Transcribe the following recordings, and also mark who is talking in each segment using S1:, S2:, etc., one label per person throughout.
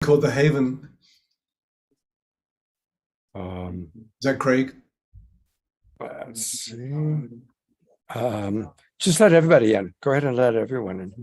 S1: called The Haven. Is that Craig?
S2: Let's see. Just let everybody in. Go ahead and let everyone in.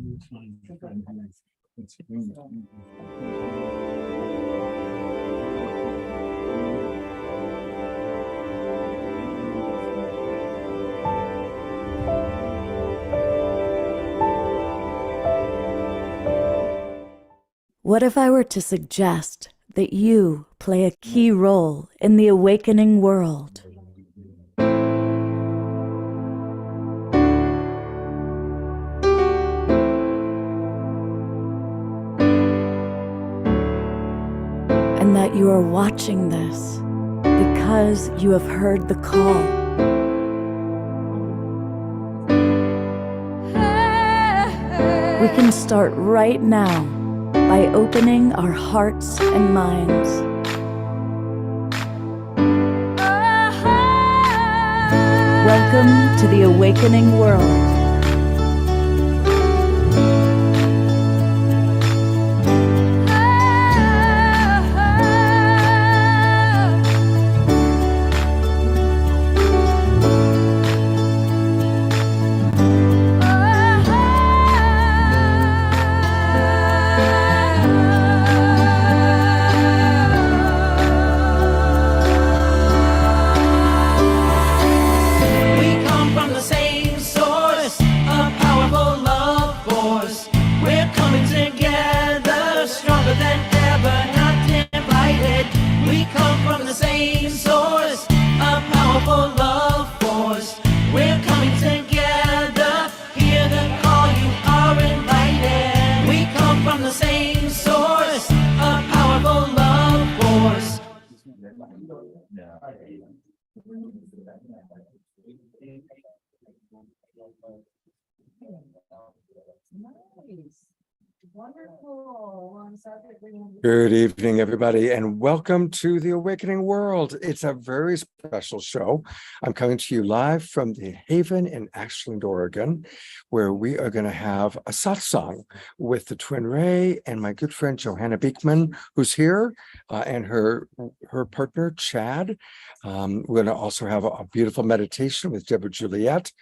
S3: What if I were to suggest that you play a key role in the awakening world? And that you are watching this because you have heard the call. We can start right now by opening our hearts and minds. Welcome to the awakening world.
S2: Good evening, everybody, and welcome to the Awakening World. It's a very special show. I'm coming to you live from the Haven in Ashland, Oregon, where we are going to have a satsang with the TwinRay and my good friend Johanna Beekman, who's here, and her partner Chad. We're going to also have a beautiful meditation with Deborah Juliet.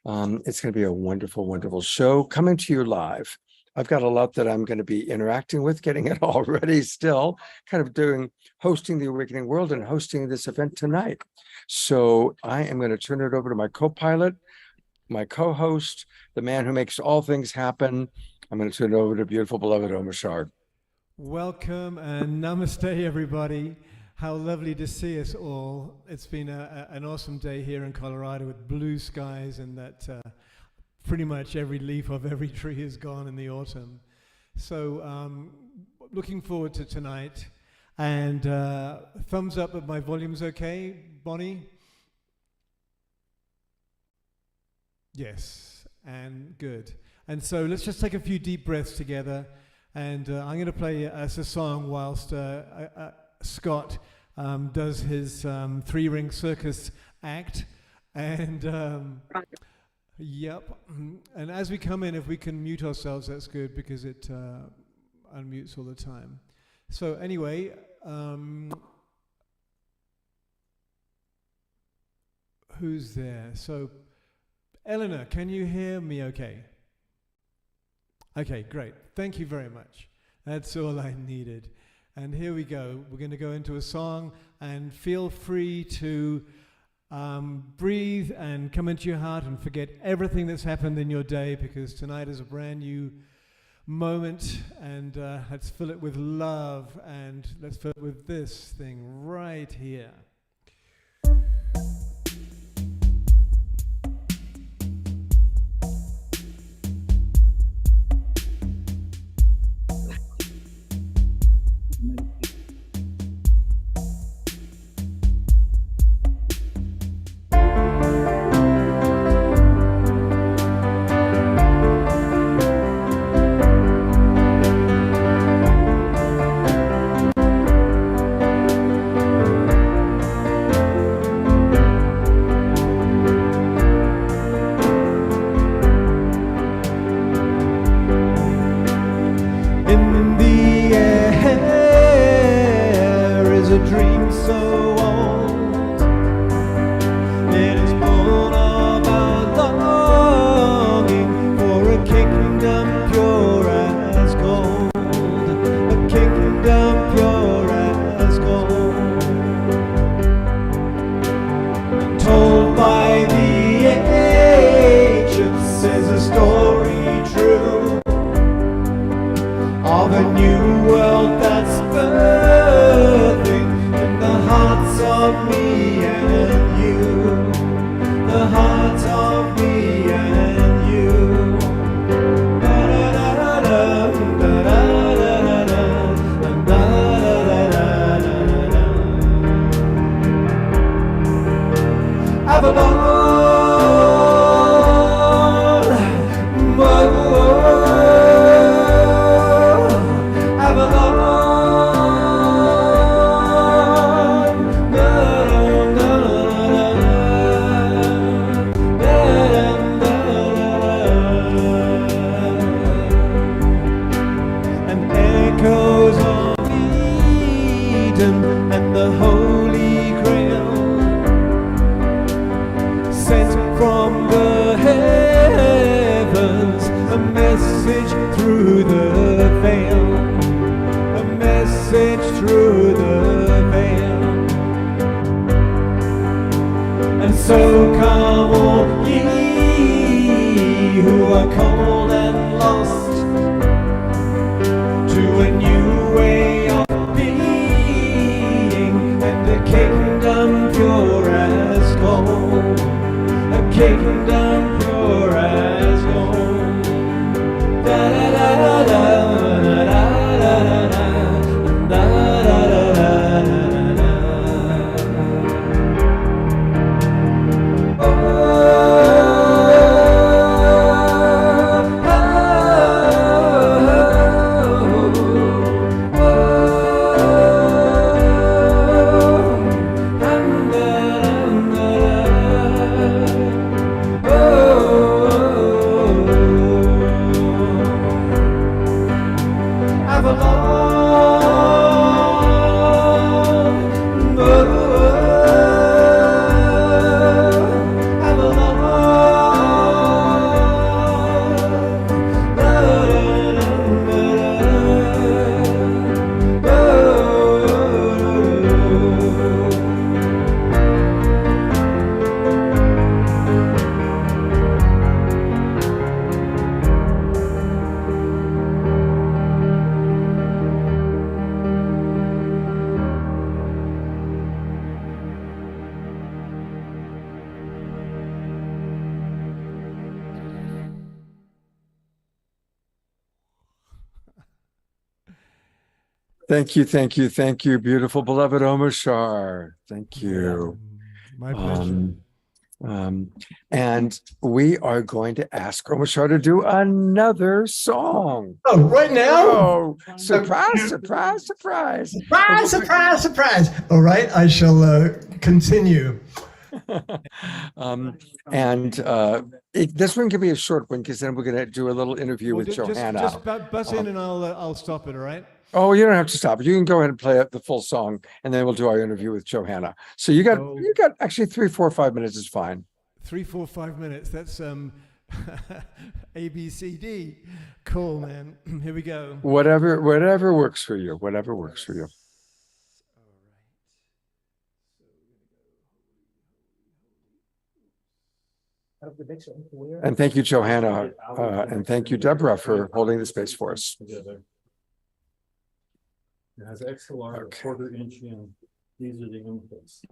S2: It's going to be a wonderful, wonderful show coming to you live. I've got a lot that I'm going to be interacting with, getting it all ready still, kind of hosting the Awakening World and hosting this event tonight. So I am going to turn it over to my co-pilot, my co-host, the man who makes all things happen. I'm going to turn it over to beautiful, beloved Omashar.
S4: Welcome and namaste, everybody. How lovely to see us all. It's been an awesome day here in Colorado with blue skies and that pretty much every leaf of every tree is gone in the autumn. So looking forward to tonight. And thumbs up if my volume's okay, Bonnie? Yes, and good. And so let's just take a few deep breaths together. And I'm going to play us a song whilst Scott does his three-ring circus act. And yep. And as we come in, if we can mute ourselves, that's good because it unmutes all the time. So anyway, who's there? So Eleanor, can you hear me okay? Okay, great. Thank you very much. That's all I needed. And here we go. We're going to go into a song, and feel free to breathe and come into your heart and forget everything that's happened in your day, because tonight is a brand new moment, and let's fill it with love, and let's fill it with this thing right here. so old. It is born of our longing for a kingdom pure as gold, a kingdom pure as gold. Told by the ancients is a story true of a new world that's birthing in the hearts of me and you, the hearts of me and you. Avalon, and echoes of Eden and the Holy Grail, sent from the heavens, a message through the veil, a message through the veil. And so come all ye who are cold and lost to a new way of being, and a kingdom pure as gold, a kingdom pure as gold. Da da da da da da da da da da da.
S2: Thank you, beautiful, beloved Omashar. Thank you.
S4: My pleasure.
S2: And we are going to ask Omashar to do another song.
S1: Oh, right now?
S2: Oh, surprise, surprise, surprise.
S1: Surprise, surprise, surprise. All right, I shall continue.
S2: This one can be a short one because then we're going to do a little interview with Johanna.
S4: Just buzz in and I'll stop it, all right?
S2: Oh, you don't have to stop it. You can go ahead and play the full song, and then we'll do our interview with Johanna. So you got actually 3, 4, 5 minutes is fine.
S4: 3, 4, 5 minutes. That's A, B, C, D. Cool, man. Here we go.
S2: Whatever works for you. Whatever works for you. And thank you, Johanna, and thank you, Deborah, for holding the space for us.
S5: It has XLR,
S2: Okay.
S5: 1/4 inch in. These are the inputs.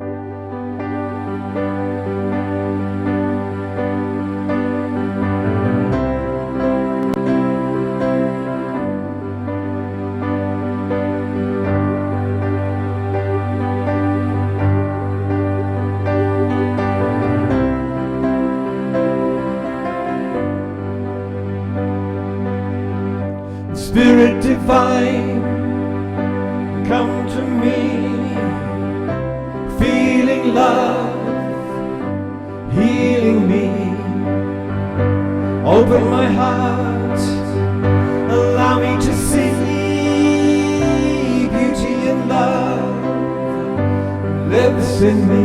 S4: Spirit divine, come to me, feeling love, healing me. Open my heart, allow me to see beauty and love, lives in me.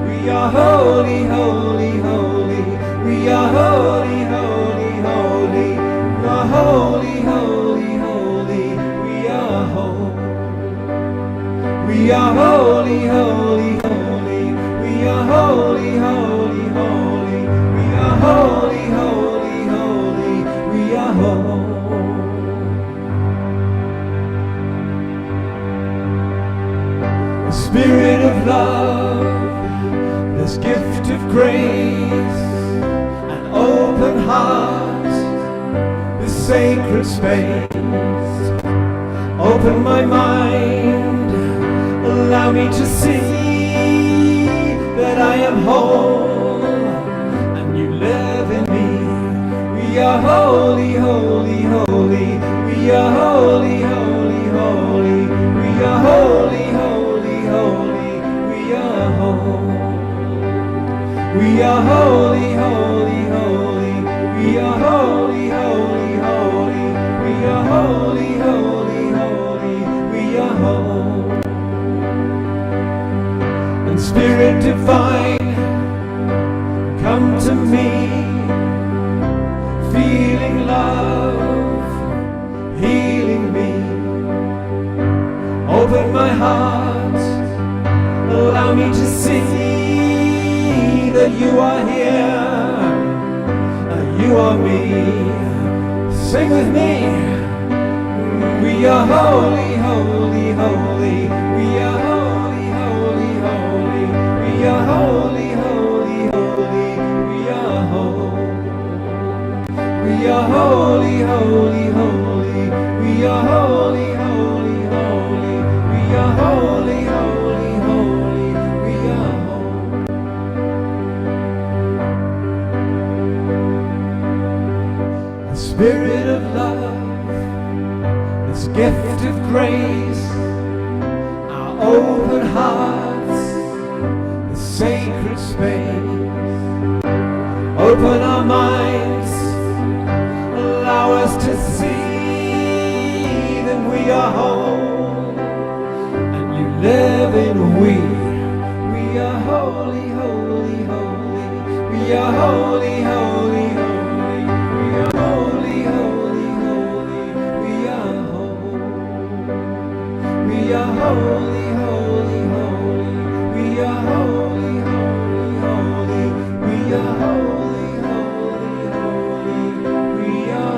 S4: We are holy, holy, holy. We are holy, holy, holy. We are holy, holy, holy. We are holy. We are holy, holy, holy. We are holy, holy, holy. We are holy, holy, holy. We are holy. Spirit of love, this gift of grace, an open heart, this sacred space. Open my mind, allow me to see that I am whole, and you live in me. We are holy, holy, holy. We are holy, holy, holy. We are holy, holy, holy. We are holy. We are holy, holy, holy. We are holy, holy, holy. We are holy, holy, holy. We are holy. And Spirit divine, come to me, feeling love, healing me. Open my heart, allow me to see that you are here, you are me. Sing with me. We are holy, holy, holy. We are holy, holy, holy. We are holy, holy, holy. We are holy. We are holy, holy, holy. We are holy, holy, holy. We are holy, holy, holy. We are holy. The Spirit of love, this gift of grace, our open hearts, the sacred space. Open our minds, allow us to see that we are whole, and you live in we. We are holy, holy, holy. We are holy, holy, holy. We are holy, holy, holy. We are holy. We are holy, holy, holy. We are holy, holy, holy. We are holy, holy, holy. We are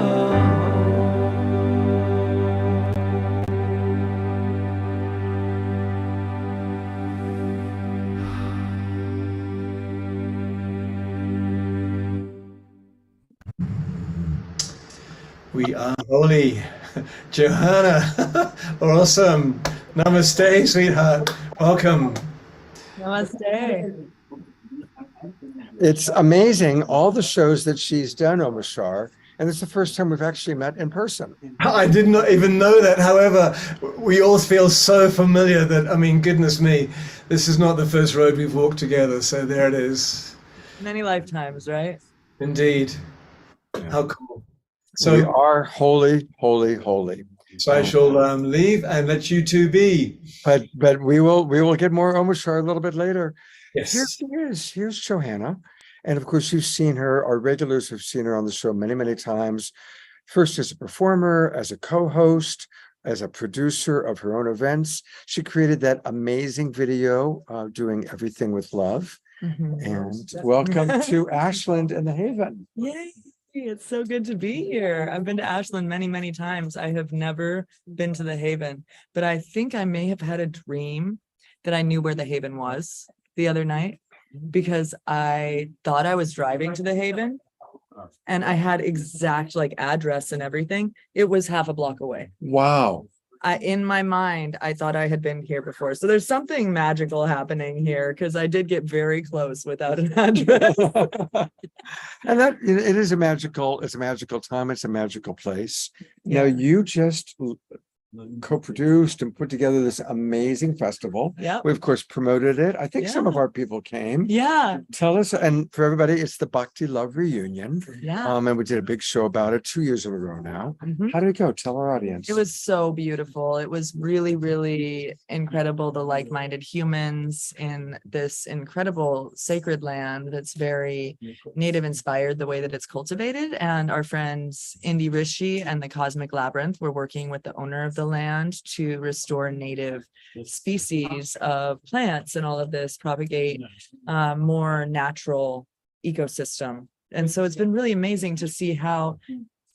S1: We are holy. Johanna, awesome. Namaste, sweetheart. Welcome.
S6: Namaste.
S2: It's amazing all the shows that she's done, Omashar, and it's the first time we've actually met in person.
S1: I did not even know that. However, we all feel so familiar that, I mean, goodness me, this is not the first road we've walked together. So there it is.
S6: Many lifetimes, right?
S1: Indeed. How cool.
S2: So we
S1: So,
S2: are holy, holy, holy.
S1: so I shall leave and let you two be.
S2: But we will get more Omashar a little bit later. Here
S1: Yes.
S2: she is. Here's Johanna. And of course, you've seen her, our regulars have seen her on the show many, many times. First as a performer, as a co-host, as a producer of her own events. She created that amazing video, Doing Everything with Love. And welcome to Ashland and the Haven.
S6: Yay. It's so good to be here. I've been to Ashland many, many times. I have never been to the Haven, but I think I may have had a dream that I knew where the Haven was the other night, because I thought I was driving to the Haven and I had exact like address and everything. It was half a block away.
S2: Wow.
S6: In my mind, I thought I had been here before. So there's something magical happening here, because I did get very close without an address.
S2: And that it is it's a magical time. It's a magical place. Now
S6: Yeah.
S2: you just co-produced and put together this amazing festival.
S6: Yeah.
S2: We of course promoted it. I think some of
S6: Yeah.
S2: our people came.
S6: Yeah.
S2: Tell us, and for everybody, it's the Bhakti Love Reunion.
S6: Yeah.
S2: And we did a big show about it 2 years in a row now.
S6: Mhm.
S2: How did it go? Tell our audience.
S6: It was so beautiful. It was really, really incredible. The like-minded humans in this incredible sacred land that's very native inspired, the way that it's cultivated. And our friends Indy Rishi and the Cosmic Labyrinth were working with the owner of the land to restore native species of plants and all of this, propagate more natural ecosystem. And so it's been really amazing to see how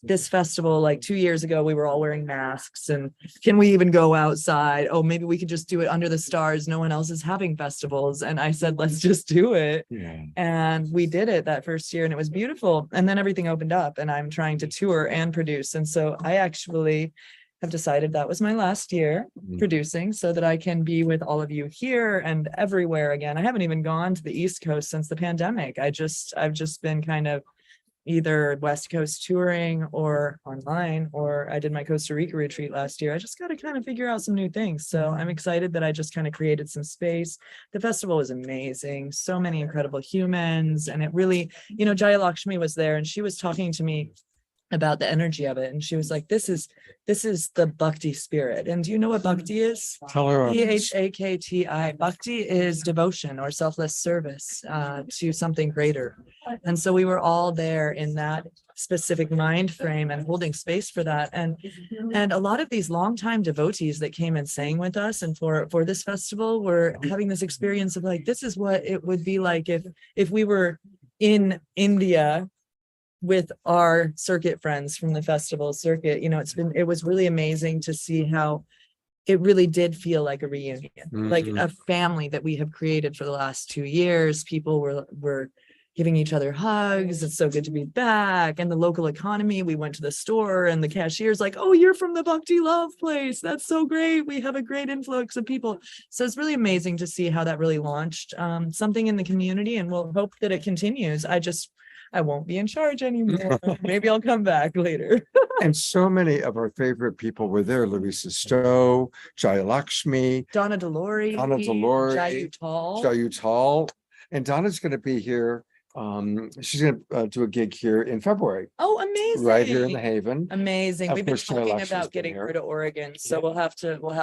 S6: this festival, like 2 years ago, we were all wearing masks and can we even go outside? Oh, maybe we could just do it under the stars. No one else is having festivals. And I said, let's just do it.
S2: Yeah.
S6: And we did it that first year and it was beautiful. And then everything opened up and I'm trying to tour and produce. And so I actually have decided that was my last year producing so that I can be with all of you here and everywhere again. I haven't even gone to the East Coast since the pandemic. I've just been kind of either West Coast touring or online, or I did my Costa Rica retreat last year. I just got to kind of figure out some new things. So I'm excited that I just kind of created some space. The festival was amazing. So many incredible humans. And it really, Jaya Lakshmi was there and she was talking to me about the energy of it. And she was like, this is the Bhakti spirit. And do you know what Bhakti is?
S2: Tell her.
S6: Bhakti. Bhakti is devotion or selfless service to something greater. And so we were all there in that specific mind frame and holding space for that. And a lot of these longtime devotees that came and sang with us and for this festival were having this experience of like, this is what it would be like if we were in India with our circuit friends from the festival circuit. It was really amazing to see how it really did feel like a reunion, like a family that we have created for the last 2 years. People were giving each other hugs. It's so good to be back. And the local economy, we went to the store and the cashier's like, oh, you're from the Bhakti Love place. That's so great. We have a great influx of people. So it's really amazing to see how that really launched something in the community, and we'll hope that it continues. I won't be in charge anymore. Maybe I'll come back later.
S2: And so many of our favorite people were there. Larissa Stowe, Jaya Lakshmi,
S6: Donna Delore,
S2: Jayu Tall. And Donna's going to be here. She's going to do a gig here in February.
S6: Oh, amazing.
S2: Right here in the Haven.
S6: Amazing.
S2: Of
S6: We've been
S2: course, Jaya
S6: talking
S2: Lakshmi's
S6: about
S2: been
S6: getting
S2: here.
S6: her to Oregon. So we'll have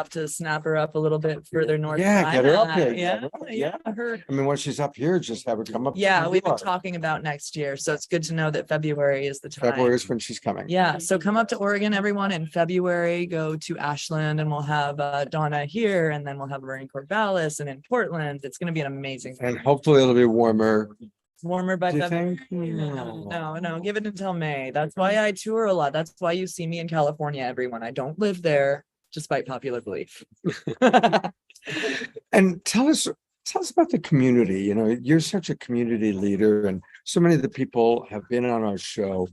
S6: to snap her up a little bit further north.
S2: Yeah,
S6: than
S2: get her
S6: I'm
S2: up here.
S6: at. Yeah.
S2: Yeah.
S6: Her.
S2: I mean, when she's up here, just have her come up.
S6: Yeah,
S2: to
S6: we've been
S2: New York.
S6: talking about next year. So it's good to know that February is the time.
S2: February is when she's coming.
S6: Yeah, so come up to Oregon, everyone, in February. Go to Ashland, and we'll have Donna here, and then we'll have her in Corvallis and in Portland. It's going to be an amazing.
S2: And hopefully it'll be warmer.
S6: Warmer by
S2: Do you
S6: February.
S2: think?
S6: No, give it until May. That's why I tour a lot. That's why you see me in California, everyone. I don't live there, despite popular belief.
S2: And tell us about the community. You're such a community leader, and so many of the people have been on our show.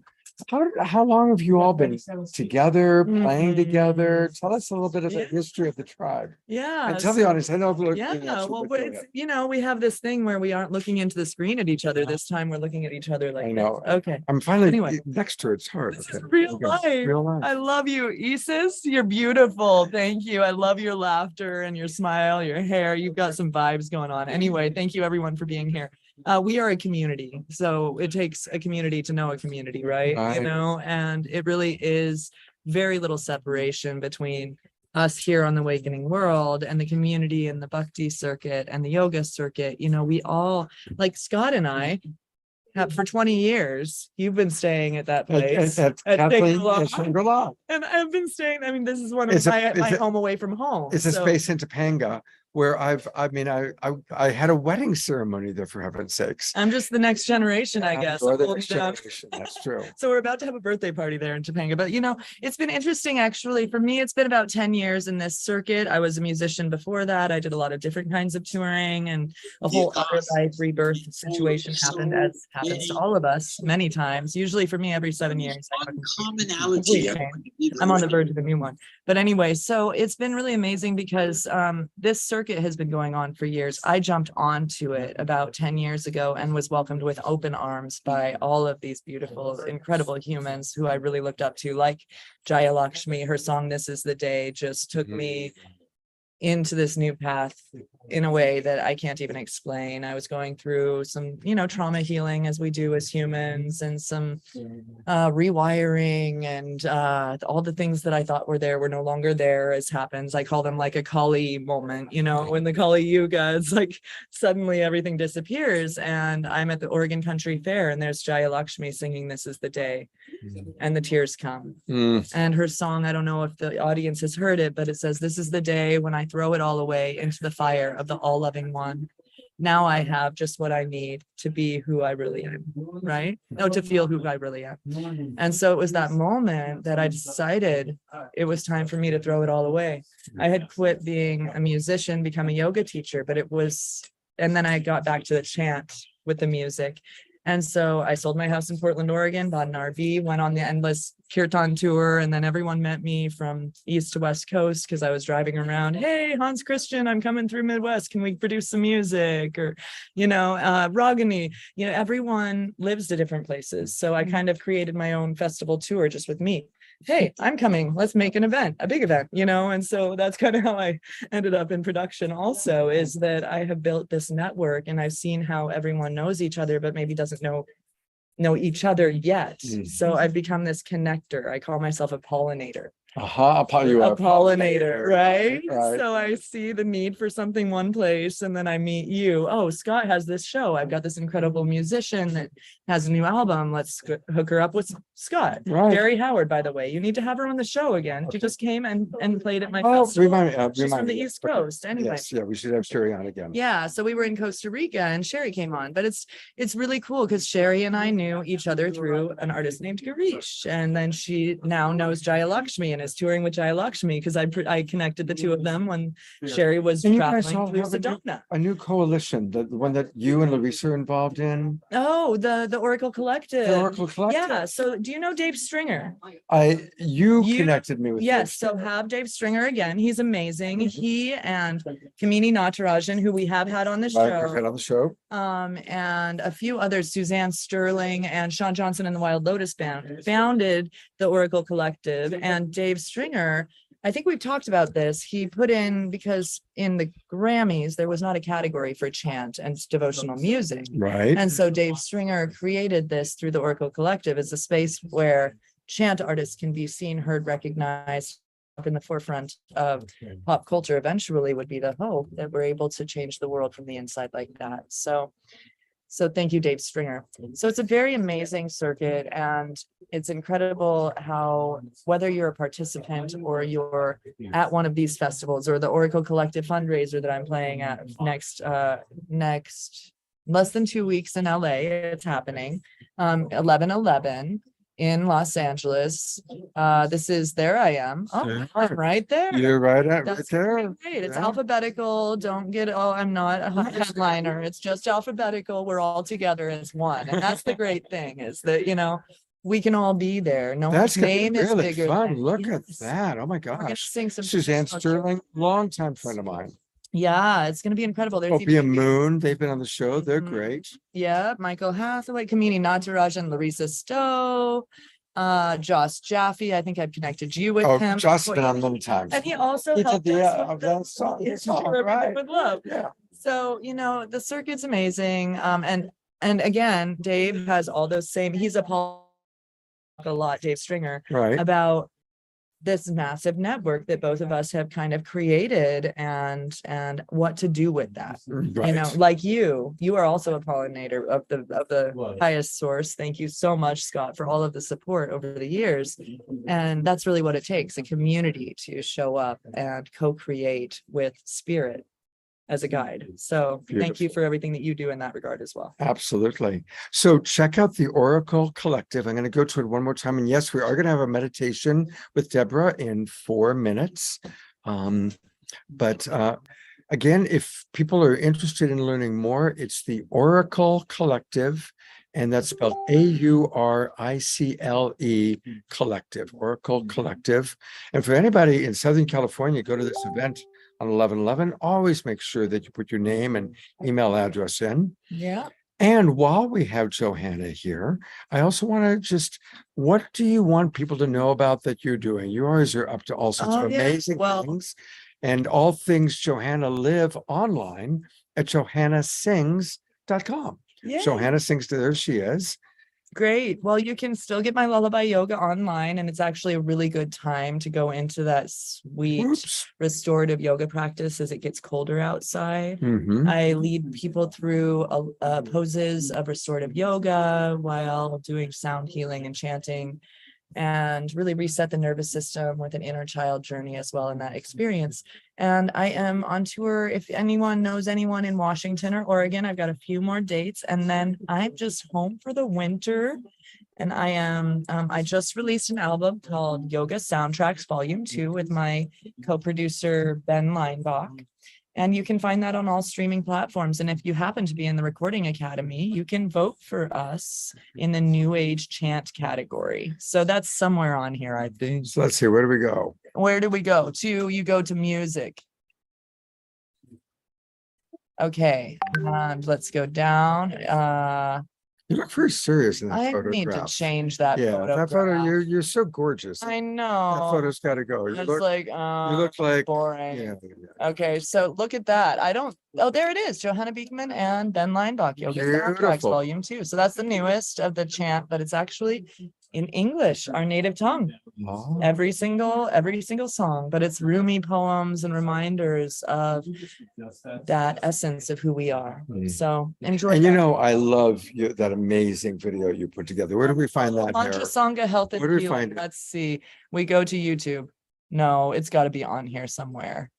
S2: How long have you all been together, playing together? Tell us a little bit of the history of the tribe.
S6: Yeah.
S2: And tell the audience, I know.
S6: But it's, we have this thing where we aren't looking into the screen at each other. This time we're looking at each other like
S2: I know.
S6: this. Okay.
S2: I'm finally
S6: Anyway.
S2: next to her. It's hard.
S6: This
S2: Okay.
S6: is real
S2: Okay.
S6: life.
S2: Real life.
S6: I love you, Isis. You're beautiful. Thank you. I love your laughter and your smile, your hair. You've got some vibes going on. Anyway, thank you everyone for being here. We are a community, so it takes a community to know a community, right? And it really is very little separation between us here on the Awakening World and the community and the Bhakti circuit and the yoga circuit. We all, like Scott and I, have for 20 years. You've been staying at that place
S2: At Kathleen and Shangri-La.
S6: and I've been staying. I mean, this is one of my home away from home.
S2: It's a space in Topanga where I had a wedding ceremony there, for heaven's sakes.
S6: I'm just the next generation, I guess.
S2: You're the
S6: Old
S2: next
S6: enough.
S2: generation. That's true.
S6: So we're about to have a birthday party there in Topanga. But, it's been interesting, actually. For me, it's been about 10 years in this circuit. I was a musician before that. I did a lot of different kinds of touring, and a whole other life rebirth situation happened, as happens to all of us many times. Usually for me, every 7 years.
S7: Commonality.
S6: I'm on the verge of a new one. But anyway, so it's been really amazing because this circuit circuit has been going on for years. I jumped onto it about 10 years ago and was welcomed with open arms by all of these beautiful, incredible humans who I really looked up to, like Jaya Lakshmi. Her song "This Is the Day" just took me into this new path in a way that I can't even explain. I was going through some, trauma healing, as we do as humans, and some rewiring, and all the things that I thought were there were no longer there, as happens. I call them like a Kali moment, when the Kali Yuga, it's like suddenly everything disappears. And I'm at the Oregon Country Fair, and there's Jaya Lakshmi singing "This Is the Day," and the tears come. And her song, I don't know if the audience has heard it, but it says, "This is the day when I throw it all away into the fire of the all-loving one. Now I have just what I need to be who I really am," right? No, to feel who I really am. And so it was that moment that I decided it was time for me to throw it all away. I had quit being a musician, become a yoga teacher, and then I got back to the chant with the music. And so I sold my house in Portland, Oregon, bought an RV, went on the endless kirtan tour, and then everyone met me from east to west coast because I was driving around. "Hey, Hans Christian, I'm coming through Midwest. Can we produce some music?" Or, Ragini. Everyone lives to different places. So I kind of created my own festival tour just with me. "Hey, I'm coming. Let's make an event, a big event," and so that's kind of how I ended up in production also, is that I have built this network, and I've seen how everyone knows each other, but maybe doesn't know each other yet. So I've become this connector. I call myself a pollinator. Pollinator, right? So I see the need for something one place, and then I meet you. "Oh, Scott has this show. I've got this incredible musician that has a new album. Let's hook her up with Scott." Jerry Howard, by the way, you need to have her on the show again. She just came and played at my festival. She's from the East Coast. Anyway.
S2: Yes, yeah, we should have Sherry on again.
S6: Yeah, so we were in Costa Rica and Sherry came on, but it's really cool because Sherry and I knew each other through an artist named Garish, and then she now knows Jaya Lakshmi and is touring with Jaya Lakshmi because I connected the two of them when Sherry was
S2: And you guys
S6: traveling
S2: all
S6: through
S2: have
S6: Sedona.
S2: a new coalition, the one that you and Larissa are involved in.
S6: Oh, the Oracle Collective.
S2: The Oracle Collective.
S6: Yeah. So do you know Dave Stringer?
S2: You connected me with.
S6: Yes. So have Dave Stringer again. He's amazing. He and Kamini Natarajan, who we have had on the show. And a few others, Suzanne Sterling and Sean Johnson and the Wild Lotus Band, founded the Oracle Collective. And Dave Stringer, I think we've talked about this. He put in, because in the Grammys, there was not a category for chant and devotional music.
S2: Right.
S6: And so Dave Stringer created this through the Oracle Collective as a space where chant artists can be seen, heard, recognized, up in the forefront of pop culture. Eventually would be the hope that we're able to change the world from the inside like that. So thank you, Dave Stringer. So it's a very amazing circuit, and it's incredible how, whether you're a participant or you're at one of these festivals or the Oracle Collective fundraiser that I'm playing at next less than 2 weeks in LA, it's happening, 11/11 in Los Angeles. This is There I Am. Oh, I'm right there.
S2: You're right there.
S6: Great. It's alphabetical. Don't get, I'm not a headliner. It's just alphabetical. We're all together as one. And that's the great thing, is that, we can all be there. No one's name is
S2: really
S6: bigger.
S2: fun. Look at that. Oh my
S6: We're gonna
S2: gosh.
S6: sing some
S2: Suzanne Sterling, longtime friend of mine.
S6: Yeah, it's gonna be incredible. There's
S2: Opia Moon, they've been on the show. They're great.
S6: Yeah, Michael Hathaway, Kamini Natarajan, Larissa Stowe, Joss Jaffe. I think I've connected you with him.
S2: Joss has been on many times.
S6: And he also
S2: He
S6: helped
S2: did the,
S6: us with
S2: that song.
S6: It's
S2: It's all right.
S6: with love.
S2: Yeah.
S6: So, the circuit's amazing. And again, Dave has all those same, he's a lot, Dave Stringer,
S2: Right.
S6: about this massive network that both of us have kind of created, and what to do with that.
S2: Right.
S6: Like you are also a pollinator of the highest source. Thank you so much, Scott, for all of the support over the years. And that's really what it takes, a community to show up and co-create with spirit as a guide. So thank you for everything that you do in that regard as well.
S2: Absolutely. So check out the Oracle Collective. I'm going to go to it one more time. And yes, we are going to have a meditation with Deborah in 4 minutes. But again, if people are interested in learning more, it's the Oracle Collective, and that's spelled AURICLE Collective, Oracle Collective. And for anybody in Southern California, go to this event on 1111. Always make sure that you put your name and email address in.
S6: Yeah.
S2: And while we have Johanna here, I also want to just, what do you want people to know about that you're doing? You always are up to all sorts
S6: Oh,
S2: of
S6: yeah.
S2: amazing
S6: Well-
S2: things. And all things Johanna live online at johannasings.com.
S6: Yeah.
S2: Johanna Sings, there she is.
S6: Great. Well, you can still get my lullaby yoga online, and it's actually a really good time to go into that sweet
S2: Oops.
S6: restorative yoga practice as it gets colder outside.
S2: Mhm.
S6: I lead people through poses of restorative yoga while doing sound healing and chanting, and really reset the nervous system with an inner child journey as well in that experience. And I am on tour. If anyone knows anyone in Washington or Oregon, I've got a few more dates, and then I'm just home for the winter. And I am, I just released an album called Yoga Soundtracks Volume 2 with my co-producer, Ben Leinbach. And you can find that on all streaming platforms. And if you happen to be in the Recording Academy, you can vote for us in the New Age Chant category. So that's somewhere on here, I think.
S2: So let's see, where do we go?
S6: Where do we go to? You go to music. Okay, and let's go down.
S2: You look very serious in that
S6: I
S2: photograph.
S6: need to change that
S2: Yeah, that photo,
S6: photograph.
S2: you're so gorgeous.
S6: I
S2: That
S6: know.
S2: photo's got to go. You
S6: It's
S2: look,
S6: like,
S2: you look like,
S6: boring.
S2: yeah.
S6: Okay, so look at that. Oh, there it is. Johanna Beekman and Ben Leinbach, Yoga Soundtracks
S2: Beautiful.
S6: Volume 2. So that's the newest of the chant, but it's actually in English, our native tongue.
S2: Oh.
S6: Every single song, but it's Rumi poems and reminders of that essence of who we are.
S2: Mm.
S6: So enjoy.
S2: And you
S6: that.
S2: know, I love that amazing video you put together. Where do we find that
S6: Mantra
S2: here?
S6: Sangha Health and
S2: Where do we
S6: Healing.
S2: find it?
S6: Let's see. We go to YouTube. No, it's got to be on here somewhere.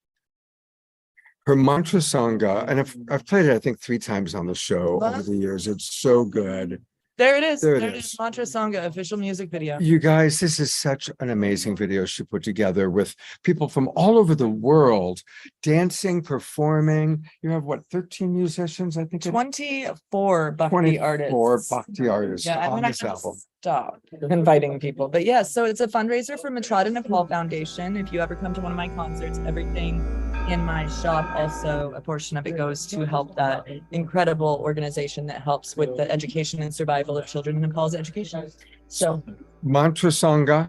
S2: Her mantra sangha, and I've played it, I think 3 times on the show over the years. It's so good.
S6: There it is.
S2: There it
S6: There it
S2: is.
S6: is. Mantra Sangha official music video.
S2: You guys, this is such an amazing video she put together with people from all over the world dancing, performing. You have what, 13 musicians? I think
S6: 24 Bhakti
S2: 24
S6: artists.
S2: Bhakti artists
S6: Yeah, and
S2: on
S6: then I
S2: this
S6: have to
S2: album.
S6: stop inviting people. But yeah, so it's a fundraiser for Matrada Nepal Foundation. If you ever come to one of my concerts, everything in my shop, also a portion of it goes to help that incredible organization that helps with the education and survival of children in Nepal's education. So
S2: Mantra Sangha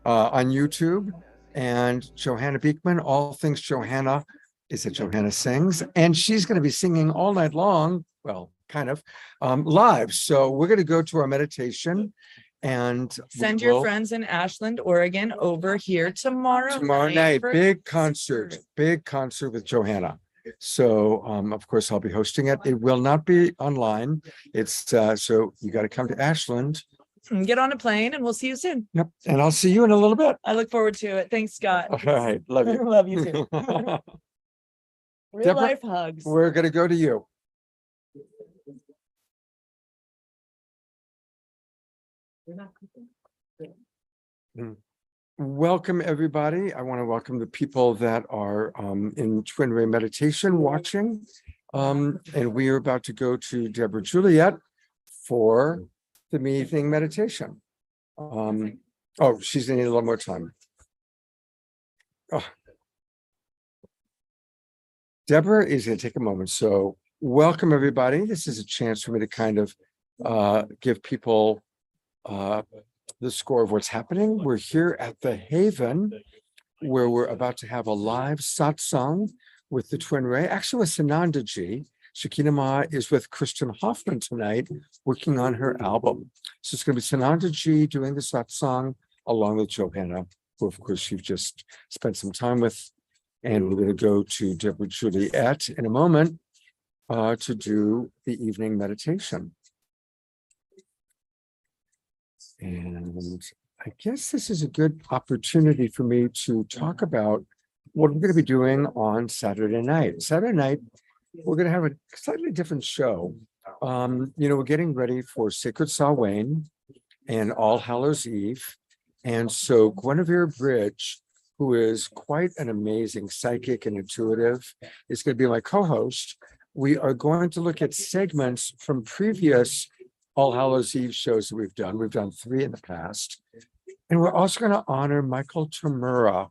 S2: on YouTube, and Johanna Beekman, all things Johanna is at Johanna Sings, and she's going to be singing all night long, well, kind of, live. So we're going to go to our meditation, and
S6: send
S2: we
S6: your
S2: will-
S6: friends in Ashland, Oregon over here tomorrow
S2: night,
S6: for
S2: big concert with Johanna. So of course I'll be hosting it. It will not be online. It's so you got to come to Ashland.
S6: Get on a plane and we'll see you soon.
S2: Yep. And I'll see you in a little bit.
S6: I look forward to it. Thanks, Scott.
S2: All right. Love you.
S6: Love you too. Real
S2: Deborah,
S6: life hugs.
S2: We're going to go to you. Welcome, everybody. I want to welcome the people that are in TwinRay meditation watching. And we are about to go to Deborah Juliet for the evening meditation. Oh, she's going to need a little more time. Oh. Deborah is going to take a moment. So welcome, everybody. This is a chance for me to kind of give people the score of what's happening. We're here at the Haven, where we're about to have a live satsang with the TwinRay, actually with Sanandaji. Shakina Ma is with Kristen Hoffman tonight, working on her album. So it's going to be Sanandaji doing the satsang along with Johanna, who of course you've just spent some time with. And we're going to go to Deborah Juliet in a moment to do the evening meditation. And I guess this is a good opportunity for me to talk about what we're going to be doing on Saturday night. Saturday night, we're going to have a slightly different show. We're getting ready for Sacred Samhain and All Hallows Eve. And so Guinevere Bridge, who is quite an amazing psychic and intuitive, is going to be my co-host. We are going to look at segments from previous All Hallows Eve shows that we've done. We've done 3 in the past. And we're also going to honor Michael Tamura,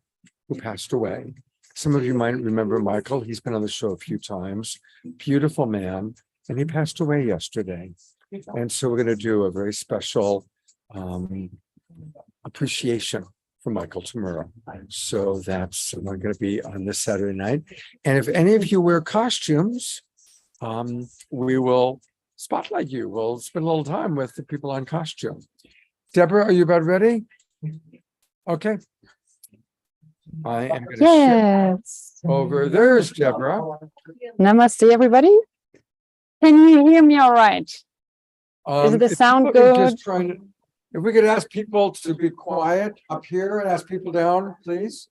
S2: who passed away. Some of you might remember Michael. He's been on the show a few times. Beautiful man. And he passed away yesterday. And so we're going to do a very special appreciation for Michael tomorrow. So that's going to be on this Saturday night. And if any of you wear costumes, we will spotlight you. We'll spend a little time with the people on costume. Deborah, are you about ready? Okay. I am going to
S7: Yes.
S2: shift over. There's Deborah.
S7: Namaste, everybody. Can you hear me all right? Is the
S2: If
S7: sound
S2: people could
S7: good?
S2: just try to, if we could ask people to be quiet up here and ask people down, please.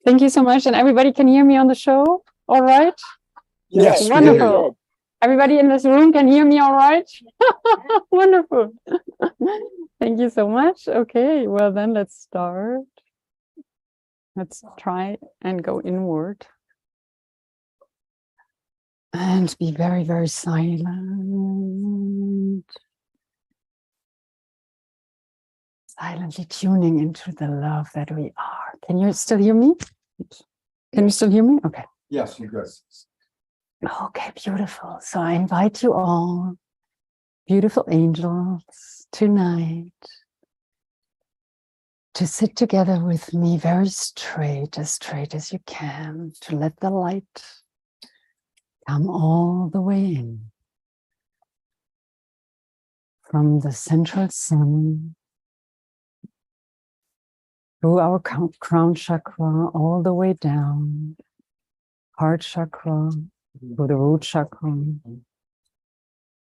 S7: Thank you so much. And everybody can hear me on the show all right?
S2: Yes, we hear you.
S7: Wonderful. Everybody in this room can hear me all right? Wonderful. Thank you so much. Okay, well then let's start. Let's try and go inward. And be very, very silent. Silently tuning into the love that we are. Can you still hear me? Can you still hear me? Okay.
S2: Yes, you good.
S7: Okay, beautiful. So I invite you all, beautiful angels, tonight to sit together with me very straight as you can, to let the light come all the way in from the central sun through our crown chakra all the way down, heart chakra, to the root chakra,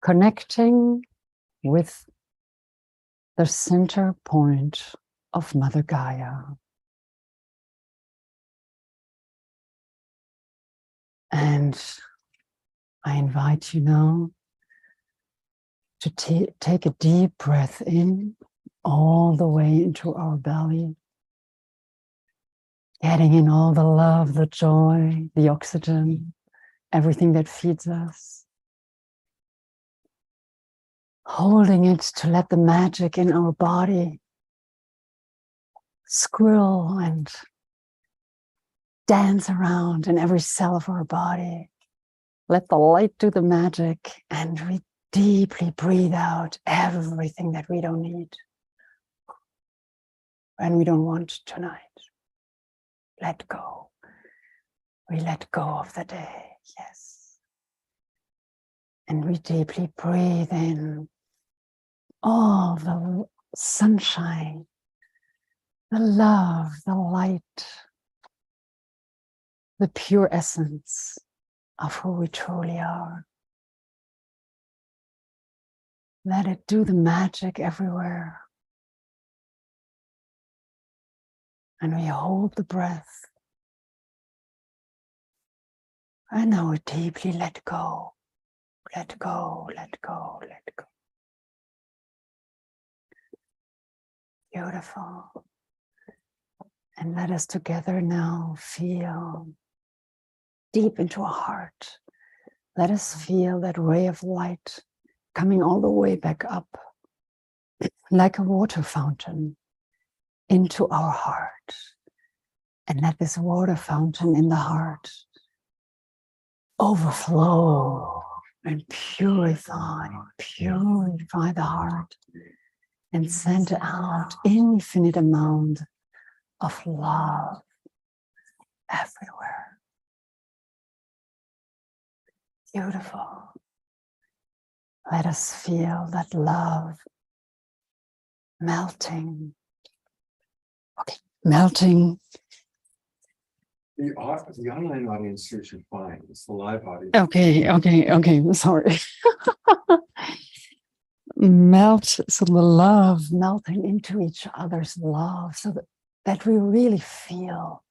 S7: connecting with the center point of Mother Gaia. And I invite you now to take a deep breath in all the way into our belly, getting in all the love, the joy, the oxygen, everything that feeds us. Holding it to let the magic in our body swirl and dance around in every cell of our body. Let the light do the magic, and we deeply breathe out everything that we don't need and we don't want tonight. Let go. We let go of the day, yes. And we deeply breathe in all the sunshine, the love, the light, the pure essence of who we truly are. Let it do the magic everywhere. And we hold the breath. And now we deeply let go. Let go, let go, let go. Beautiful. And let us together now feel deep into our heart. Let us feel that ray of light coming all the way back up like a water fountain into our heart. And let this water fountain in the heart overflow and purify the heart and send out infinite amount of love everywhere. Beautiful. Let us feel that love melting. Okay, melting.
S2: The online audience here should fine. It's the live audience.
S7: Okay, sorry. Melt, so the love melting into each other's love, so that we really feel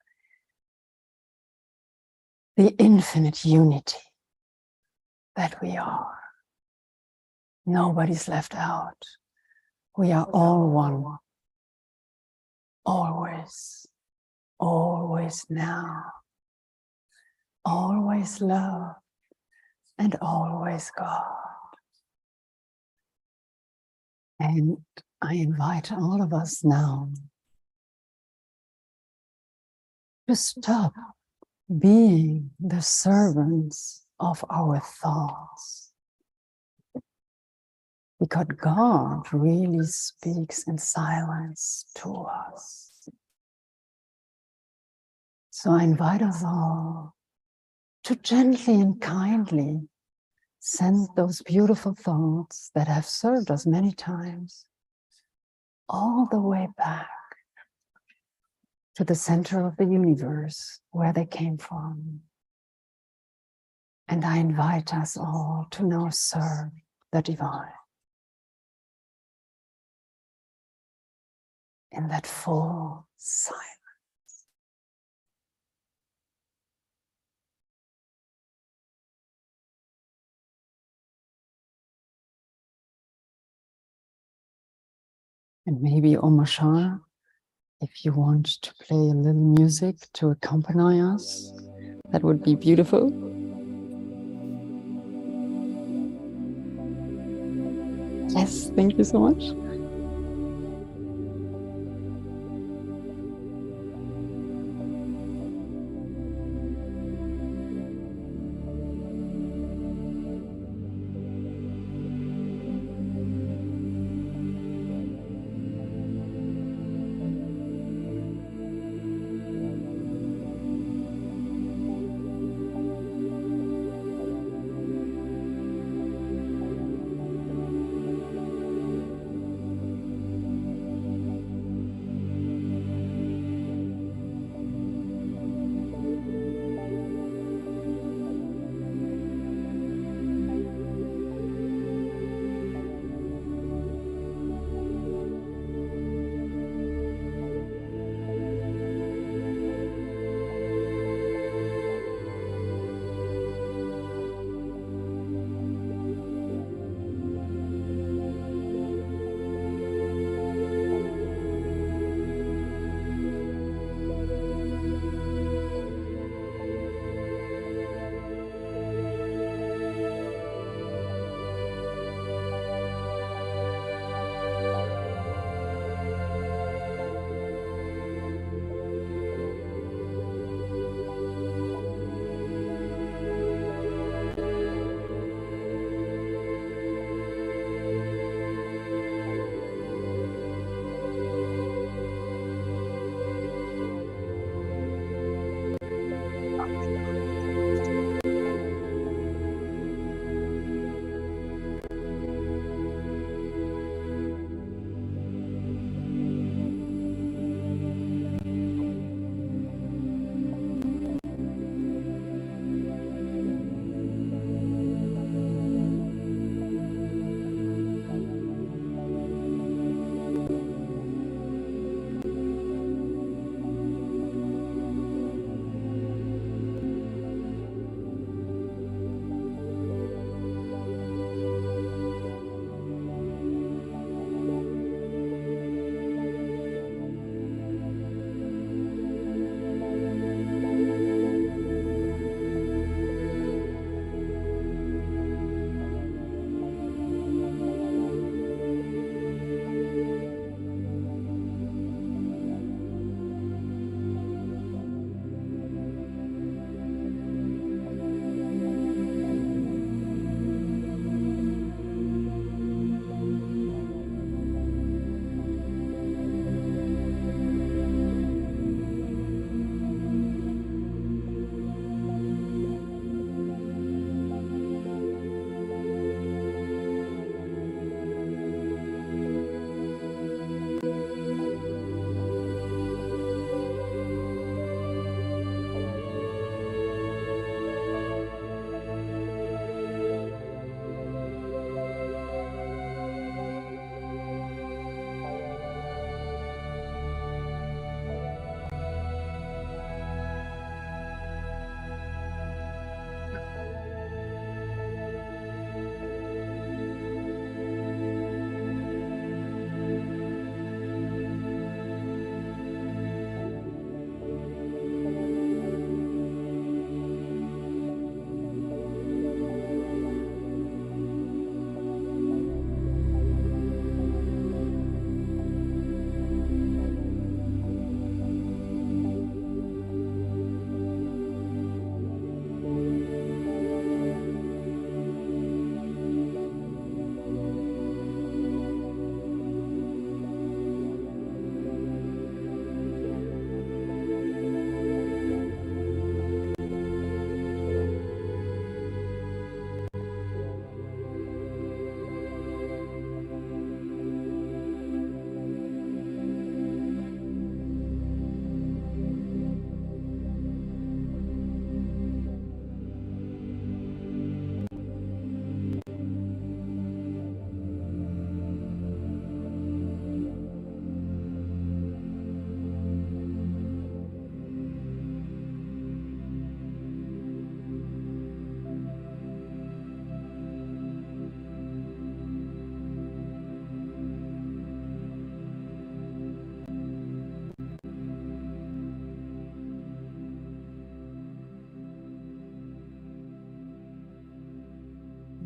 S7: the infinite unity that we are. Nobody's left out. We are all one. Always, always now. Always love and always God. And I invite all of us now to stop being the servants of our thoughts. Because God really speaks in silence to us. So I invite us all to gently and kindly send those beautiful thoughts that have served us many times all the way back to the center of the universe where they came from. And I invite us all to now serve the divine in that full silence. And maybe Omashar, if you want to play a little music to accompany us, that would be beautiful. Yes, thank you so much.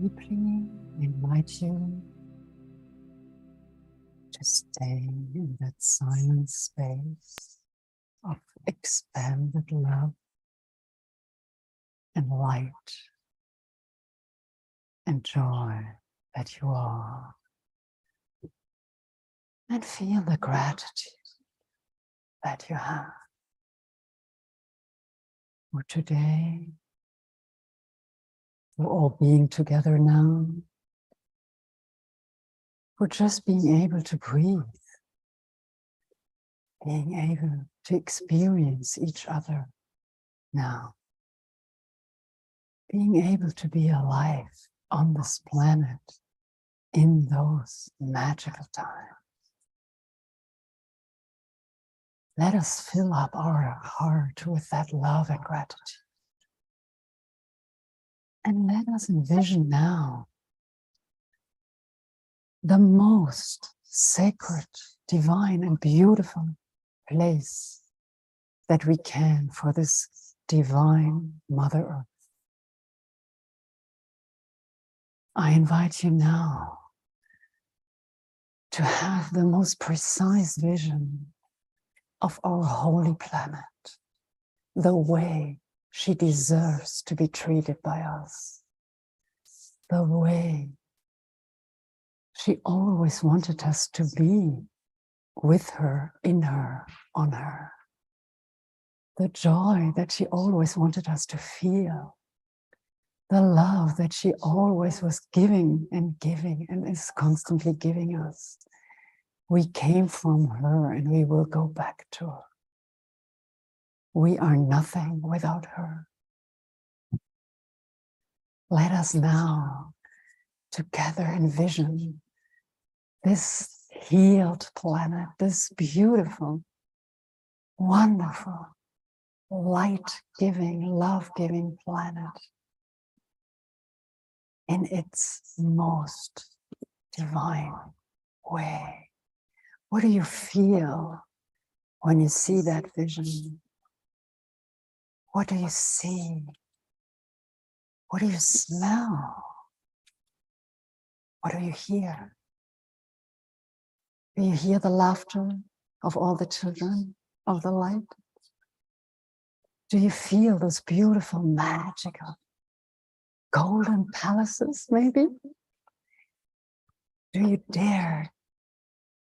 S7: deeply invite you to stay in that silent space of expanded love and light and joy that you are. And feel the gratitude that you have for today, for all being together now, for just being able to breathe, being able to experience each other now, being able to be alive on this planet in those magical times. Let us fill up our heart with that love and gratitude. And let us envision now the most sacred, divine, and beautiful place that we can for this divine Mother Earth. I invite you now to have the most precise vision of our holy planet, the way she deserves to be treated by us, the way she always wanted us to be with her, in her, on her, the joy that she always wanted us to feel, the love that she always was giving and is constantly giving us. We came from her and we will go back to her. We are nothing without her. Let us now together envision this healed planet, this beautiful, wonderful, light-giving, love-giving planet in its most divine way. What do you feel when you see that vision? What do you see? What do you smell? What do you hear? Do you hear the laughter of all the children of the light? Do you feel those beautiful, magical, golden palaces, maybe? Do you dare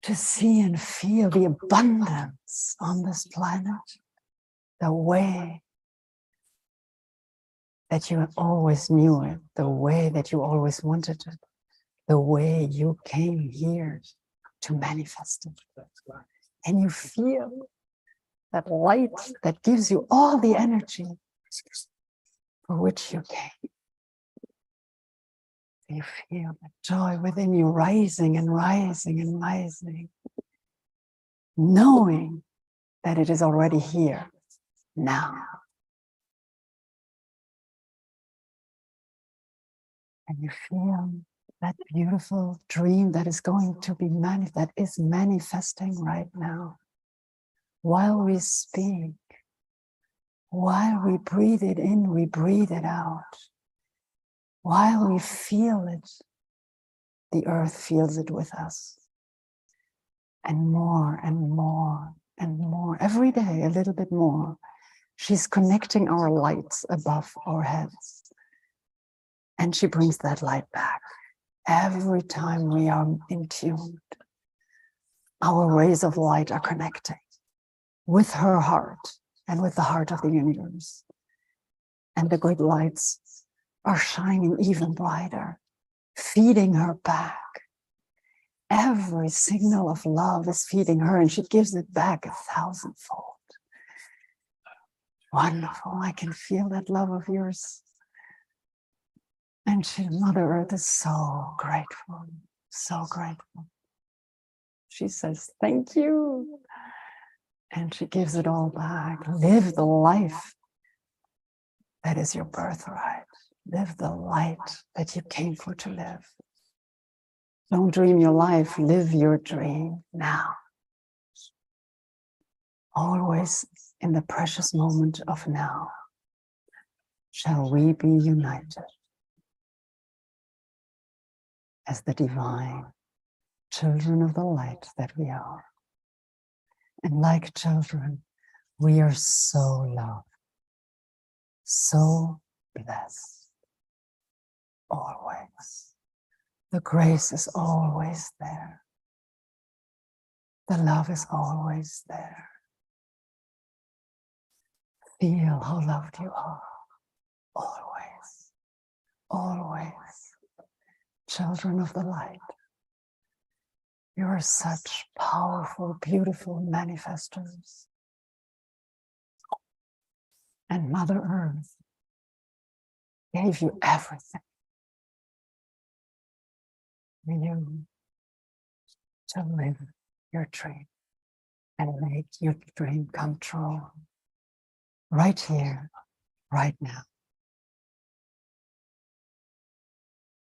S7: to see and feel the abundance on this planet, the way that you always knew it, the way that you always wanted it, the way you came here to manifest it? And you feel that light that gives you all the energy for which you came. You feel the joy within you rising and rising and rising, knowing that it is already here now. And you feel that beautiful dream that is going to be that is manifesting right now. While we speak, while we breathe it in, we breathe it out. While we feel it, the earth feels it with us. And more and more and more, every day a little bit more. She's connecting our lights above our heads. And she brings that light back. Every time we are in tune, our rays of light are connecting with her heart and with the heart of the universe. And the great lights are shining even brighter, feeding her back. Every signal of love is feeding her, and she gives it back 1,000-fold. Wonderful, I can feel that love of yours. And Mother Earth is so grateful, so grateful. She says, thank you. And she gives it all back. Live the life that is your birthright. Live the light that you came for to live. Don't dream your life, live your dream now. Always in the precious moment of now, shall we be united. as the divine children of the light that we are. And like children, we are so loved, so blessed, always. The grace is always there. The love is always there. Feel how loved you are, always, always. Children of the light. You are such powerful, beautiful manifestors. And Mother Earth gave you everything for you to live your dream and make your dream come true. Right here, right now.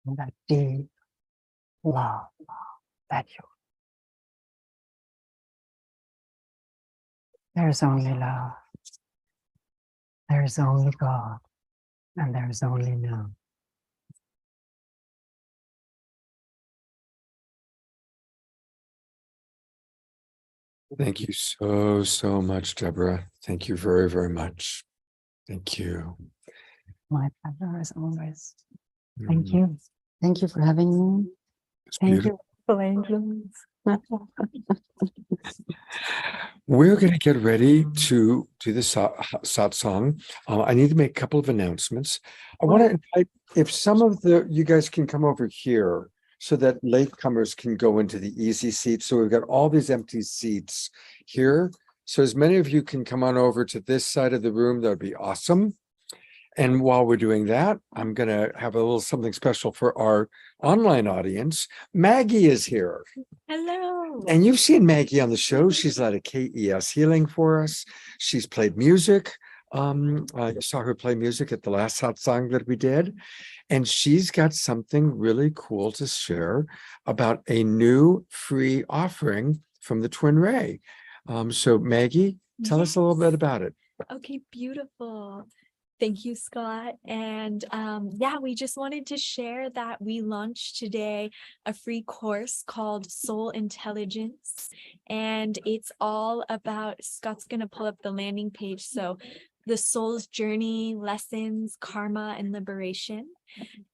S7: And that deep love that you. There's only love. There's only God. And there's only now.
S2: Thank you so much, Deborah. Thank you very, very much. Thank you.
S7: My pleasure as always. Thank you. Thank you for having me.
S2: It's
S7: Thank
S2: beautiful.
S7: you, angels.
S2: We're going to get ready to do the satsang. I need to make a couple of announcements. I want to invite, if some of you guys can come over here so that latecomers can go into the easy seats. So we've got all these empty seats here. So as many of you can come on over to this side of the room, that would be awesome. And while we're doing that, I'm going to have a little something special for our online audience. Maggie is here.
S8: Hello.
S2: And you've seen Maggie on the show. She's led a KES healing for us. She's played music. I saw her play music at the last satsang that we did. And she's got something really cool to share about a new free offering from the TwinRay. So Maggie, tell us a little bit about it.
S8: Okay, beautiful. Thank you, Scott. And yeah, we just wanted to share that we launched today a free course called Soul Intelligence. And it's all about, Scott's going to pull up the landing page. So the soul's journey, lessons, karma, and liberation.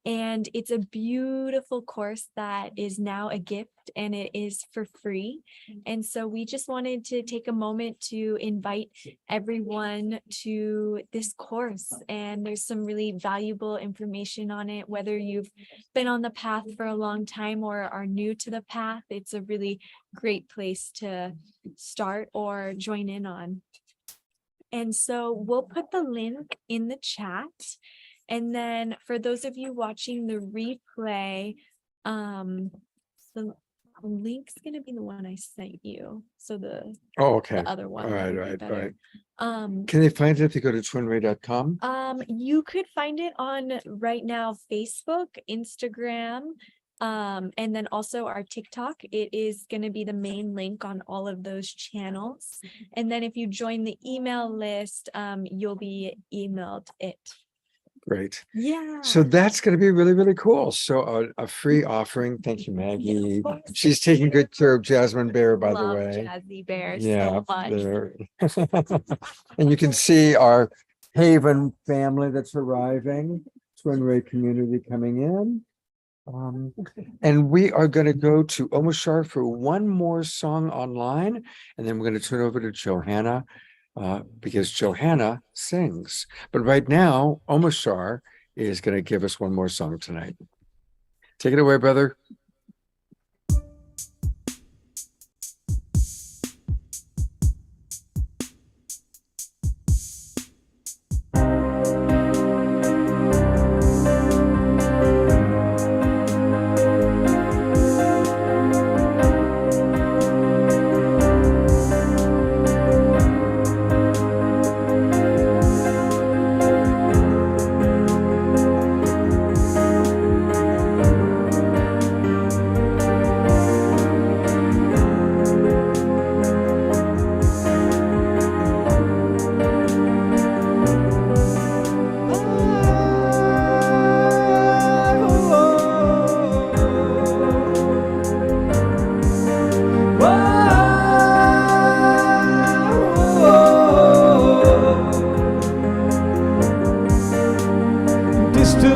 S8: And it's a beautiful course that is now a gift and it is for free. And so we just wanted to take a moment to invite everyone to this course. And there's some really valuable information on it, whether you've been on the path for a long time or are new to the path. It's a really great place to start or join in on. And so we'll put the link in the chat. And then for those of you watching the replay, the link's going to be the one I sent you. So the other one.
S2: All right.
S8: Can
S2: they find it if they go to twinray.com?
S8: You could find it on right now Facebook, Instagram, and then also our TikTok. It is going to be the main link on all of those channels. And then if you join the email list, you'll be emailed it.
S2: Great.
S8: Yeah.
S2: So that's going to be really, really cool. So a free offering. Thank you, Maggie. She's taking good care of Jasmine Bear, by the way.
S8: Jazzy Bear
S2: Yeah.
S8: so much.
S2: And you can see our Haven family that's arriving. TwinRay community coming in. And we are going to go to Omashar for one more song online. And then we're going to turn over to Johanna. Because Johanna sings. But right now, Omashar is going to give us one more song tonight. Take it away, brother.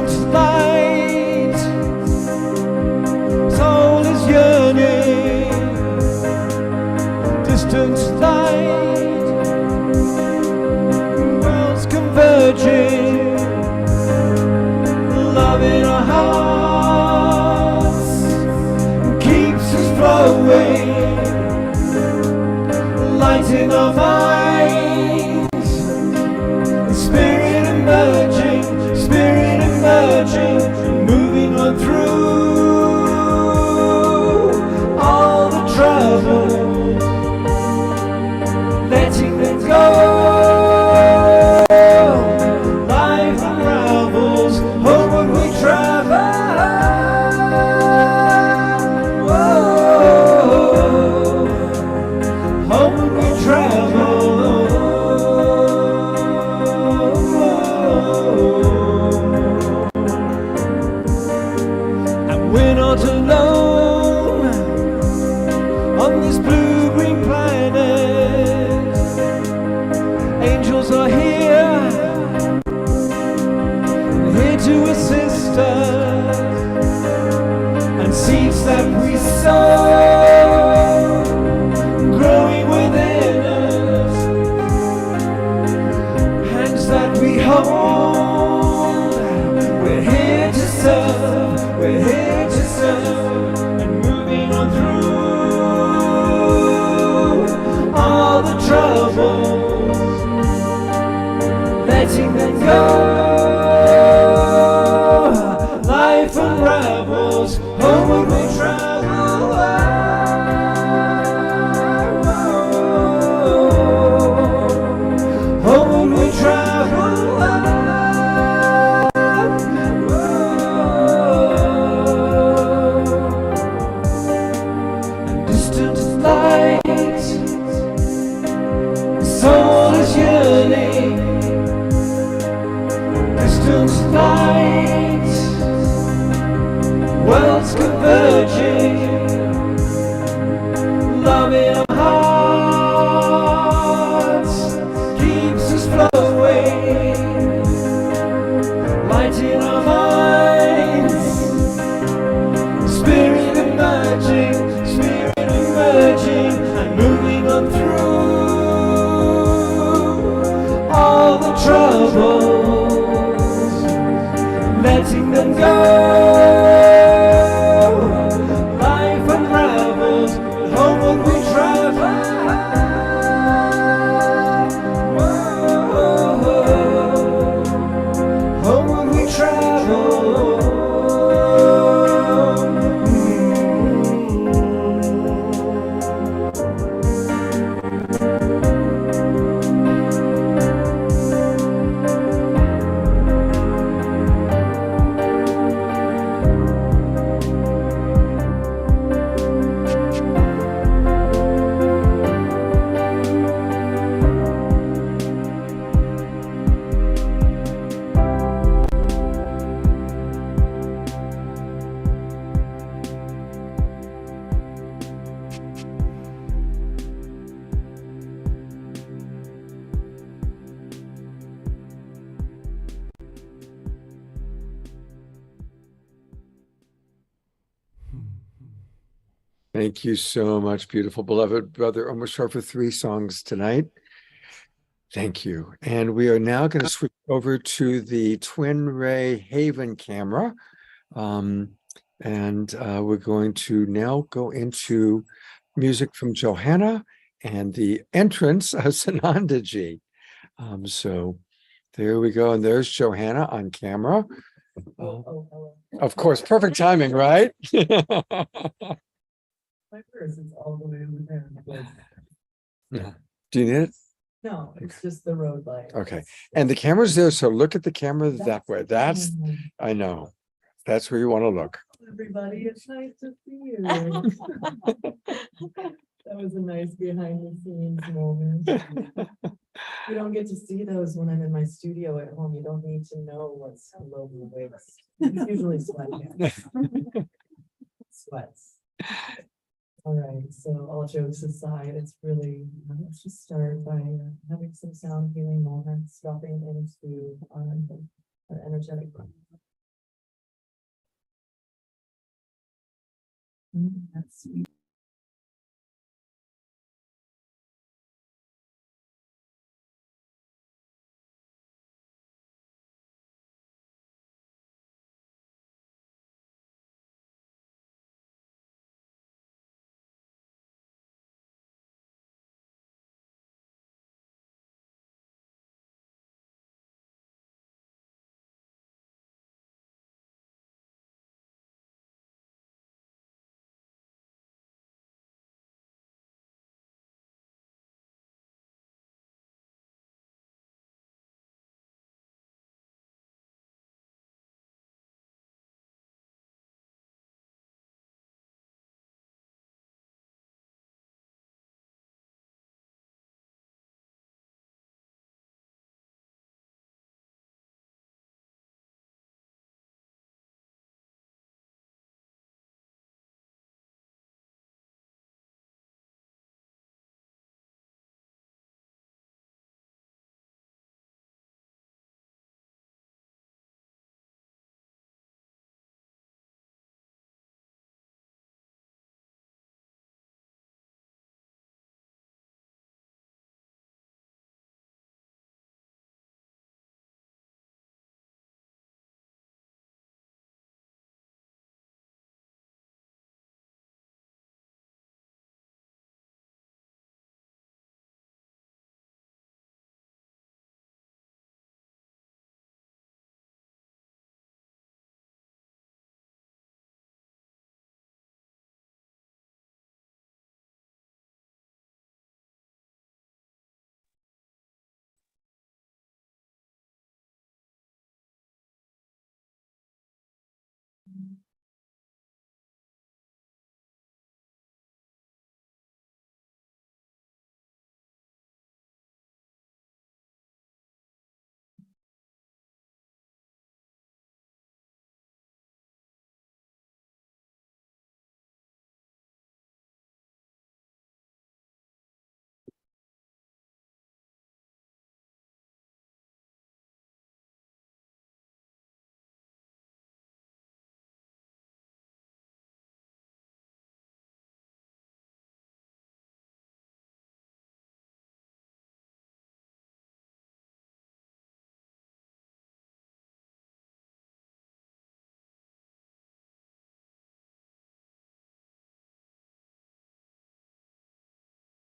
S4: distant light, soul is yearning, distant light, worlds converging, love in our hearts keeps us flowing, light in our minds, spirit emerging, moving on through all the troubles, letting them go. Life unravels, homeward we travel. Whoa. Homeward we travel. And we're not alone on this blue-green planet. Angels are here to assist us, and seeds that we sow growing within us, hands that we hold. We're here to serve, we're here to serve, and moving on through all the troubles, letting them go. Life unravels, homeward we travel. Homeward we travel. Distant light, soul is yearning. Distant light, worlds converging, love in our hearts keeps us flowing, light in our minds, spirit emerging, and moving on through all the troubles, letting them go. Life unravels, homeward we travel. Homeward we travel.
S2: Thank you so much, beautiful beloved brother Omashar, for 3 songs tonight. Thank you. And we are now going to switch over to the TwinRay Haven camera. We're going to now go into music from Johanna and the entrance of Sanandaji. So there we go. And there's Johanna on camera. Of course, perfect timing, right?
S6: My purse is all the way over there.
S2: Do you need it?
S6: No, it's just the road light.
S2: Okay. And the camera's there, so look at the camera that way. That's, I know. That's where you want to look.
S6: Everybody, it's nice to see you. That was a nice behind the scenes moment. You don't get to see those when I'm in my studio at home. You don't need to know what's below the waist. It's usually sweatpants. Sweats. All right, so all jokes aside, it's really, let's just start by having some sound healing moments, dropping into our energetic That's sweet.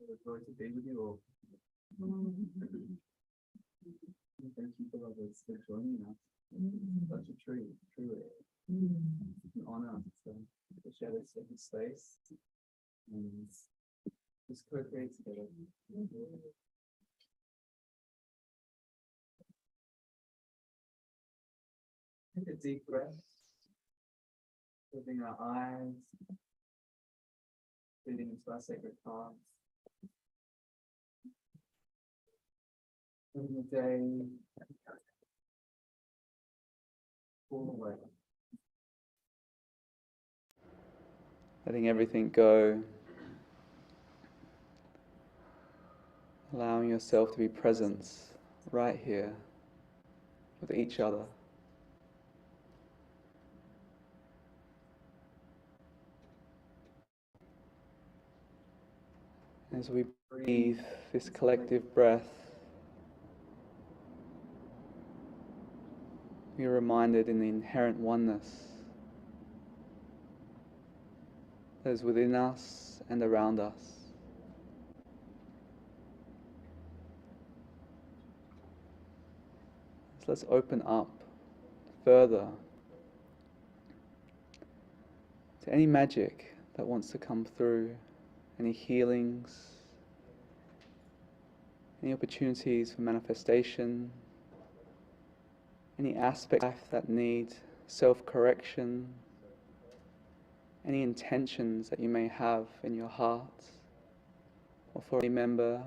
S5: We're going to be with you all. Thank you for joining us. Such a treat, truly. It's an honor to share this space and just co-create together. Take a deep breath, opening our eyes, breathing into our sacred hearts. Living the day all away. Letting everything go. Allowing yourself to be present right here with each other. As we breathe this collective breath, we are reminded in the inherent oneness that is within us and around us. So let's open up further to any magic that wants to come through, any healings, any opportunities for manifestation, any aspects of life that need self-correction, any intentions that you may have in your heart, or for a member,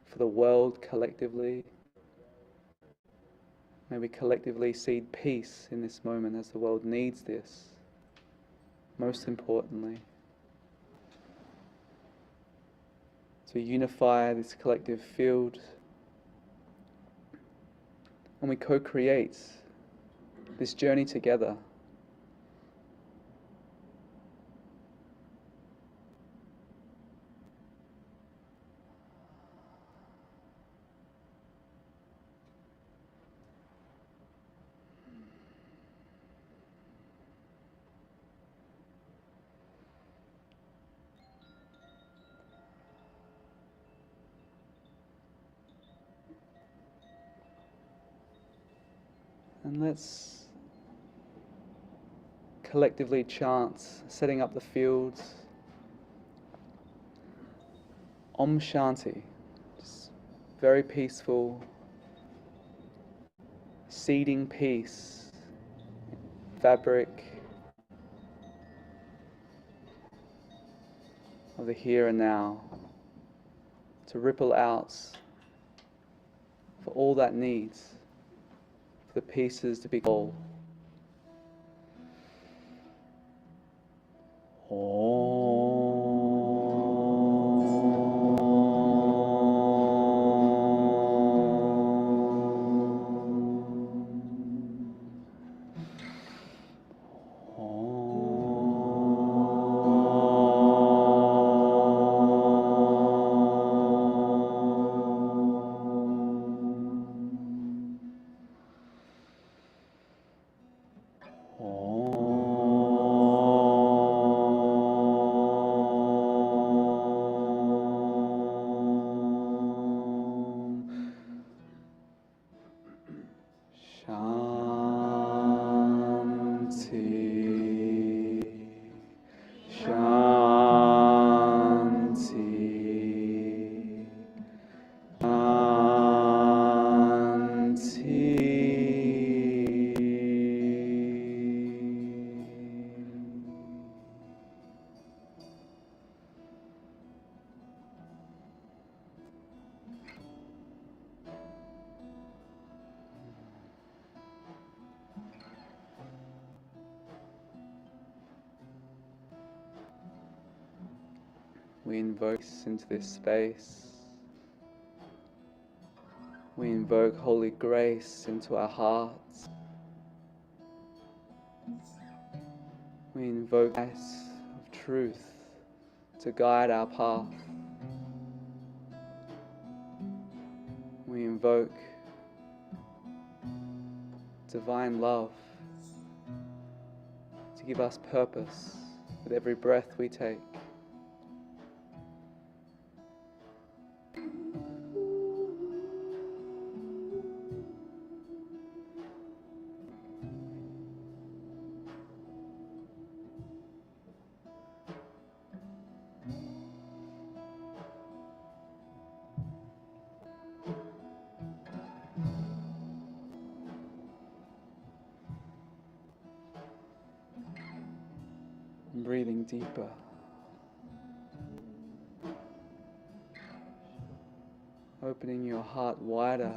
S5: for the world collectively. May we collectively seed peace in this moment as the world needs this, most importantly. To unify this collective field, and we co-create this journey together. And let's collectively chant, setting up the fields. Om Shanti, just very peaceful, seeding peace, fabric of the here and now, to ripple out for all that needs, for the pieces to be whole. We invoke into this space. We invoke holy grace into our hearts. We invoke light of truth to guide our path. We invoke divine love to give us purpose with every breath we take. Breathing deeper. Opening your heart wider.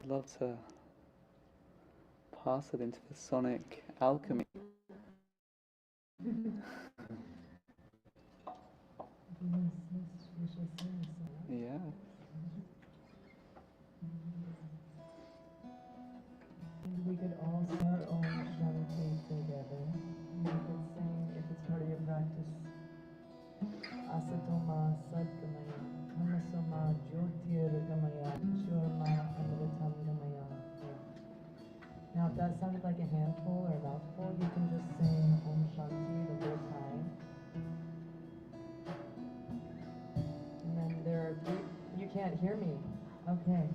S5: I'd love to pass it into the sonic alchemy. Yeah.
S6: We could all start Om Shanti together. We could sing, if it's part of your practice, Asatoma Sadgamaya, Tamasoma Jyotirgamaya, Churma Amritam Gamaya. Now, if that sounded like a handful or a mouthful, you can just sing Om Shanti the whole time. And then there are three. You can't hear me. Okay.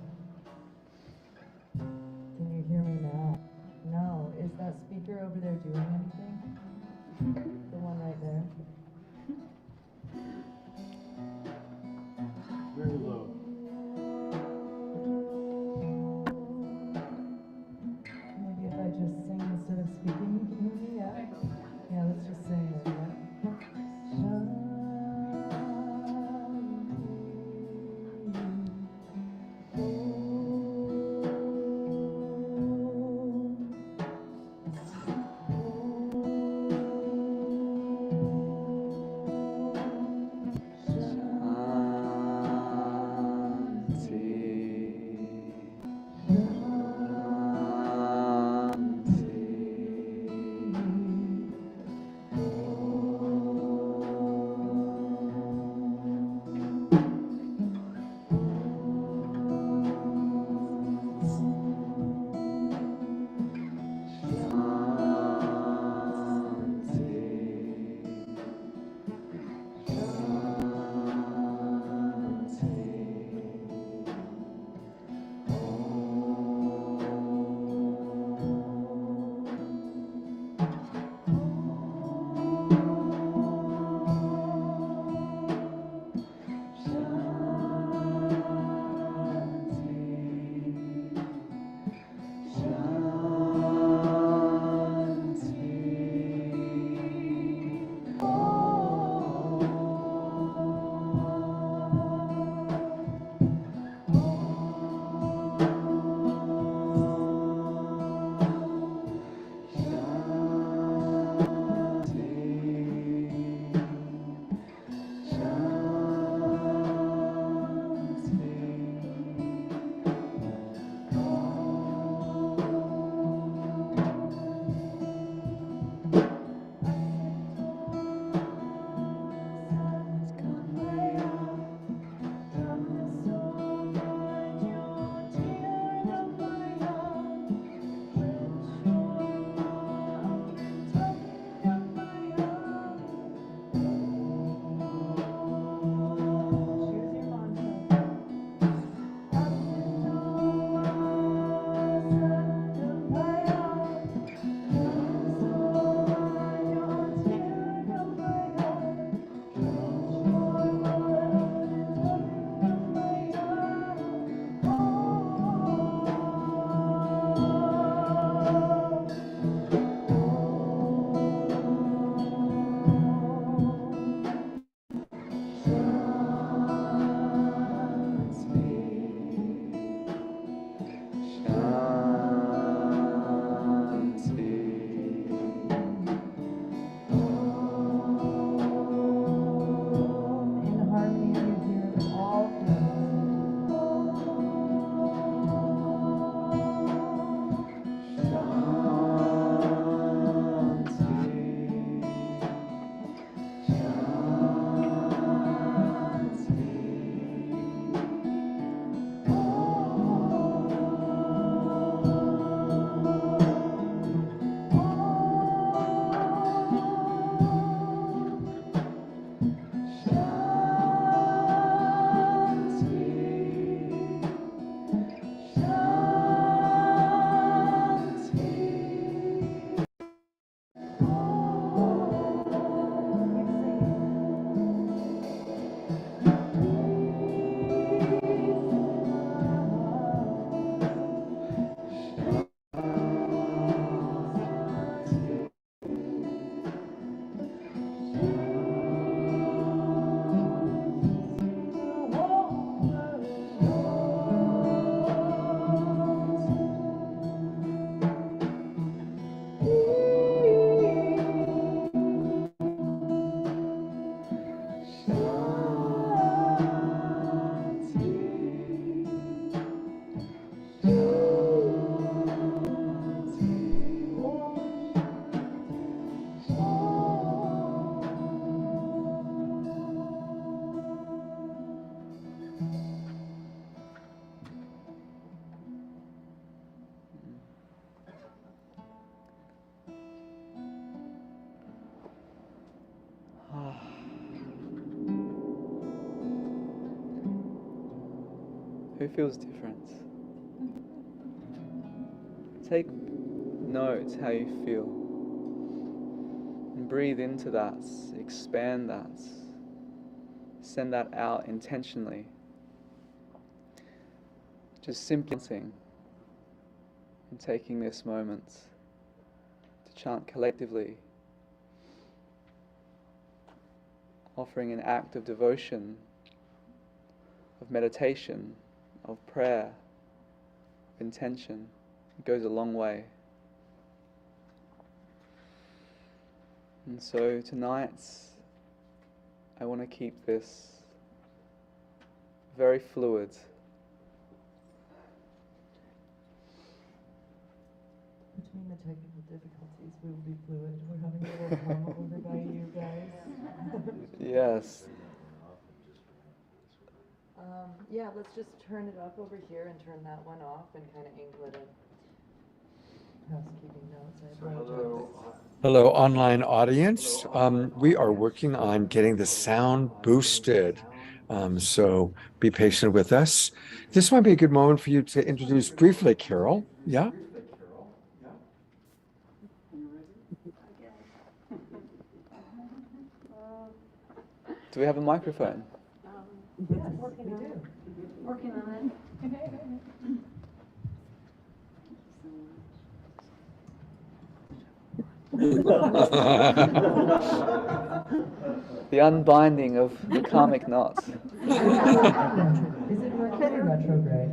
S6: Can you hear me now? No. Is that speaker over there doing anything? The one right there?
S5: Who feels different? Take note how you feel. And breathe into that, expand that. Send that out intentionally. Just simply chanting and taking this moment to chant collectively, offering an act of devotion, of meditation, of prayer, of intention. It goes a long way. And so tonight, I want to keep this very fluid,
S6: technical difficulties. We will be fluid. We're having a little drama over by you guys.
S5: Yes.
S6: Yeah, let's just turn it up over here and turn that one off and kind of angle it in. Housekeeping notes. I apologize.
S2: Hello, online audience. We are working on getting the sound boosted. So be patient with us. This might be a good moment for you to introduce briefly, Carol. Yeah?
S5: Do we have a microphone?
S6: Yes, we do.
S7: Working on it.
S5: The unbinding of the karmic knots.
S6: Is it Mercury retrograde?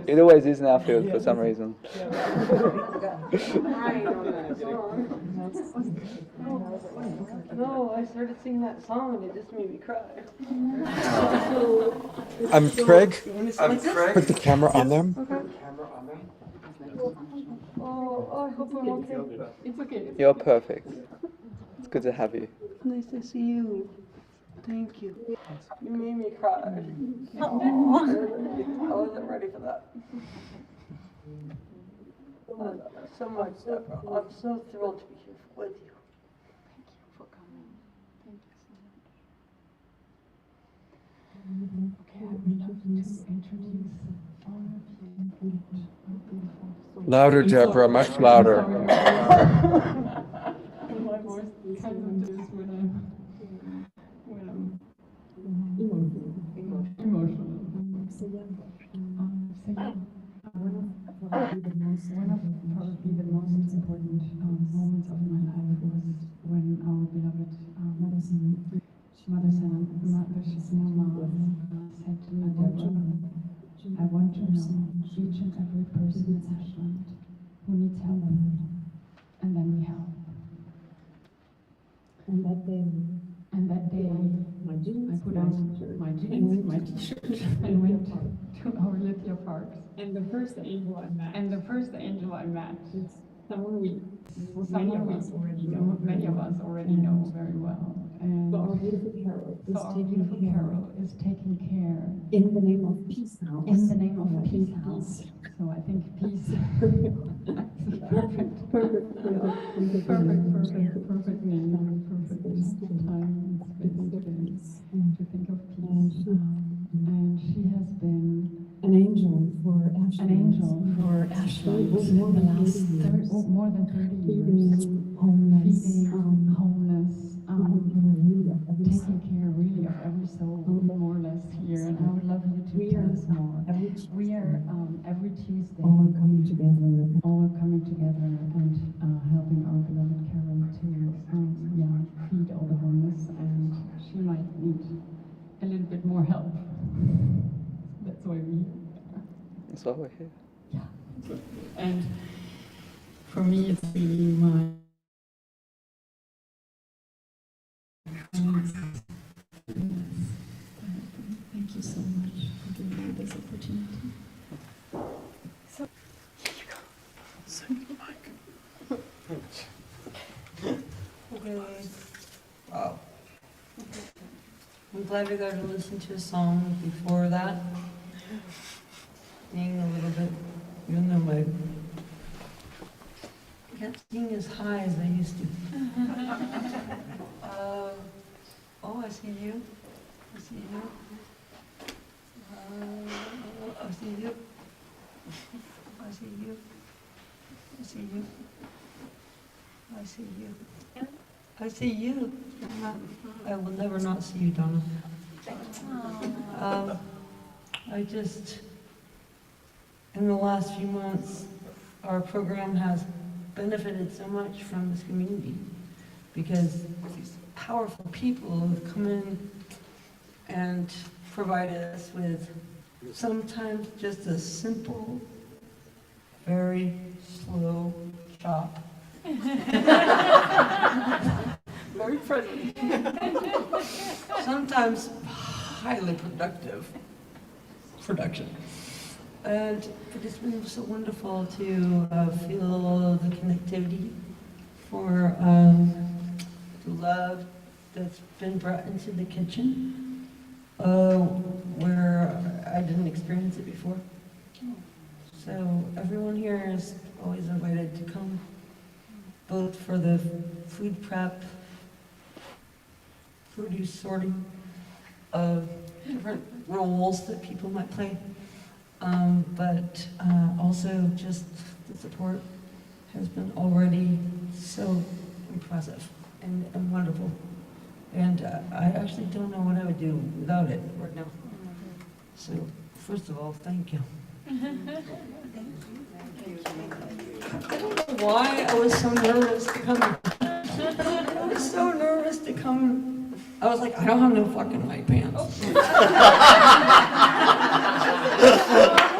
S5: It always is in our field for some reason.
S7: No, I started singing that song and it just made me cry.
S2: I'm Craig.
S7: Put
S2: the camera on them.
S7: Oh, I hope I'm okay. It's okay.
S5: You're perfect. It's good to have you.
S7: Nice to see you. Thank you. You made me cry. I wasn't ready for that. I love you so much, Deborah. I'm so thrilled to be here with you. Thank you for coming. Thank you so much. Okay, I would love to introduce all of you.
S2: Louder, Deborah, much louder.
S7: My voice kind of does when I'm emotional. So yeah, one of probably the most important moments of my life was when our beloved Mother Mama said to me, Deborah, I want to know each and every person in Ashland who needs help, and then we help. And that day, I put on my jeans, my t-shirt, and went to our Lithia Parks. And the first angel I met, someone we many of us already know very well. And so our beautiful Carol is taking care in the name of Peace House. In the name of Peace House. So I think peace. Perfect name, perfect time and space to think of peace. And she has been an angel for Ashland for the last more than 30 years. Feeding homeless, taking care really of every soul, more or less here. And I would love you to tell us more. We are every Tuesday all coming together and helping our beloved Karen to feed all the homeless, and she might need a little bit more help. That's why we're here.
S5: That's why we're here.
S7: Yeah. And for me, it's really my thank you so much for giving me this opportunity. So, here you go. So okay. Wow. I'm glad we got to listen to a song before that. Sing a little bit, even though I can't sing as high as I used to. Oh, I see you. I see you. I see you. I see you. I see you. I see you. I see you. I will never not see you, Donna. In the last few months, our program has benefited so much from this community because these powerful people have come in and provided us with sometimes just a simple, very slow chop. Very present. Sometimes highly productive production.
S9: And it's been so wonderful to feel the connectivity for the love that's been brought into the kitchen, where I didn't experience it before. So everyone here is always invited to come, both for the food prep, produce sorting, different roles that people might play, but also just the support has been already so impressive and wonderful. And I actually don't know what I would do without it right now. So first of all, thank you. I don't know why I was so nervous to come. I was so nervous to come. I was like, I don't have no fucking white pants.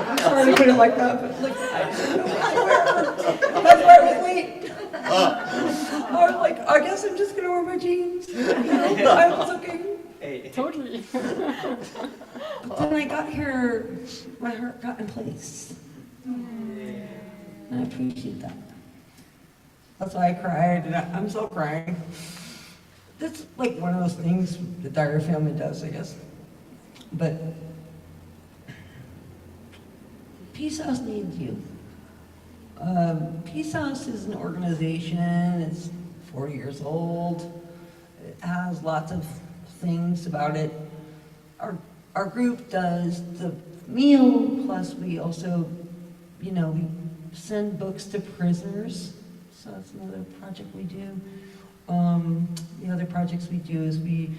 S9: I'm sorry to put it like that, but like, I didn't know what to wear. That's why I was late. I was like, I guess I'm just gonna wear my jeans. You know, I was looking. Totally. But then I got here, my heart got in place. And I appreciate that. That's why I cried, and I'm still crying. That's like one of those things the Dyer family does, I guess. But Peace House needs you. Peace House is an organization, it's 4 years old. It has lots of things about it. Our group does the meal, plus we also, you know, we send books to prisoners. So that's another project we do. The other projects we do is we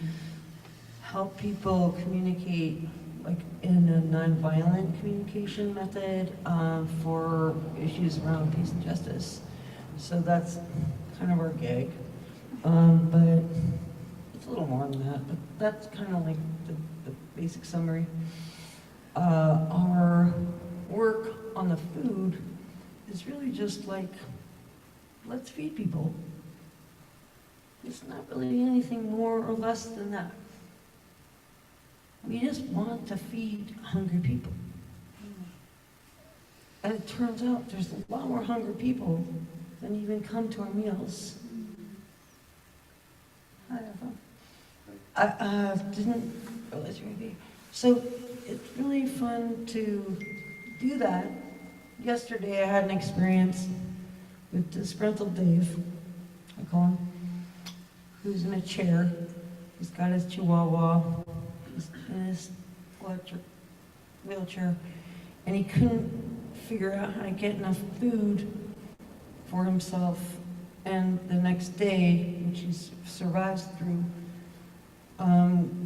S9: help people communicate like in a nonviolent communication method for issues around peace and justice. So that's kind of our gig. But it's a little more than that, but that's kind of like the basic summary. Our work on the food is really just like, let's feed people. It's not really anything more or less than that. We just want to feed hungry people. And it turns out there's a lot more hungry people than even come to our meals. I didn't realize you were going to be. So it's really fun to do that. Yesterday I had an experience with disgruntled Dave, I call him, who's in a chair. He's got his chihuahua, he's in his electric wheelchair, and he couldn't figure out how to get enough food for himself and the next day, which he survives through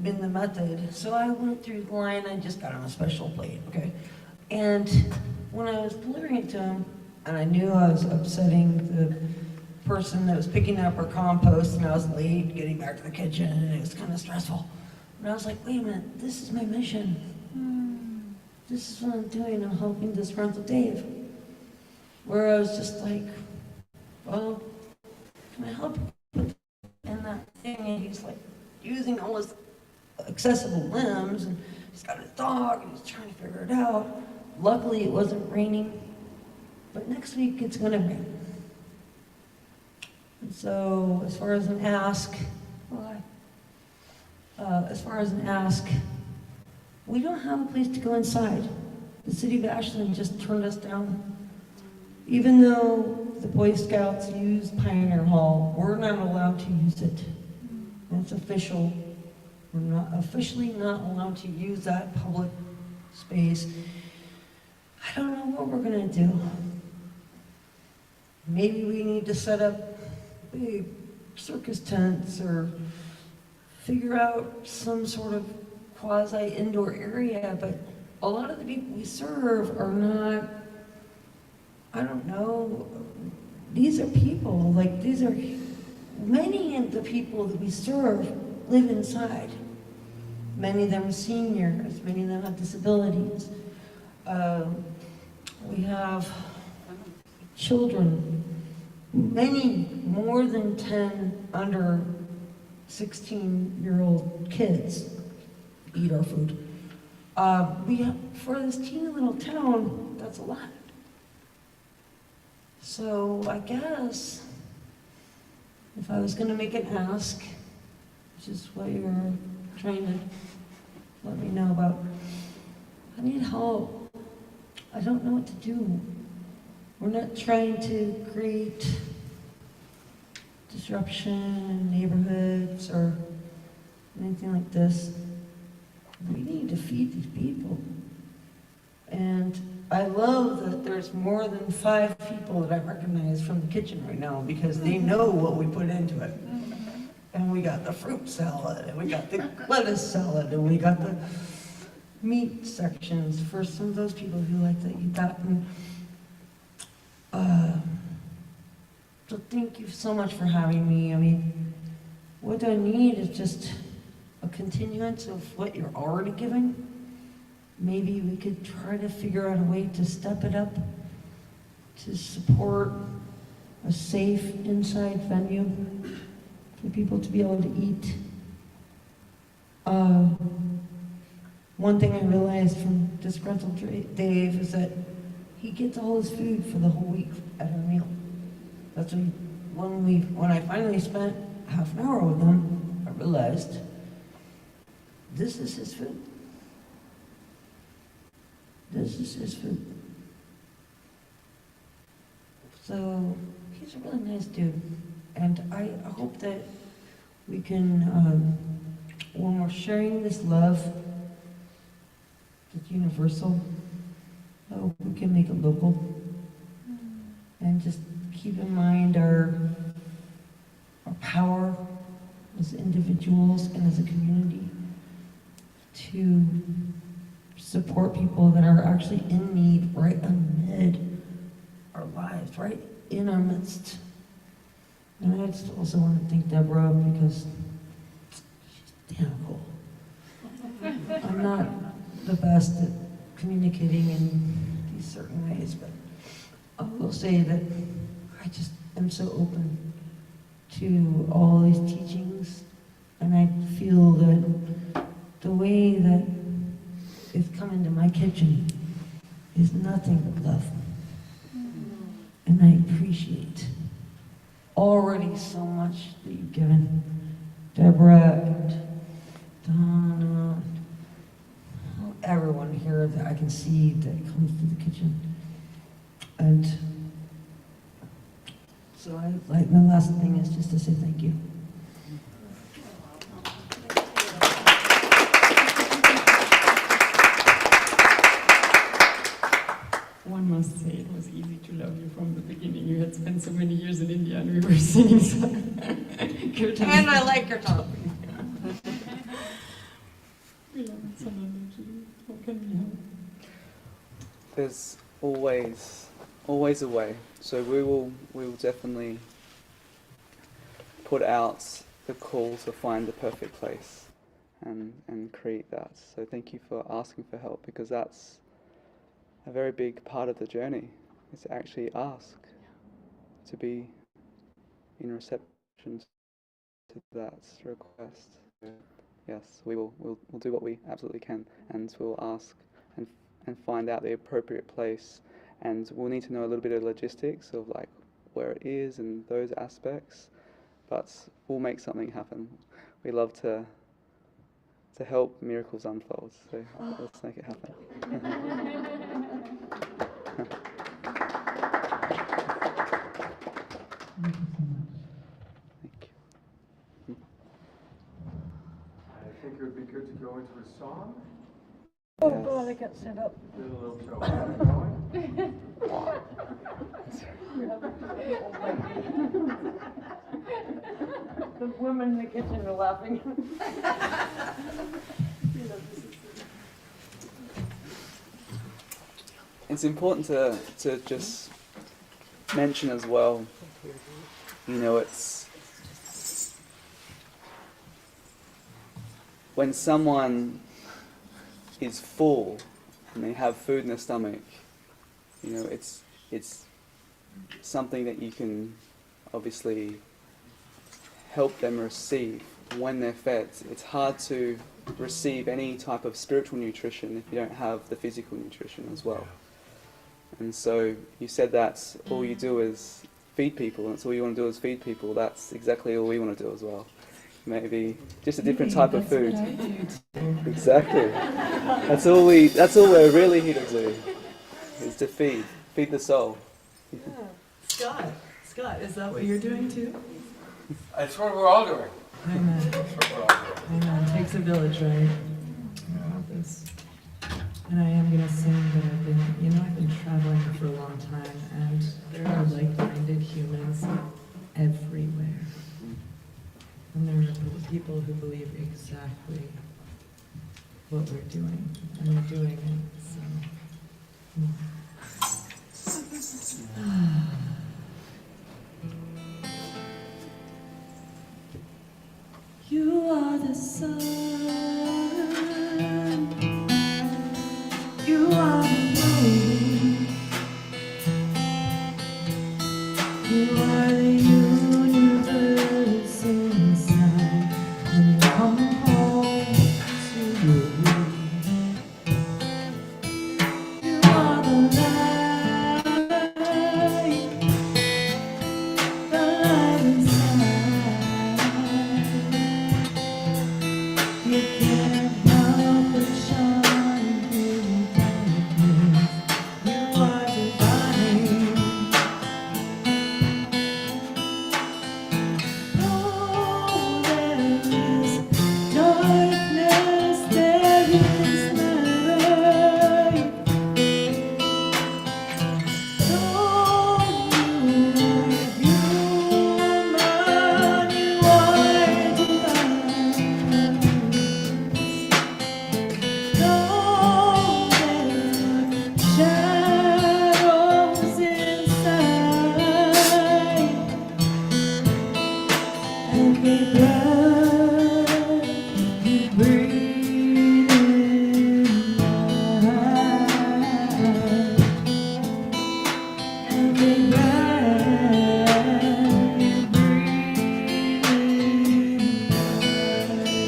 S9: in the method. So I went through the line, I just got him a special plate, okay? And when I was delivering it to him, and I knew I was upsetting the person that was picking up our compost, and I was late getting back to the kitchen, and it was kind of stressful. But I was like, wait a minute, this is my mission. This is what I'm doing, I'm helping disgruntled Dave. Where I was just like, well, can I help you? And that thing, and he's like using all his accessible limbs, and he's got his dog, and he's trying to figure it out. Luckily, it wasn't raining, but next week it's gonna rain. And so, as far as an ask, we don't have a place to go inside. The city of Ashland just turned us down. Even though the Boy Scouts use Pioneer Hall, we're not allowed to use it. It's official. We're not officially not allowed to use that public space. I don't know what we're gonna do. Maybe we need to set up big circus tents or figure out some sort of quasi-indoor area, but a lot of the people we serve are not, I don't know, these are people, like these are, many of the people that we serve live inside. Many of them are seniors, many of them have disabilities. We have children, many more than 10 under 16-year-old kids eat our food. For this teeny little town, that's a lot. So I guess if I was going to make an ask, which is what you're trying to let me know about, I need help. I don't know what to do. We're not trying to create disruption in neighborhoods or anything like this. We need to feed these people. And I love that there's more than 5 people that I recognize from the kitchen right now because they know what we put into it. And we got the fruit salad, and we got the lettuce salad, and we got the meat sections for some of those people who like to eat that. And, so thank you so much for having me. I mean, what I need is just a continuance of what you're already giving. Maybe we could try to figure out a way to step it up, to support a safe inside venue for people to be able to eat. One thing I realized from Disgruntled Dave is that he gets all his food for the whole week at our meal. That's when I finally spent half an hour with him, I realized this is his food. This is his food. So he's a really nice dude. And I hope that we can, when we're sharing this love that's universal, we can make it local. And just keep in mind our power as individuals and as a community to support people that are actually in need right amid our lives, right in our midst. And I just also want to thank Deborah because she's damn cool. I'm not the best at communicating in these certain ways, but I will say that I just am so open to all these teachings, and I feel that the way that it's come into my kitchen is nothing but love. And I appreciate already so much that you've given. Deborah and Donna, everyone here that I can see that comes to the kitchen. And so my last thing is just to say thank you.
S10: One must say it was easy to love you from the beginning. You had spent so many years in India and we were singing kirtan.
S9: And I like kirtan.
S10: How can we help?
S5: There's always a way. So we will definitely put out the call to find the perfect place and create that. So thank you for asking for help, because that's a very big part of the journey, is to actually ask, to be in reception to that request. Yes, we'll do what we absolutely can, and we'll ask and find out the appropriate place, and we'll need to know a little bit of logistics of like where it is and those aspects, but we'll make something happen. We love to help miracles unfold, so let's make it happen. Thank you.
S2: I think it would be good to go into a song.
S9: Oh God, I got set up.
S2: Do a little show. Going.
S9: The women in the kitchen are laughing.
S5: It's important to just mention as well, it's when someone is full and they have food in their stomach, it's something that you can obviously help them receive when they're fed, it's hard to receive any type of spiritual nutrition if you don't have the physical nutrition as well. And so you said that all you do is feed people, and that's all you want to do is feed people. That's exactly all we want to do as well. Maybe just a different type of food. Exactly. That's all we're really here to do, is to feed the soul.
S6: Yeah. Scott, is that what you're doing too?
S2: That's what we're all doing.
S6: Amen.
S2: That's what we're all doing.
S6: Amen. It takes a village, right? I love this. And I am going to sing that I've been traveling for a long time, and there are like-minded humans everywhere. And there are people who believe exactly what we're doing, and we're doing it, so. You are the sun, you are the moon, you are the universe inside. When you come home to you, you are the light inside. You can't help but shine through darkness. You are divine. Oh, there is darkness, there is light. Oh, you are shadows inside. Every breath you breathe in life. Every breath you breathe in life.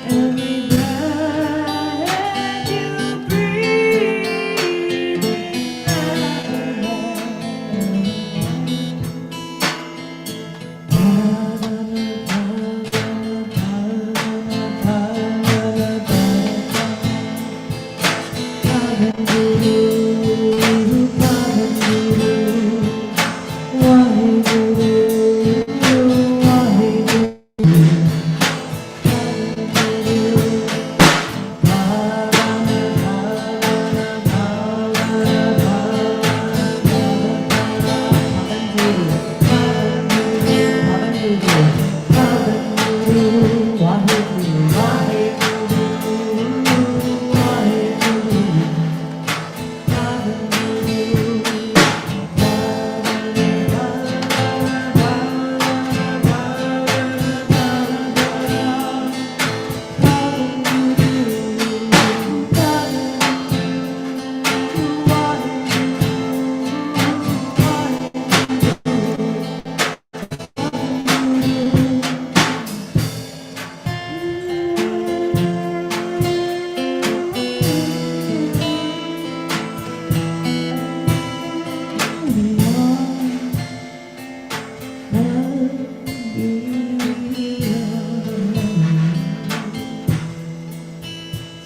S6: Every breath you breathe in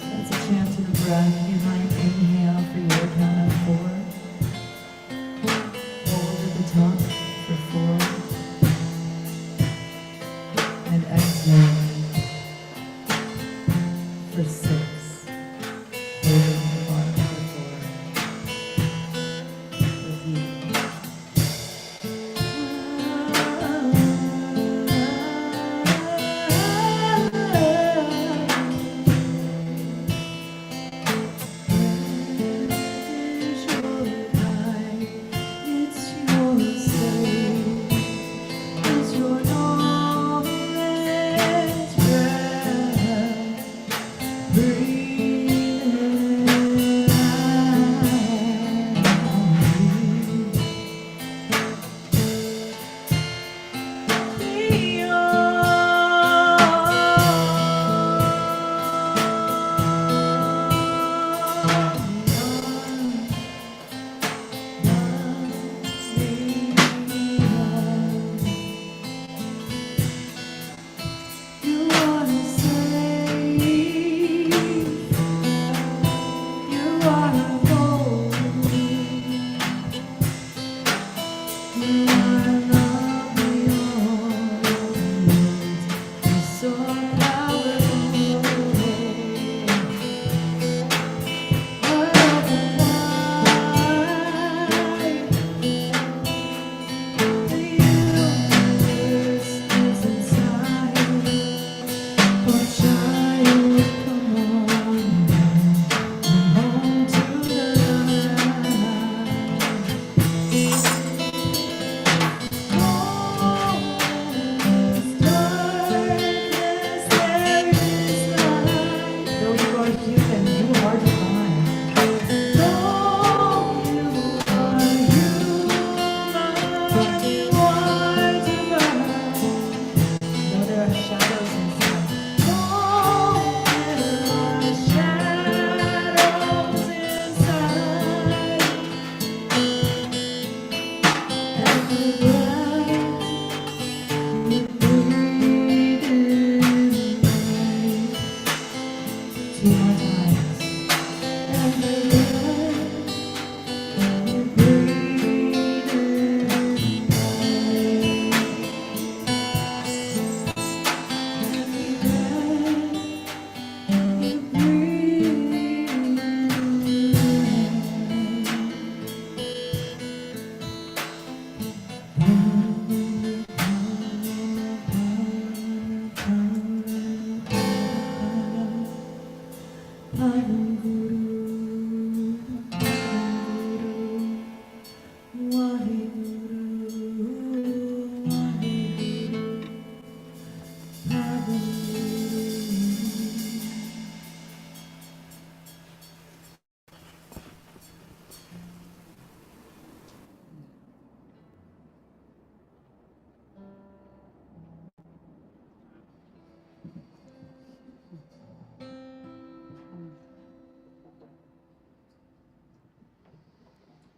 S6: That's a chant to the breath. You might inhale for your count of 4. Hold at the top for 4. And exhale for 6. Hold at the bottom for 4. Repeat. Breathe.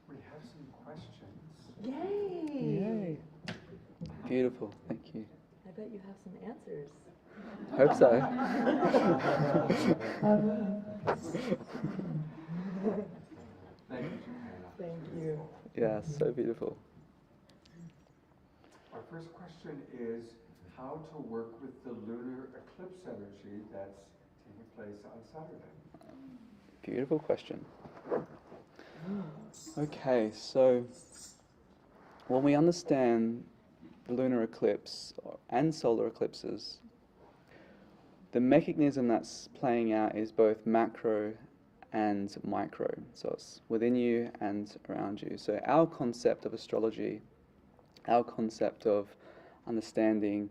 S2: We have some questions.
S6: Yay!
S5: Beautiful, thank you.
S6: I bet you have some answers.
S5: Hope so.
S2: Thank you, Johanna.
S6: Thank you.
S5: Yeah, so beautiful.
S2: Our first question is how to work with the lunar eclipse energy that's taking place on Saturday.
S5: Beautiful question. Okay, so when we understand the lunar eclipse and solar eclipses, the mechanism that's playing out is both macro and micro. So it's within you and around you. So our concept of astrology, our concept of understanding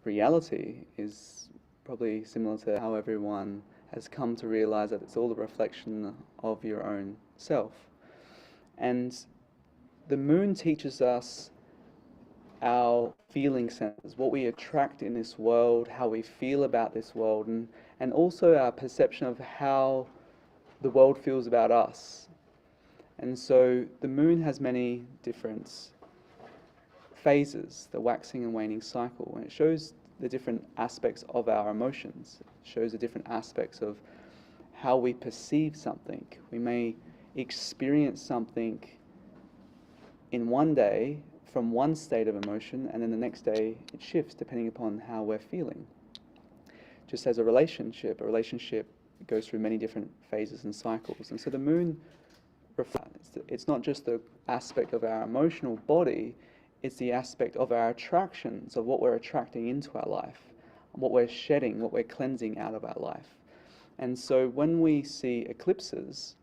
S5: reality is probably similar to how everyone has come to realize that it's all a reflection of your own self. And the moon teaches us our feeling centers, what we attract in this world, how we feel about this world, and also our perception of how the world feels about us. And so the moon has many different phases, the waxing and waning cycle, and it shows the different aspects of our emotions. It shows the different aspects of how we perceive something. We may experience something in one day from one state of emotion, and then the next day it shifts depending upon how we're feeling. Just as a relationship goes through many different phases and cycles. And so the moon reflects, it's not just the aspect of our emotional body, it's the aspect of our attractions, of what we're attracting into our life, what we're shedding, what we're cleansing out of our life. And so when we see eclipses,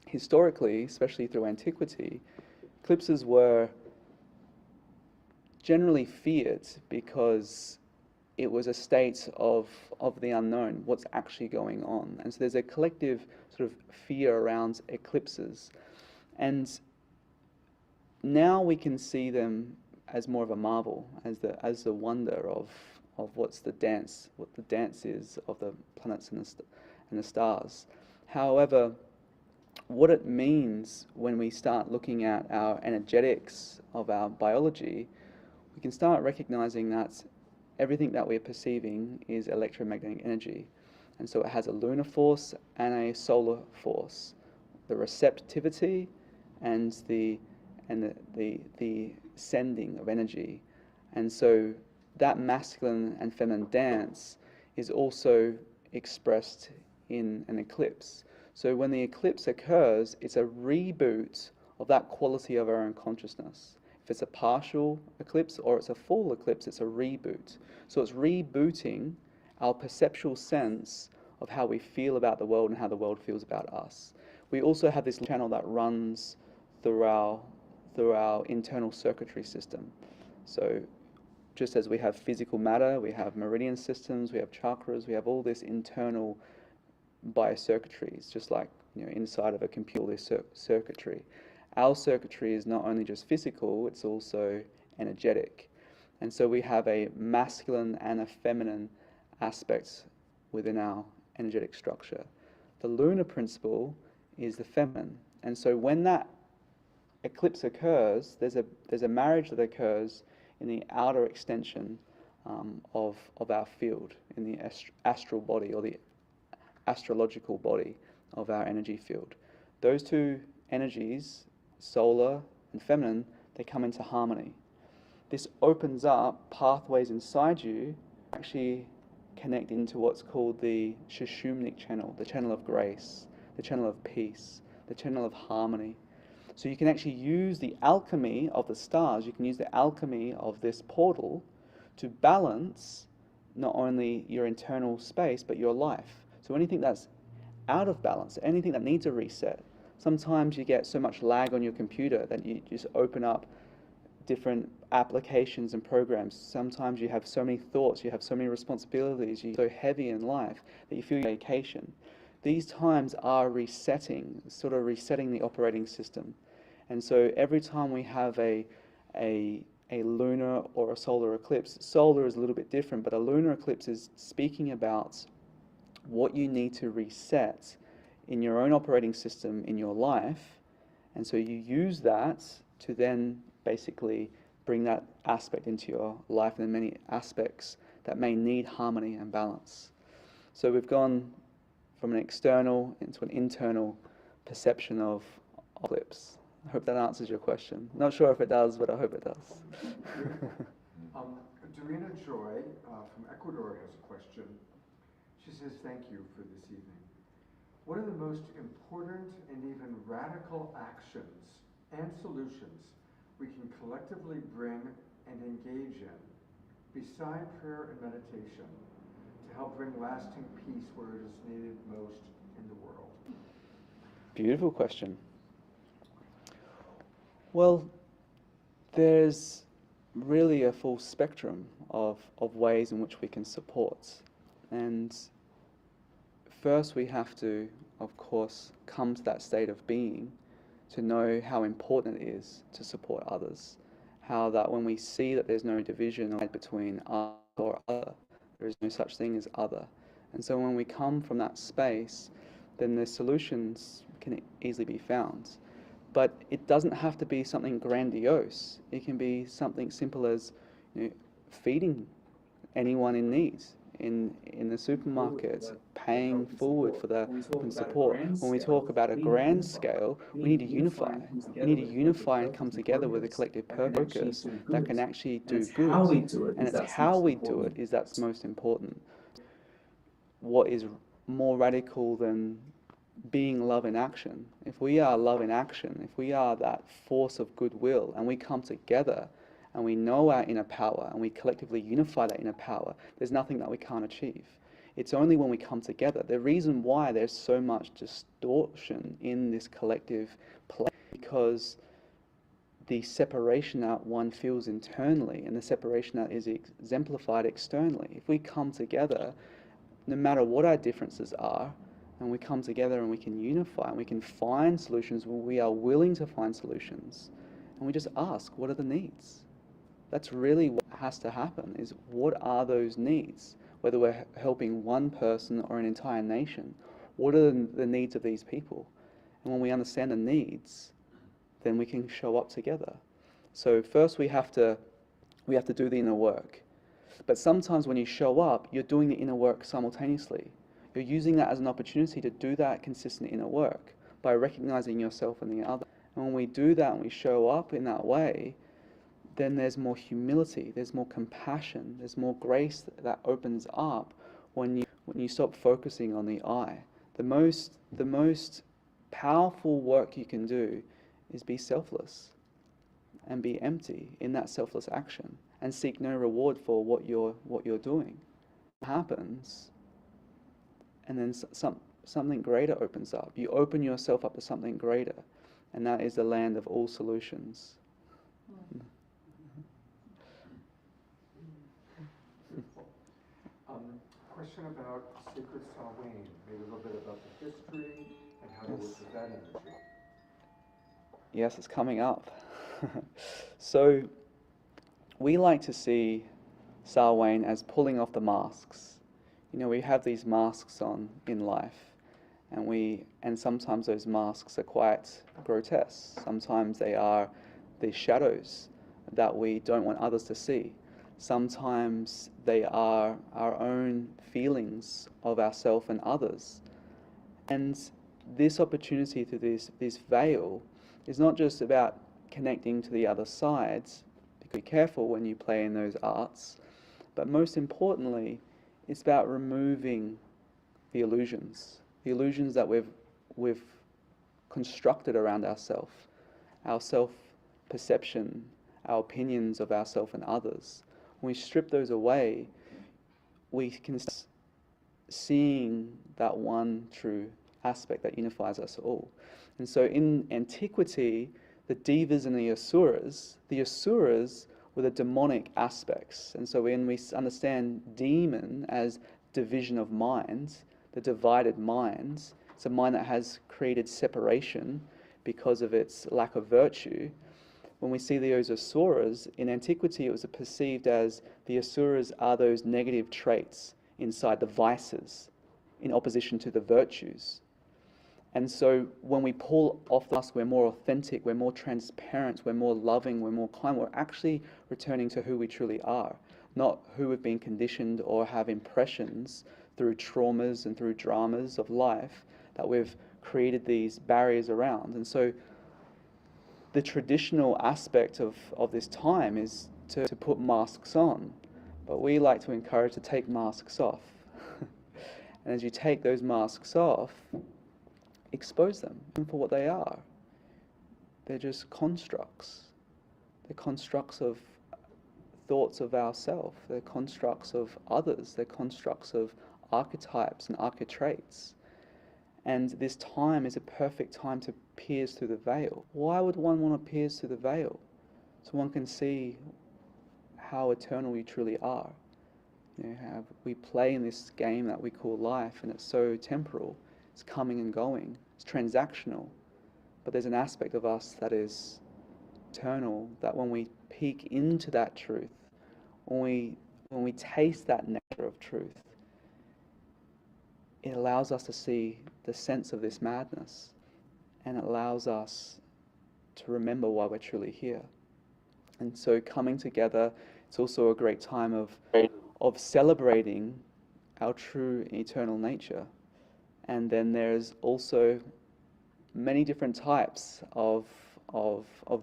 S5: historically, especially through antiquity, eclipses were generally feared because it was a state of the unknown, what's actually going on. And so there's a collective sort of fear around eclipses. And now we can see them as more of a marvel, as the wonder of what the dance is of the planets and the stars. However, what it means when we start looking at our energetics of our biology, we can start recognizing that everything that we're perceiving is electromagnetic energy. And so it has a lunar force and a solar force. The receptivity and the sending of energy. And so that masculine and feminine dance is also expressed in an eclipse. So when the eclipse occurs, it's a reboot of that quality of our own consciousness. If it's a partial eclipse or it's a full eclipse, it's a reboot. So it's rebooting our perceptual sense of how we feel about the world and how the world feels about us. We also have this channel that runs through our internal circuitry system. So just as we have physical matter, we have meridian systems, we have chakras, we have all this internal biocircuitries, just like inside of a computer, this circuitry. Our circuitry is not only just physical, it's also energetic. And so we have a masculine and a feminine aspect within our energetic structure. The lunar principle is the feminine. And so when that eclipse occurs, there's a marriage that occurs in the outer extension of our field, in the astral body or the astrological body of our energy field. Those two energies, solar and feminine, they come into harmony. This opens up pathways inside you to actually connect into what's called the Sushumnic channel, the channel of grace, the channel of peace, the channel of harmony. So you can actually use the alchemy of the stars, you can use the alchemy of this portal to balance not only your internal space, but your life. So anything that's out of balance, anything that needs a reset, sometimes you get so much lag on your computer that you just open up different applications and programs. Sometimes you have so many thoughts, you have so many responsibilities, you're so heavy in life that you feel vacation. These times are resetting, sort of resetting the operating system. And so every time we have a lunar or a solar eclipse, solar is a little bit different, but a lunar eclipse is speaking about what you need to reset in your own operating system in your life. And so you use that to then basically bring that aspect into your life and many aspects that may need harmony and balance. So we've gone from an external into an internal perception of eclipse. I hope that answers your question. Not sure if it does, but I hope it does.
S2: Dorina Joy from Ecuador has a question. She says, thank you for this evening. What are the most important and even radical actions and solutions we can collectively bring and engage in, beside prayer and meditation, to help bring lasting peace where it is needed most in the world?
S5: Beautiful question. Well, there's really a full spectrum of ways in which we can support. And first we have to, of course, come to that state of being to know how important it is to support others. How that when we see that there's no division between us or other, there is no such thing as other. And so when we come from that space, then the solutions can easily be found. But it doesn't have to be something grandiose. It can be something simple as feeding anyone in need in the supermarket, paying forward for the support. When we talk about a grand scale, we need to unify. We need to unify and come together with a collective purpose that can actually do good. And it's how we do it is that's most important. What is more radical than being love in action? If we are love in action, if we are that force of goodwill and we come together and we know our inner power and we collectively unify that inner power, there's nothing that we can't achieve. It's only when we come together. The reason why there's so much distortion in this collective play, because the separation that one feels internally and the separation that is exemplified externally. If we come together, no matter what our differences are, and we come together and we can unify and we can find solutions where we are willing to find solutions, and we just ask, what are the needs? That's really what has to happen, is what are those needs? Whether we're helping one person or an entire nation, what are the needs of these people? And when we understand the needs, then we can show up together. So first we have to do the inner work. But sometimes when you show up, you're doing the inner work simultaneously. You're using that as an opportunity to do that consistent inner work by recognizing yourself and the other. And when we do that and we show up in that way, then there's more humility, there's more compassion, there's more grace that opens up when you stop focusing on the I. The most powerful work you can do is be selfless and be empty in that selfless action and seek no reward for what you're doing. It happens, and then something greater opens up. You open yourself up to something greater, and that is the land of all solutions.
S2: Question about sacred Samhain, maybe a little bit about the history and how to work with that energy.
S5: Yes, it's coming up. So we like to see Samhain as pulling off the masks. You know, we have these masks on in life, and sometimes those masks are quite grotesque. Sometimes they are the shadows that we don't want others to see. Sometimes they are our own feelings of ourselves and others. And this opportunity through this veil is not just about connecting to the other sides. Be careful when you play in those arts, but most importantly, it's about removing the illusions that we've constructed around ourselves, our self-perception, our opinions of ourselves and others. When we strip those away, we can start seeing that one true aspect that unifies us all. And so in antiquity, the devas and the asuras were the demonic aspects. And so when we understand demon as division of minds, the divided minds, it's a mind that has created separation because of its lack of virtue. When we see those asuras, in antiquity it was perceived as the asuras are those negative traits inside the vices in opposition to the virtues. And so when we pull off the mask, we're more authentic, we're more transparent, we're more loving, we're more kind, we're actually returning to who we truly are, not who we've been conditioned or have impressions through traumas and through dramas of life that we've created these barriers around. And so the traditional aspect of this time is to put masks on, but we like to encourage to take masks off. And as you take those masks off, expose them for what they are. They're just constructs. They're constructs of thoughts of ourself. They're constructs of others. They're constructs of archetypes and archetraits. And this time is a perfect time to pierce through the veil. Why would one want to pierce through the veil? So one can see how eternal you truly are. You know, how we play in this game that we call life, and it's so temporal. It's coming and going. It's transactional. But there's an aspect of us that is eternal, that when we peek into that truth, when we taste that nectar of truth, it allows us to see the sense of this madness, and it allows us to remember why we're truly here. And so coming together, it's also a great time of celebrating our true eternal nature. And then there's also many different types of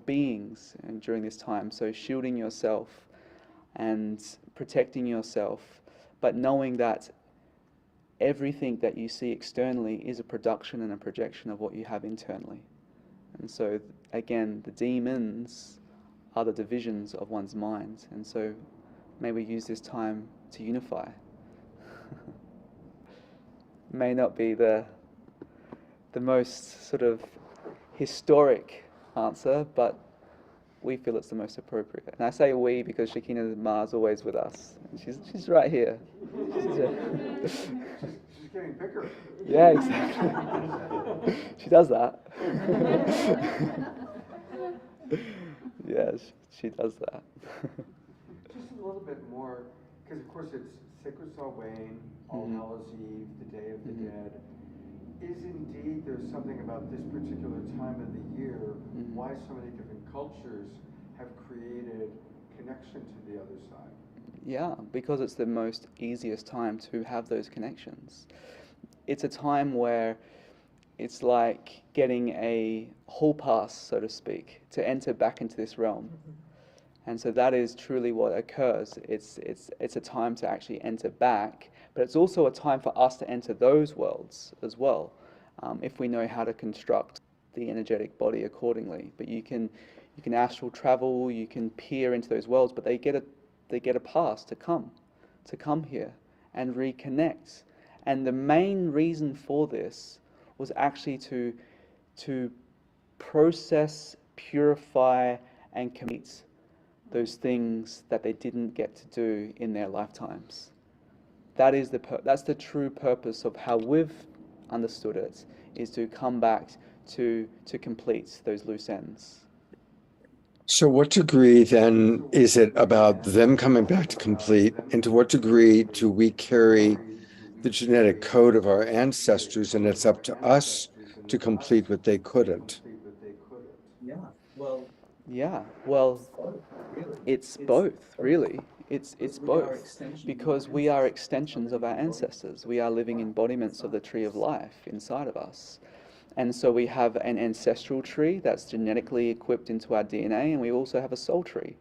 S5: beings during this time. So shielding yourself and protecting yourself, but knowing that everything that you see externally is a production and a projection of what you have internally. And so again, the demons are the divisions of one's mind. And so may we use this time to unify. May not be the most sort of historic answer, but we feel it's the most appropriate. And I say we because Shekina Ma's always with us. She's right here.
S2: She's getting bigger.
S5: Yeah, exactly. She does that. Yeah, she does that.
S2: Just a little bit more, because of course it's Sacred Samhain, All Hallows Eve, the Day of the Dead. Is indeed there's something about this particular time of the year, why so many different cultures have created connection to the other side?
S5: Yeah, because it's the most easiest time to have those connections. It's a time where it's like getting a hall pass, so to speak, to enter back into this realm. And so that is truly what occurs. It's a time to actually enter back, But it's also a time for us to enter those worlds as well, if we know how to construct the energetic body accordingly. But you can astral travel, you can peer into those worlds, but they get a pass to come here and reconnect. And the main reason for this was actually to process, purify, and commit those things that they didn't get to do in their lifetimes. That's the true purpose of how we've understood it, is to come back to complete those loose ends.
S2: So what degree then is it about them coming back to complete, and to what degree do we carry the genetic code of our ancestors and it's up to us to complete what they couldn't?
S5: Yeah, well, it's both, really. It's both, because we are extensions of our ancestors. We are living embodiments of the tree of life inside of us. And so we have an ancestral tree that's genetically equipped into our DNA, and we also have a soul tree.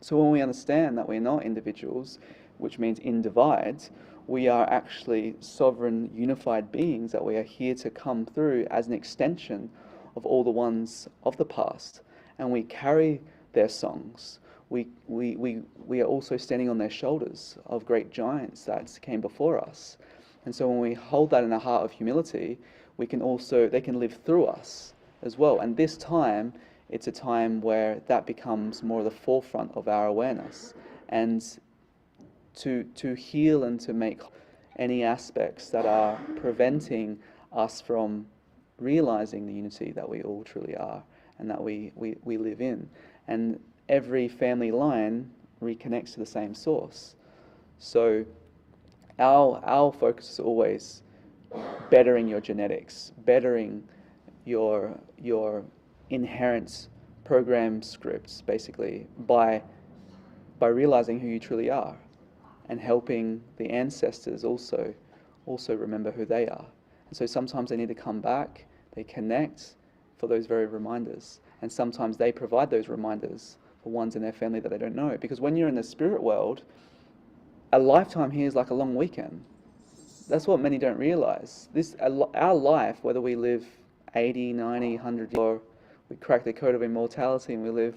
S5: So when we understand that we're not individuals, which means in divides, we are actually sovereign, unified beings, that we are here to come through as an extension of all the ones of the past. And we carry their songs. We are also standing on their shoulders of great giants that came before us. And so when we hold that in a heart of humility, they can live through us as well. And this time, it's a time where that becomes more of the forefront of our awareness. And to heal and to make any aspects that are preventing us from realizing the unity that we all truly are and that we live in. And every family line reconnects to the same source. So our focus is always bettering your genetics, bettering your inherent program scripts, basically, by realizing who you truly are, and helping the ancestors also remember who they are. And so sometimes they need to come back, they connect for those very reminders, and sometimes they provide those reminders for ones in their family that they don't know. Because when you're in the spirit world, a lifetime here is like a long weekend. That's what many don't realize. Our life, whether we live 80, 90, 100 years, or we crack the code of immortality and we live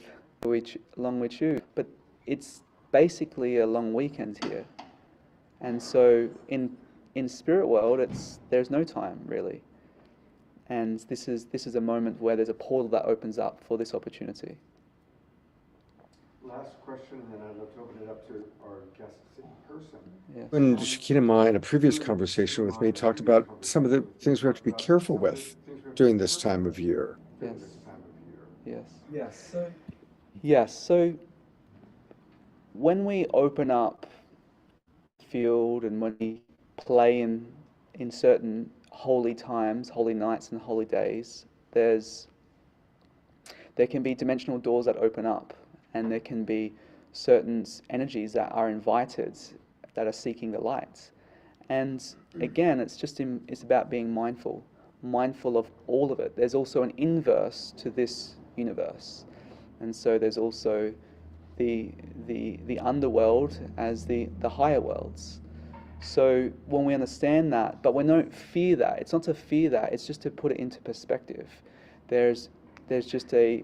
S5: long we choose, but it's basically a long weekend here. And so in spirit world, there's no time really. And this is a moment where there's a portal that opens up for this opportunity.
S2: Last question, and then I'd love to open it up to our guests in person.
S5: Yeah.
S2: When Shakina and I, in a previous conversation with me, talked about some of the things we have to be careful with during this time of year.
S5: Yes. So when we open up the field and when we play in certain holy times, holy nights and holy days, there can be dimensional doors that open up, and there can be certain energies that are invited that are seeking the light. And again, it's about being mindful of all of it. There's also an inverse to this universe. And so there's also the underworld as the higher worlds. So when we understand that, but we don't fear that, it's not to fear that, it's just to put it into perspective. There's just an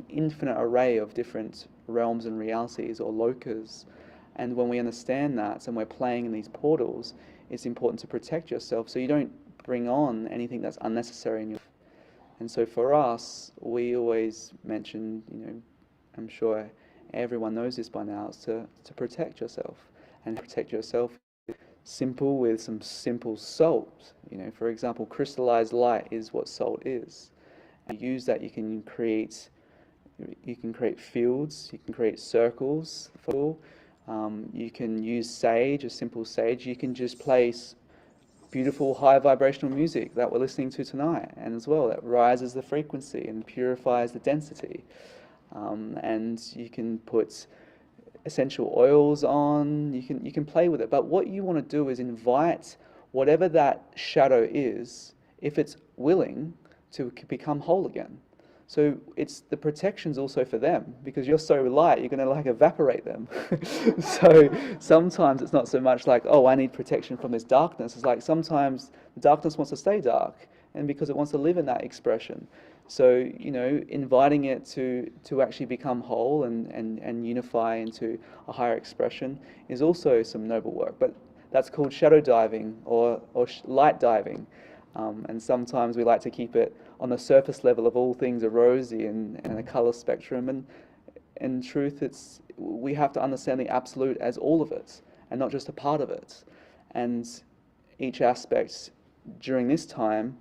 S5: infinite array of different realms and realities or lokas. And when we understand that and we're playing in these portals, it's important to protect yourself so you don't bring on anything that's unnecessary in your life. And so for us, we always mention, I'm sure everyone knows this by now, is to protect yourself. And protect yourself simple with some simple salt. For example, crystallized light is what salt is. And use that, you can create fields, you can create circles. You can use sage, a simple sage. You can just play beautiful high vibrational music that we're listening to tonight, and as well that rises the frequency and purifies the density. And you can put essential oils on, you can play with it. But what you want to do is invite whatever that shadow is, if it's willing, to become whole again. So it's the protection's also for them, because you're so light, you're going to like evaporate them. So sometimes it's not so much like, oh, I need protection from this darkness. It's like sometimes the darkness wants to stay dark, and because it wants to live in that expression. So, you know, inviting it to actually become whole and unify into a higher expression is also some noble work. But that's called shadow diving or light diving. And sometimes we like to keep it on the surface level of all things are rosy and a color spectrum. And in truth, we have to understand the absolute as all of it and not just a part of it. And each aspect during this time,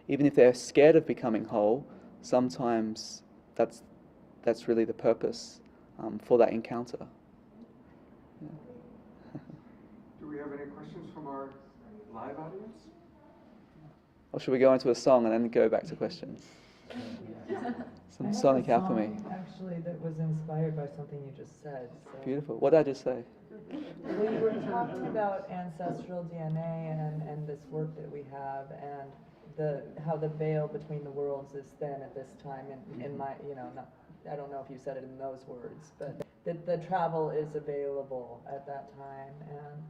S5: even if they're scared of becoming whole, sometimes that's really the purpose for that encounter. Yeah.
S2: Do we have any questions from our live audience?
S5: Or should we go into a song and then go back to questions? Some sonic alchemy.
S6: Actually, that was inspired by something you just said. So.
S5: Beautiful. What did I just say?
S6: Well, you were talking about ancestral DNA and this work that we have, and how the veil between the worlds is thin at this time. In my, I don't know if you said it in those words, but the travel is available at that time. And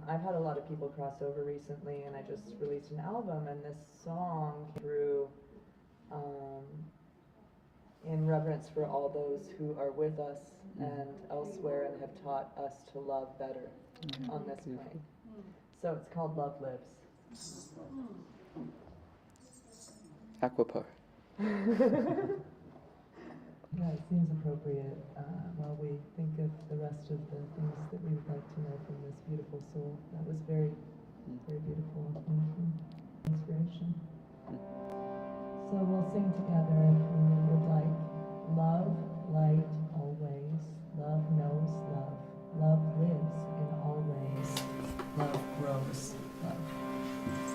S6: I've had a lot of people cross over recently, and I just released an album, and this song through in reverence for all those who are with us and elsewhere and have taught us to love better on this plane. So it's called Love Lives.
S5: Aquapo.
S6: Yeah, it seems appropriate while we think of the rest of the things that we would like to know from this beautiful soul. That was very, very beautiful. Inspiration. So we'll sing together if we would like. Love, light, always. Love knows love. Love lives in all ways. Love grows love. Always.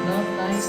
S6: Love, light,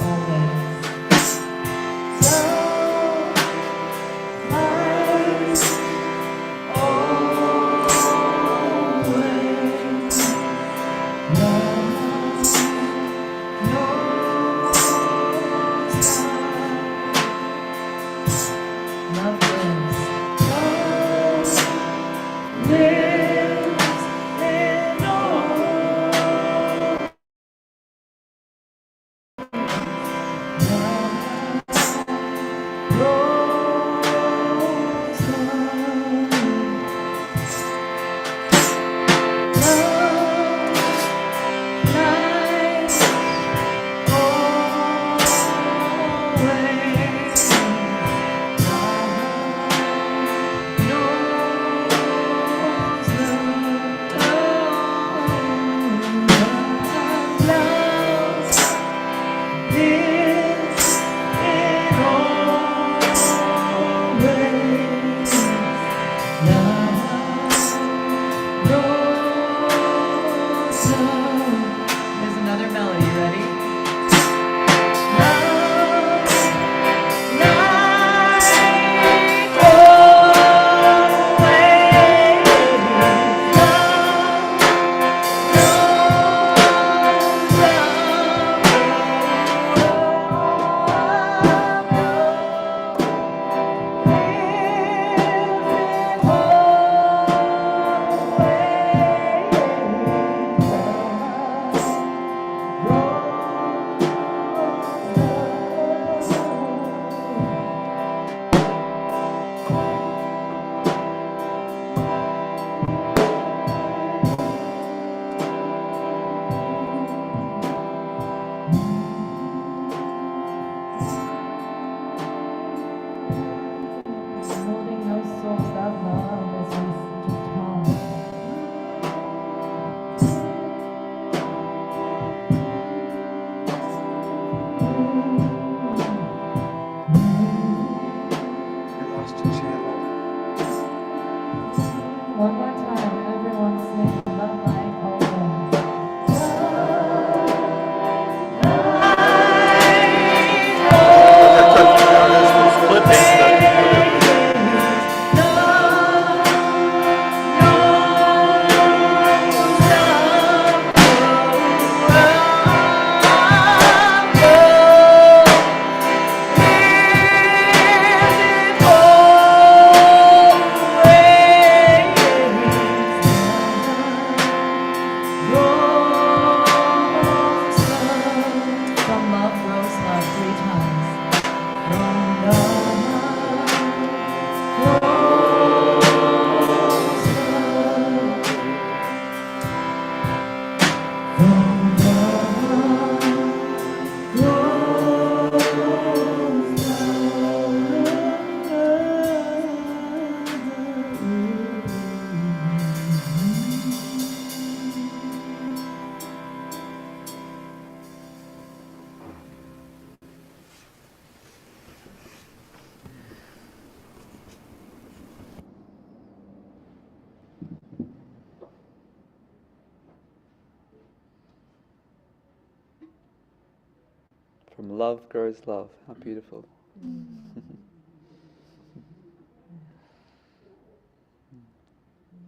S5: From love grows love. How beautiful.
S6: You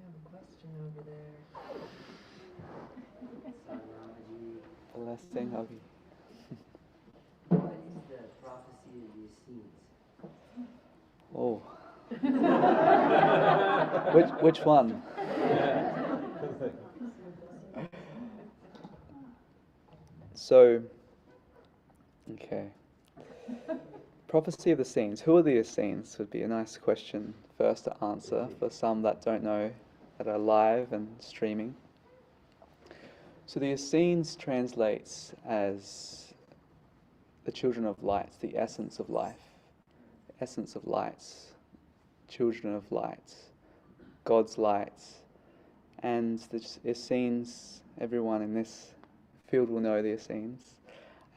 S6: have a question over there.
S5: Blessing, Huggy.
S11: What is the prophecy of the Essenes?
S5: Oh. Which one? So, okay. Prophecy of the Essenes. Who are the Essenes would be a nice question first to answer for some that don't know, that are live and streaming. So the Essenes translates as the children of light, the essence of life, essence of lights, children of light, God's light. And the Essenes, everyone in this field will know the Essenes,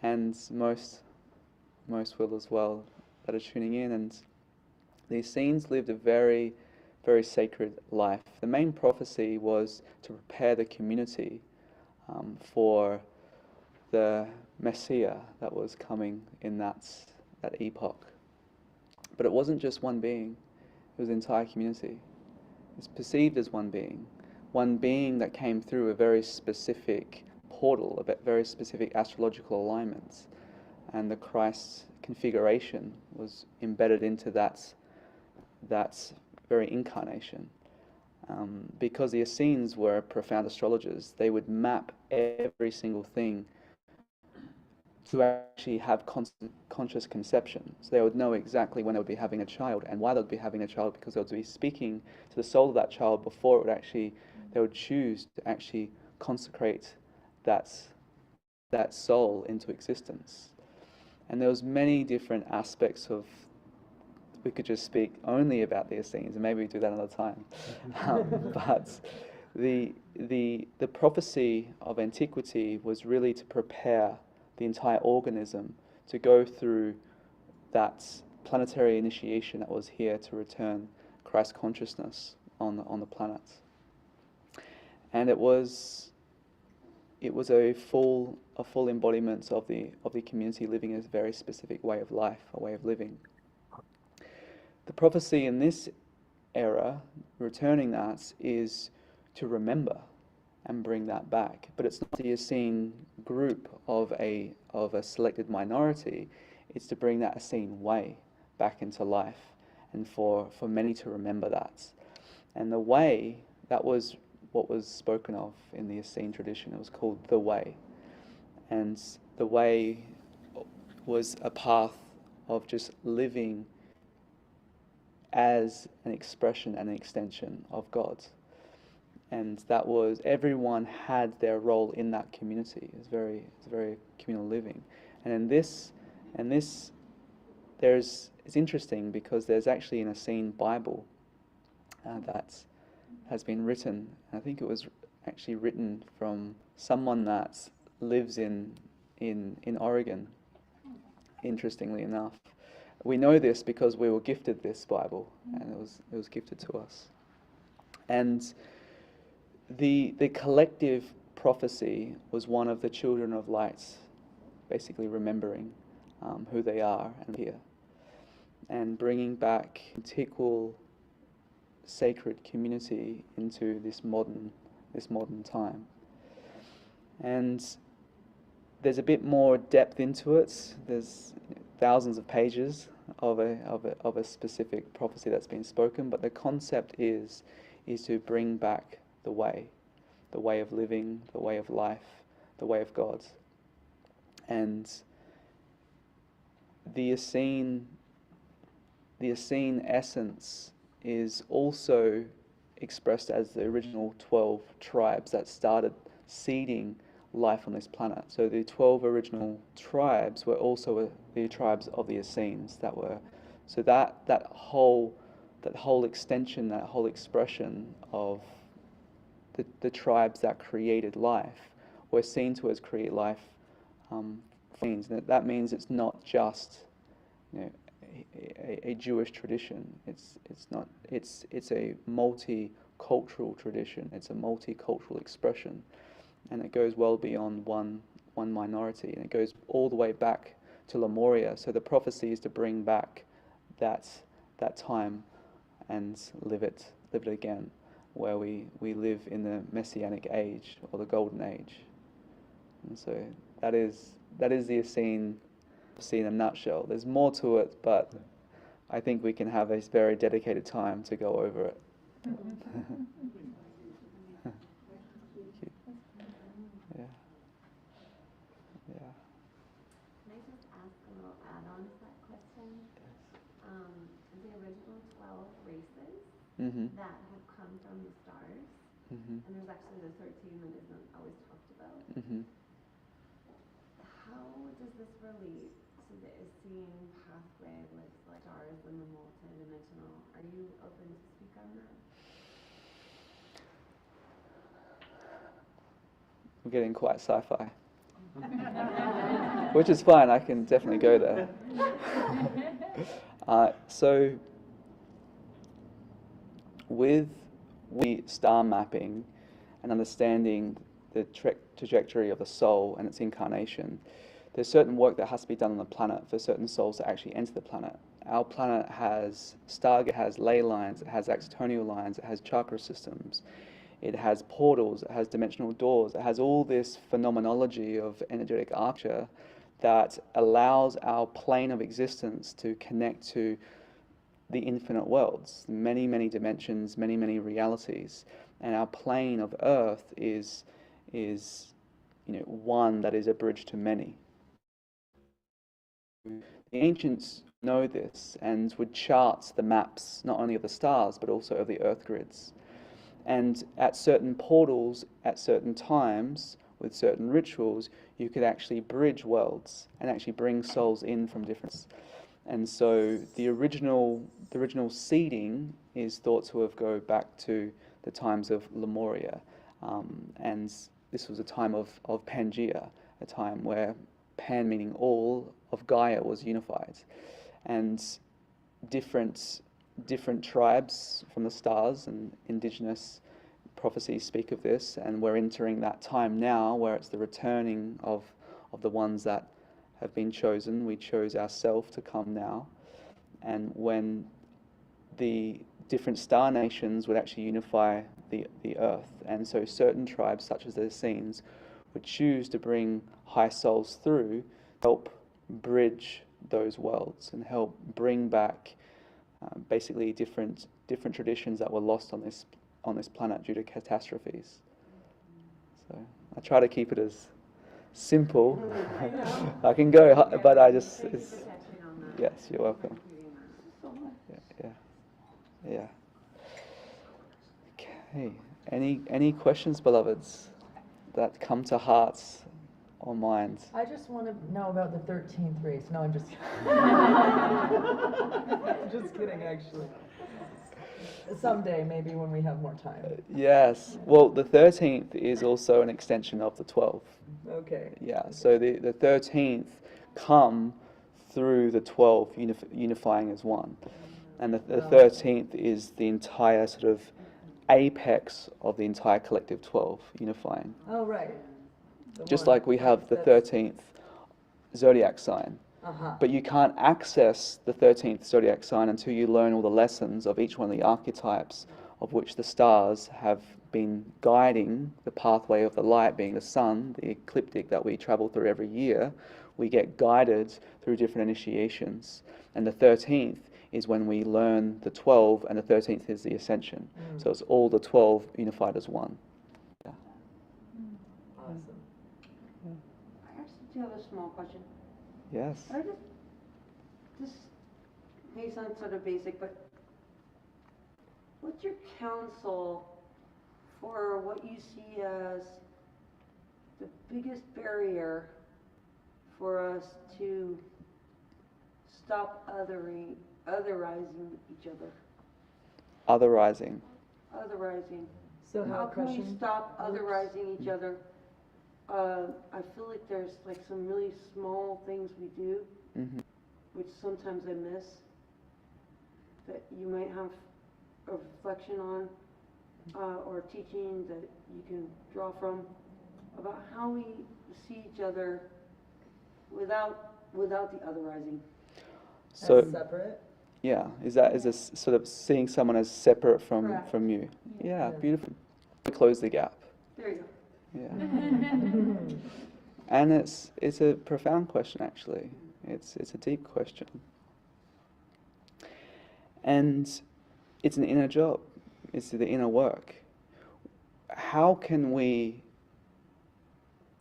S5: and most will as well that are tuning in. And the Essenes lived a very, very sacred life. The main prophecy was to prepare the community for the Messiah that was coming in that epoch. But it wasn't just one being, it was the entire community. It's perceived as one being that came through a very specific portal, a very specific astrological alignments, and the Christ configuration was embedded into that very incarnation. Because the Essenes were profound astrologers, they would map every single thing to actually have conscious conception. So they would know exactly when they would be having a child and why they would be having a child, because they would be speaking to the soul of that child before it would actually, they would choose to actually consecrate that soul into existence. And there was many different aspects of, we could just speak only about the Essenes, and maybe we do that another time. But the prophecy of antiquity was really to prepare the entire organism to go through that planetary initiation that was here to return Christ consciousness on the planet. And it was a full embodiment of the community living a very specific way of life, a way of living. The prophecy in this era, returning that, is to remember and bring that back. But it's not the Essene group of a selected minority. It's to bring that Essene way back into life, and for many to remember that. And the way, that was what was spoken of in the Essene tradition. It was called the way. And the way was a path of just living as an expression and an extension of God. And that was, everyone had their role in that community. It's very communal living. And in this, it's interesting because there's actually an Essene Bible that has been written. I think it was actually written from someone that lives in Oregon, interestingly enough. We know this because we were gifted this Bible, and it was gifted to us. And the collective prophecy was one of the children of light, basically remembering who they are and here, and bringing back antiqual sacred community into this modern time. And there's a bit more depth into it. There's thousands of pages of a specific prophecy that's been spoken, but the concept is to bring back the way of living, the way of life, the way of God. And the Essene essence is also expressed as the original 12 tribes that started seeding life on this planet. So the 12 original tribes were also the tribes of the Essenes that were, so that whole extension, that whole expression of the tribes that created life were seen to as create life. And that means it's not just, a Jewish tradition. It's a multicultural tradition. It's a multicultural expression, and it goes well beyond one minority, and it goes all the way back to Lemuria. So the prophecy is to bring back that time and live it again, where we live in the Messianic age or the Golden Age. And so that is the Essene in a nutshell. There's more to it, but I think we can have a very dedicated time to go over it. Thank you. Yeah. Yeah.
S12: Can I just ask a little add-on to that question? The original 12 races that have come from the stars, and there's actually the 13 that isn't always talked about. How does this relate to the Essene pathway with like stars and the multi-dimensional? Are you open to speak on that?
S5: We're getting quite sci-fi. Which is fine, I can definitely go there. So, with star mapping and understanding the trajectory of the soul and its incarnation, there's certain work that has to be done on the planet for certain souls to actually enter the planet. Our planet has stargate, has ley lines, it has external lines, it has chakra systems, it has portals, it has dimensional doors, it has all this phenomenology of energetic architecture that allows our plane of existence to connect to the infinite worlds, many, many dimensions, many, many realities. And our plane of Earth is one that is a bridge to many. The ancients know this and would chart the maps not only of the stars but also of the Earth grids. And at certain portals, at certain times, with certain rituals, you could actually bridge worlds and actually bring souls in from different. And so the original seeding is thought to have go back to the times of Lemuria, and this was a time of Pangaea, a time where Pan meaning all of Gaia was unified, and different tribes from the stars and indigenous prophecies speak of this, and we're entering that time now where it's the returning of the ones that have been chosen. We chose ourselves to come now, and when the different star nations would actually unify the earth, and so certain tribes such as the Essenes would choose to bring high souls through, help bridge those worlds and help bring back basically different traditions that were lost on this planet due to catastrophes. So I try to keep it as simple. I can go, but I just yes, you're welcome. Yeah. Okay. Any questions, beloveds, that come to hearts or minds?
S6: I just want to know about the 13th race. No, I'm just just kidding, actually. Someday, maybe when we have more time.
S5: Yes. Well, the 13th is also an extension of the 12th.
S6: Okay.
S5: Yeah. So the 13th come through the 12 unifying as one. And the 13th is the entire sort of apex of the entire collective 12 unifying.
S6: Oh, right.
S5: Just like we have the 13th zodiac sign. But you can't access the 13th zodiac sign until you learn all the lessons of each one of the archetypes of which the stars have been guiding the pathway of the light, being the sun, the ecliptic that we travel through every year. We get guided through different initiations. And the 13th is when we learn the 12, and the 13th is the ascension. So it's all the 12 unified as one. Yeah.
S6: Awesome.
S9: I actually do have a small question.
S5: Yes.
S9: This may sound sort of basic, but what's your counsel for what you see as the biggest barrier for us to stop otherizing each other?
S5: Otherizing.
S9: So how can we stop otherizing each other? I feel like there's like some really small things we do, which sometimes I miss, that you might have a reflection on, or teaching that you can draw from, about how we see each other without without the otherizing.
S5: So
S6: As separate?
S5: yeah, is a sort of seeing someone as separate
S9: Correct.
S5: from you. Yeah,
S6: Yeah.
S5: beautiful. Close the gap.
S9: There you go.
S5: Yeah. And it's a profound question, actually. It's a deep question. And it's an inner job. It's the inner work. How can we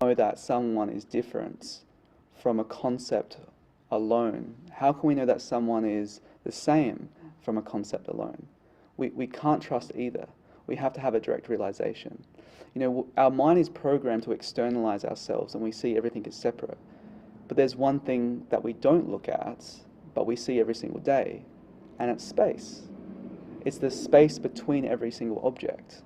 S5: know that someone is different from a concept alone? How can we know that someone is the same from a concept alone? We can't trust either. We have to have a direct realization. You know, our mind is programmed to externalize ourselves and we see everything as separate. But there's one thing that we don't look at, but we see every single day, and it's space. It's the space between every single object.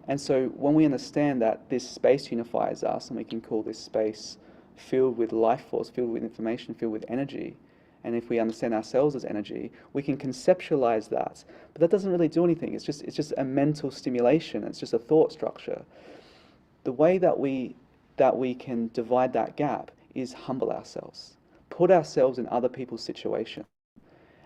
S5: And so when we understand that this space unifies us, and we can call this space filled with life force, filled with information, filled with energy, and if we understand ourselves as energy, we can conceptualize that. But that doesn't really do anything. It's just a mental stimulation. It's just a thought structure. The way that we can divide that gap is humble ourselves. Put ourselves in other people's situation.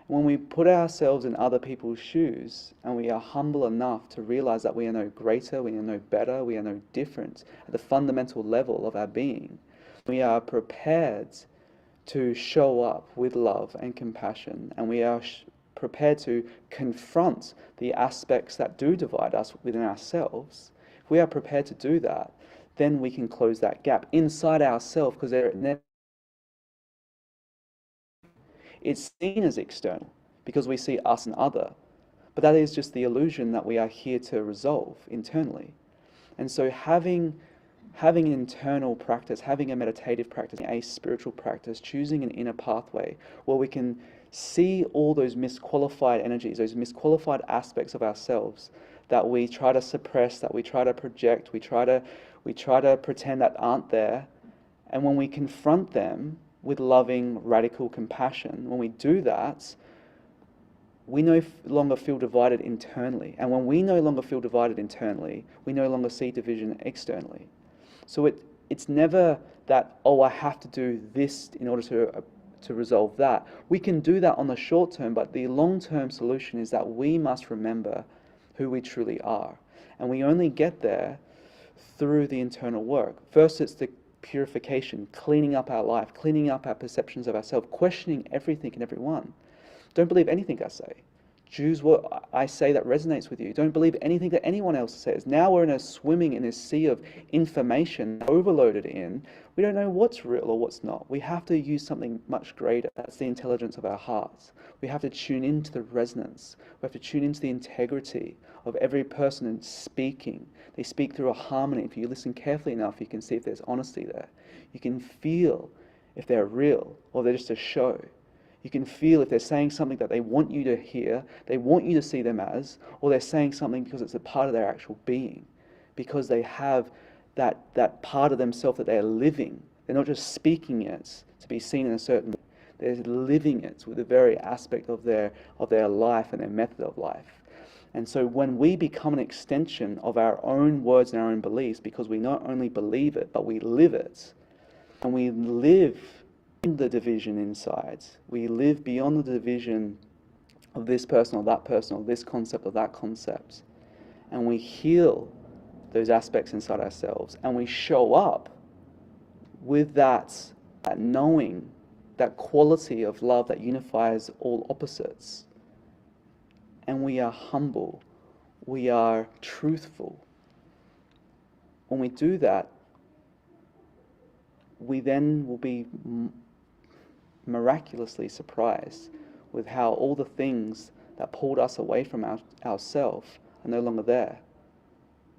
S5: When we put ourselves in other people's shoes and we are humble enough to realize that we are no greater, we are no better, we are no different at the fundamental level of our being, we are prepared to show up with love and compassion, and we are prepared to confront the aspects that do divide us within ourselves. If we are prepared to do that, then we can close that gap inside ourselves, because it's seen as external because we see us and other, but that is just the illusion that we are here to resolve internally. And so having an internal practice, having a meditative practice, a spiritual practice, choosing an inner pathway where we can see all those misqualified energies, those misqualified aspects of ourselves that we try to suppress, that we try to project, we try to pretend that aren't there. And when we confront them with loving, radical compassion, when we do that, we no longer feel divided internally. And when we no longer feel divided internally, we no longer see division externally. So it's never that, oh, I have to do this in order to resolve that. We can do that on the short term, but the long-term solution is that we must remember who we truly are. And we only get there through the internal work. First, it's the purification, cleaning up our life, cleaning up our perceptions of ourselves, questioning everything and everyone. Don't believe anything I say. Choose what I say that resonates with you. Don't believe anything that anyone else says. Now we're swimming in this sea of information, overloaded in. We don't know what's real or what's not. We have to use something much greater. That's the intelligence of our hearts. We have to tune into the resonance. We have to tune into the integrity of every person speaking. They speak through a harmony. If you listen carefully enough, you can see if there's honesty there. You can feel if they're real or they're just a show. You can feel if they're saying something that they want you to hear, they want you to see them as, or they're saying something because it's a part of their actual being, because they have that part of themselves that they're living. They're not just speaking it to be seen in a certain way. They're living it with the very aspect of their life and their method of life. And so when we become an extension of our own words and our own beliefs, because we not only believe it, but we live it, and we live the division inside. We live beyond the division of this person or that person or this concept or that concept. And we heal those aspects inside ourselves. And we show up with that knowing, that quality of love that unifies all opposites. And we are humble. We are truthful. When we do that, we then will be miraculously surprised with how all the things that pulled us away from ourselves are no longer there.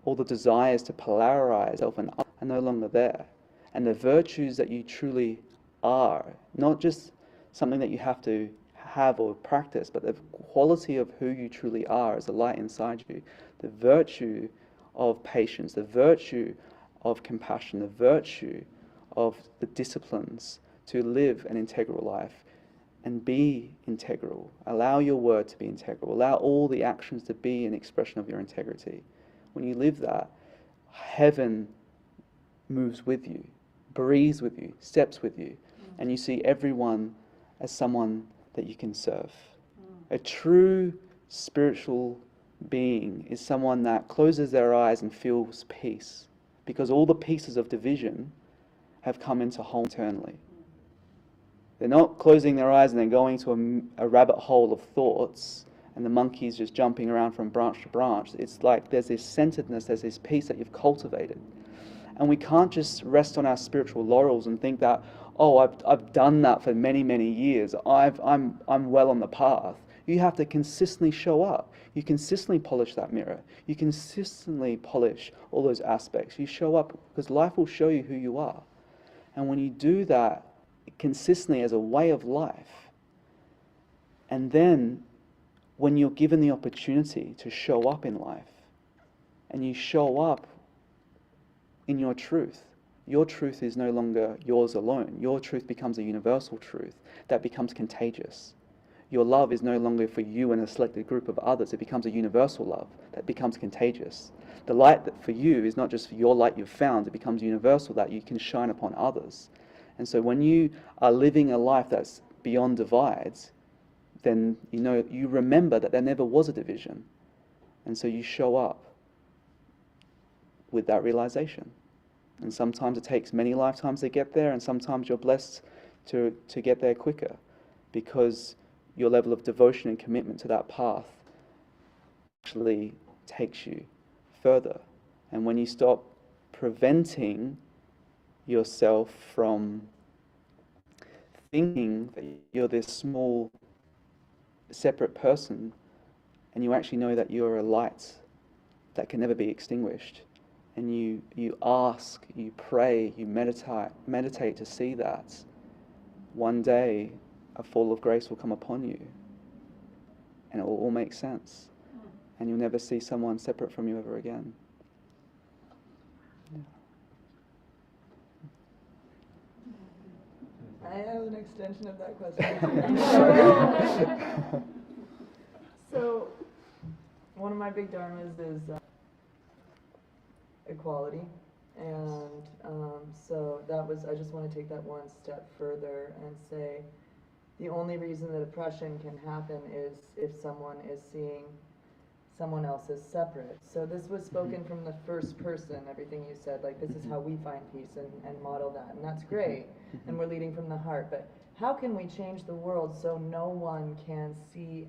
S5: All the desires to polarize self and other are no longer there. And the virtues that you truly are, not just something that you have to have or practice, but the quality of who you truly are as a light inside you, the virtue of patience, the virtue of compassion, the virtue of the disciplines to live an integral life and be integral. Allow your word to be integral. Allow all the actions to be an expression of your integrity. When you live that, heaven moves with you, breathes with you, steps with you. and you see everyone as someone that you can serve. A true spiritual being is someone that closes their eyes and feels peace, because all the pieces of division have come into whole internally. They're not closing their eyes and then going to a rabbit hole of thoughts and the monkey's just jumping around from branch to branch. It's like there's this centeredness, there's this peace that you've cultivated. And we can't just rest on our spiritual laurels and think that, oh, I've done that for many, many years. I'm well on the path. You have to consistently show up. You consistently polish that mirror. You consistently polish all those aspects. You show up because life will show you who you are. And when you do that consistently as a way of life, and then when you're given the opportunity to show up in life, and you show up in your truth is no longer yours alone. Your truth becomes a universal truth that becomes contagious. Your love is no longer for you and a selected group of others. It becomes a universal love that becomes contagious. The light that for you is not just for your light you've found, it becomes universal that you can shine upon others. And so when you are living a life that's beyond divides, then you remember that there never was a division. And so you show up with that realization. And sometimes it takes many lifetimes to get there, and sometimes you're blessed to get there quicker, because your level of devotion and commitment to that path actually takes you further. And when you stop preventing yourself from thinking that you're this small, separate person, and you actually know that you're a light that can never be extinguished, and you ask, you pray, you meditate to see that, one day a fall of grace will come upon you, and it will all make sense, and you'll never see someone separate from you ever again.
S6: I have an extension of that question. So, one of my big dharmas is equality, and so I just want to take that one step further and say the only reason that oppression can happen is if someone is seeing someone else as separate. So this was spoken from the first person, everything you said, like this is how we find peace and model that, and that's great, and we're leading from the heart, but how can we change the world so no one can see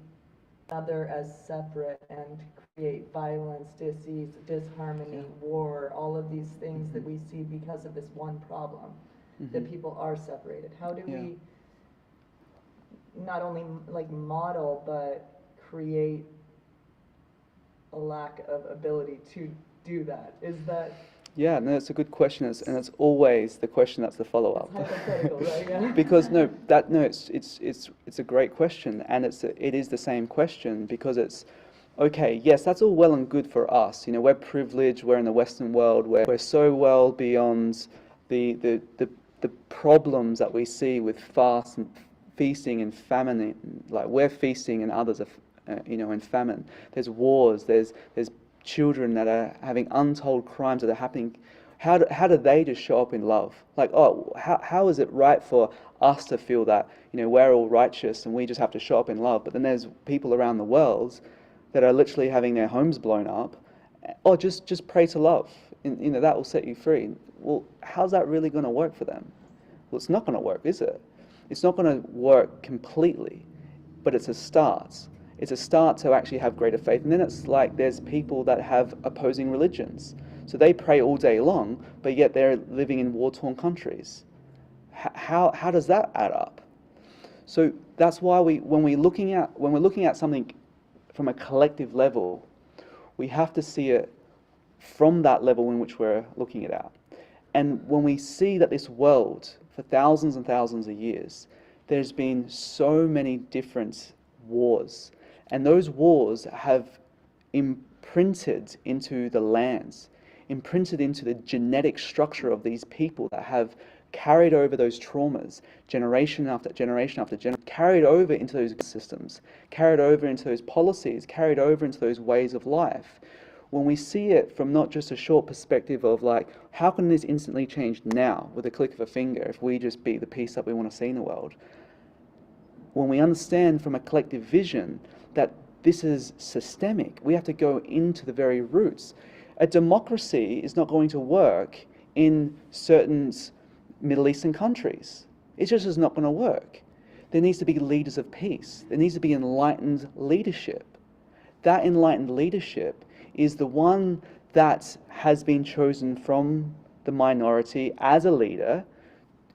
S6: other as separate and create violence, disease, disharmony, war, all of these things that we see because of this one problem, that people are separated? How do we not only like model, but create a lack of ability to do that? Is that...
S5: Yeah, no, it's a good question, and it's always the question that's the follow-up.
S6: It's hypothetical, right? Yeah.
S5: Because it's a great question, and it is the same question, because it's okay. Yes, that's all well and good for us. We're privileged. We're in the Western world where we're so well beyond the problems that we see with feasting and famine. Like we're feasting and others are in famine. There's wars. There's children that are having untold crimes that are happening. How do they just show up in love? Like, how is it right for us to feel that we're all righteous and we just have to show up in love? But then there's people around the world that are literally having their homes blown up. Oh, just pray to love. That will set you free. Well, how's that really going to work for them? Well, it's not going to work, is it? It's not going to work completely, but it's a start. It's a start to actually have greater faith. And then it's like there's people that have opposing religions. So they pray all day long, but yet they're living in war-torn countries. How does that add up? So that's why when we're looking at something from a collective level, we have to see it from that level in which we're looking it at. And when we see that this world, for thousands and thousands of years, there's been so many different wars. And those wars have imprinted into the lands, imprinted into the genetic structure of these people that have carried over those traumas, generation after generation after generation, carried over into those systems, carried over into those policies, carried over into those ways of life. when we see it from not just a short perspective of like, how can this instantly change now with a click of a finger if we just be the peace that we want to see in the world? When we understand from a collective vision that this is systemic, we have to go into the very roots. A democracy is not going to work in certain Middle Eastern countries. It just is not going to work. There needs to be leaders of peace. There needs to be enlightened leadership. That enlightened leadership is the one that has been chosen from the minority as a leader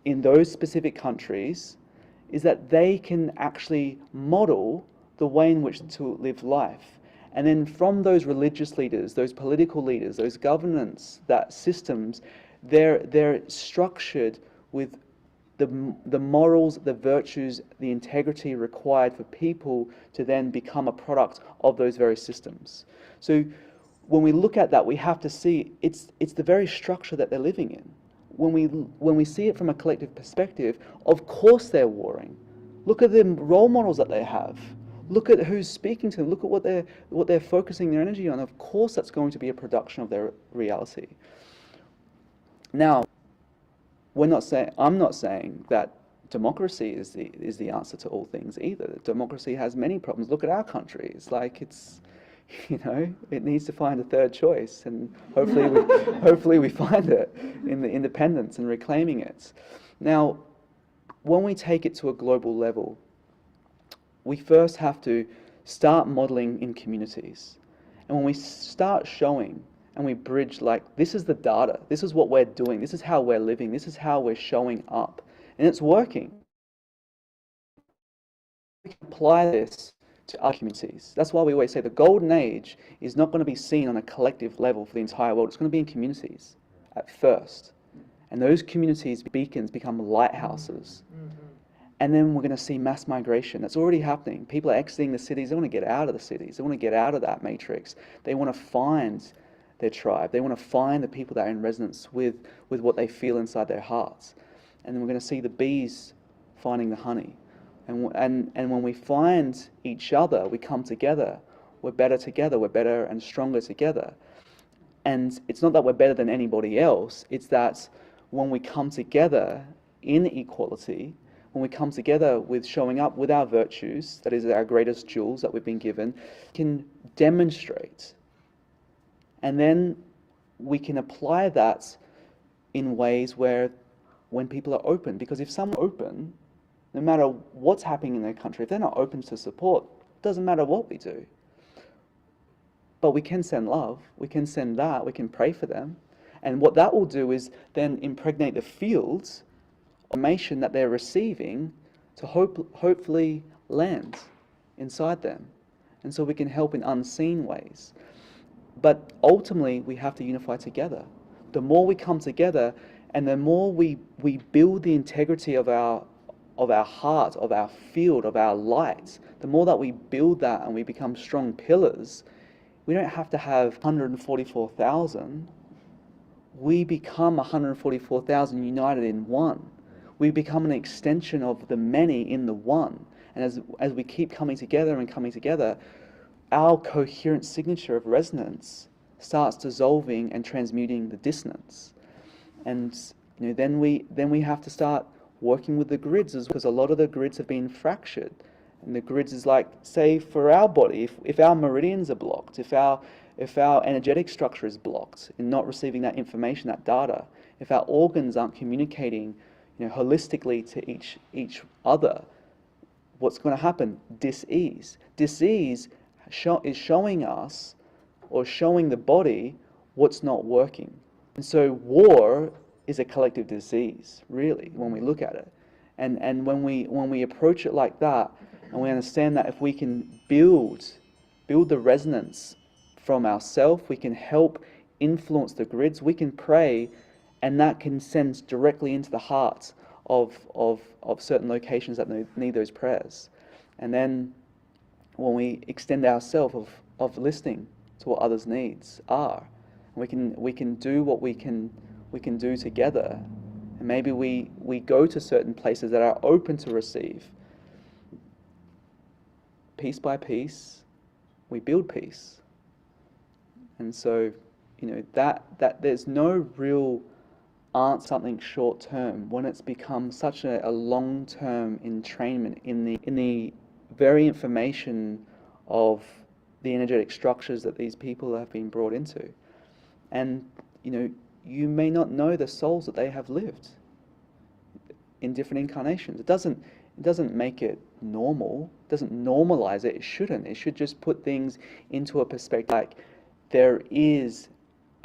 S5: in those specific countries, is that they can actually model the way in which to live life. And then from those religious leaders, those political leaders, those governance, that systems, they're structured with the morals, the virtues, the integrity required for people to then become a product of those very systems. So when we look at that, we have to see it's the very structure that they're living in. When we see it from a collective perspective, of course they're warring. Look at the role models that they have. Look at who's speaking to them. Look at what they're focusing their energy on. Of course that's going to be a production of their reality. Now, I'm not saying that democracy is the answer to all things either. Democracy has many problems. Look at our country. It's like it needs to find a third choice, and hopefully we find it in the independence and reclaiming it. Now, when we take it to a global level, we first have to start modeling in communities. And when we start showing and we bridge, like, this is the data, this is what we're doing, this is how we're living, this is how we're showing up, and it's working. We can apply this to other communities. That's why we always say the golden age is not going to be seen on a collective level for the entire world. It's going to be in communities at first. And those communities, beacons, become lighthouses. And then we're going to see mass migration. That's already happening. People are exiting the cities. They want to get out of the cities. They want to get out of that matrix. They want to find their tribe. They want to find the people that are in resonance with what they feel inside their hearts. And then we're going to see the bees finding the honey. And when we find each other, we come together. We're better together. We're better and stronger together. And it's not that we're better than anybody else. It's that when we come together in equality, when we come together with showing up with our virtues, that is our greatest jewels that we've been given, can demonstrate. And then we can apply that in ways where when people are open, because if someone is open, no matter what's happening in their country, if they're not open to support, it doesn't matter what we do. But we can send love, we can send that, we can pray for them. And what that will do is then impregnate the fields of information that they're receiving to hopefully land inside them. And so we can help in unseen ways. But ultimately, we have to unify together. The more we come together and the more we build the integrity of our heart, of our field, of our light, the more that we build that and we become strong pillars, we don't have to have 144,000. We become 144,000 united in one. We become an extension of the many in the one. And as we keep coming together, our coherent signature of resonance starts dissolving and transmuting the dissonance. And then we have to start working with the grids, because a lot of the grids have been fractured. And the grids is like, say, for our body, if our meridians are blocked, if our energetic structure is blocked in not receiving that information, that data, if our organs aren't communicating holistically to each other, what's going to happen? Dis-ease. Dis-ease is showing us, or showing the body, what's not working. And so war is a collective disease, really, when we look at it. And when we approach it like that, and we understand that if we can build the resonance from ourselves, we can help influence the grids, we can pray, and that can send directly into the heart of certain locations that need those prayers. And then when we extend ourselves of listening to what others' needs are, we can do what we can do together. And maybe we go to certain places that are open to receive. Piece by piece, we build peace. And so, that there's no real answer something short term when it's become such a long term entrainment in the very information of the energetic structures that these people have been brought into. And you may not know the souls that they have lived in different incarnations. It doesn't make it normal. It doesn't normalize it. It shouldn't. It should just put things into a perspective like there is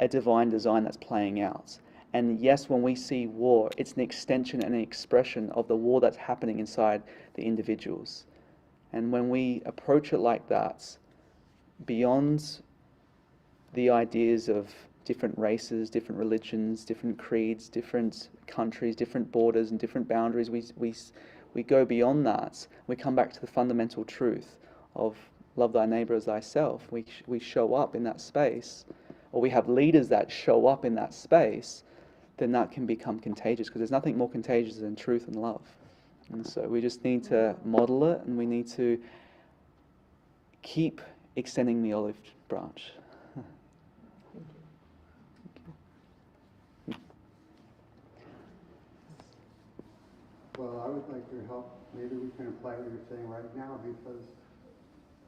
S5: a divine design that's playing out. And yes, when we see war, it's an extension and an expression of the war that's happening inside the individuals. And when we approach it like that, beyond the ideas of different races, different religions, different creeds, different countries, different borders and different boundaries, we go beyond that. We come back to the fundamental truth of love thy neighbor as thyself. We show up in that space, or we have leaders that show up in that space, then that can become contagious, because there's nothing more contagious than truth and love. And so we just need to model it, and we need to keep extending the olive branch.
S13: Well, I would like your help. Maybe we can apply what you're saying right now, because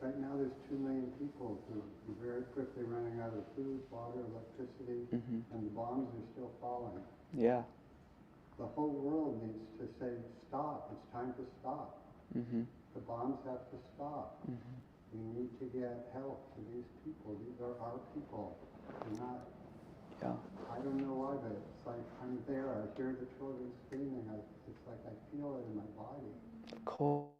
S13: right now there's 2 million people who are very quickly running out of food, water, electricity, and the bombs are still falling.
S5: Yeah.
S13: The whole world needs to say, stop, it's time to stop. The bombs have to stop. We need to get help to these people. These are our people. They're not, I don't know why, but it's like I'm there. I hear the children screaming. It's like I feel it in my body.
S5: Cool.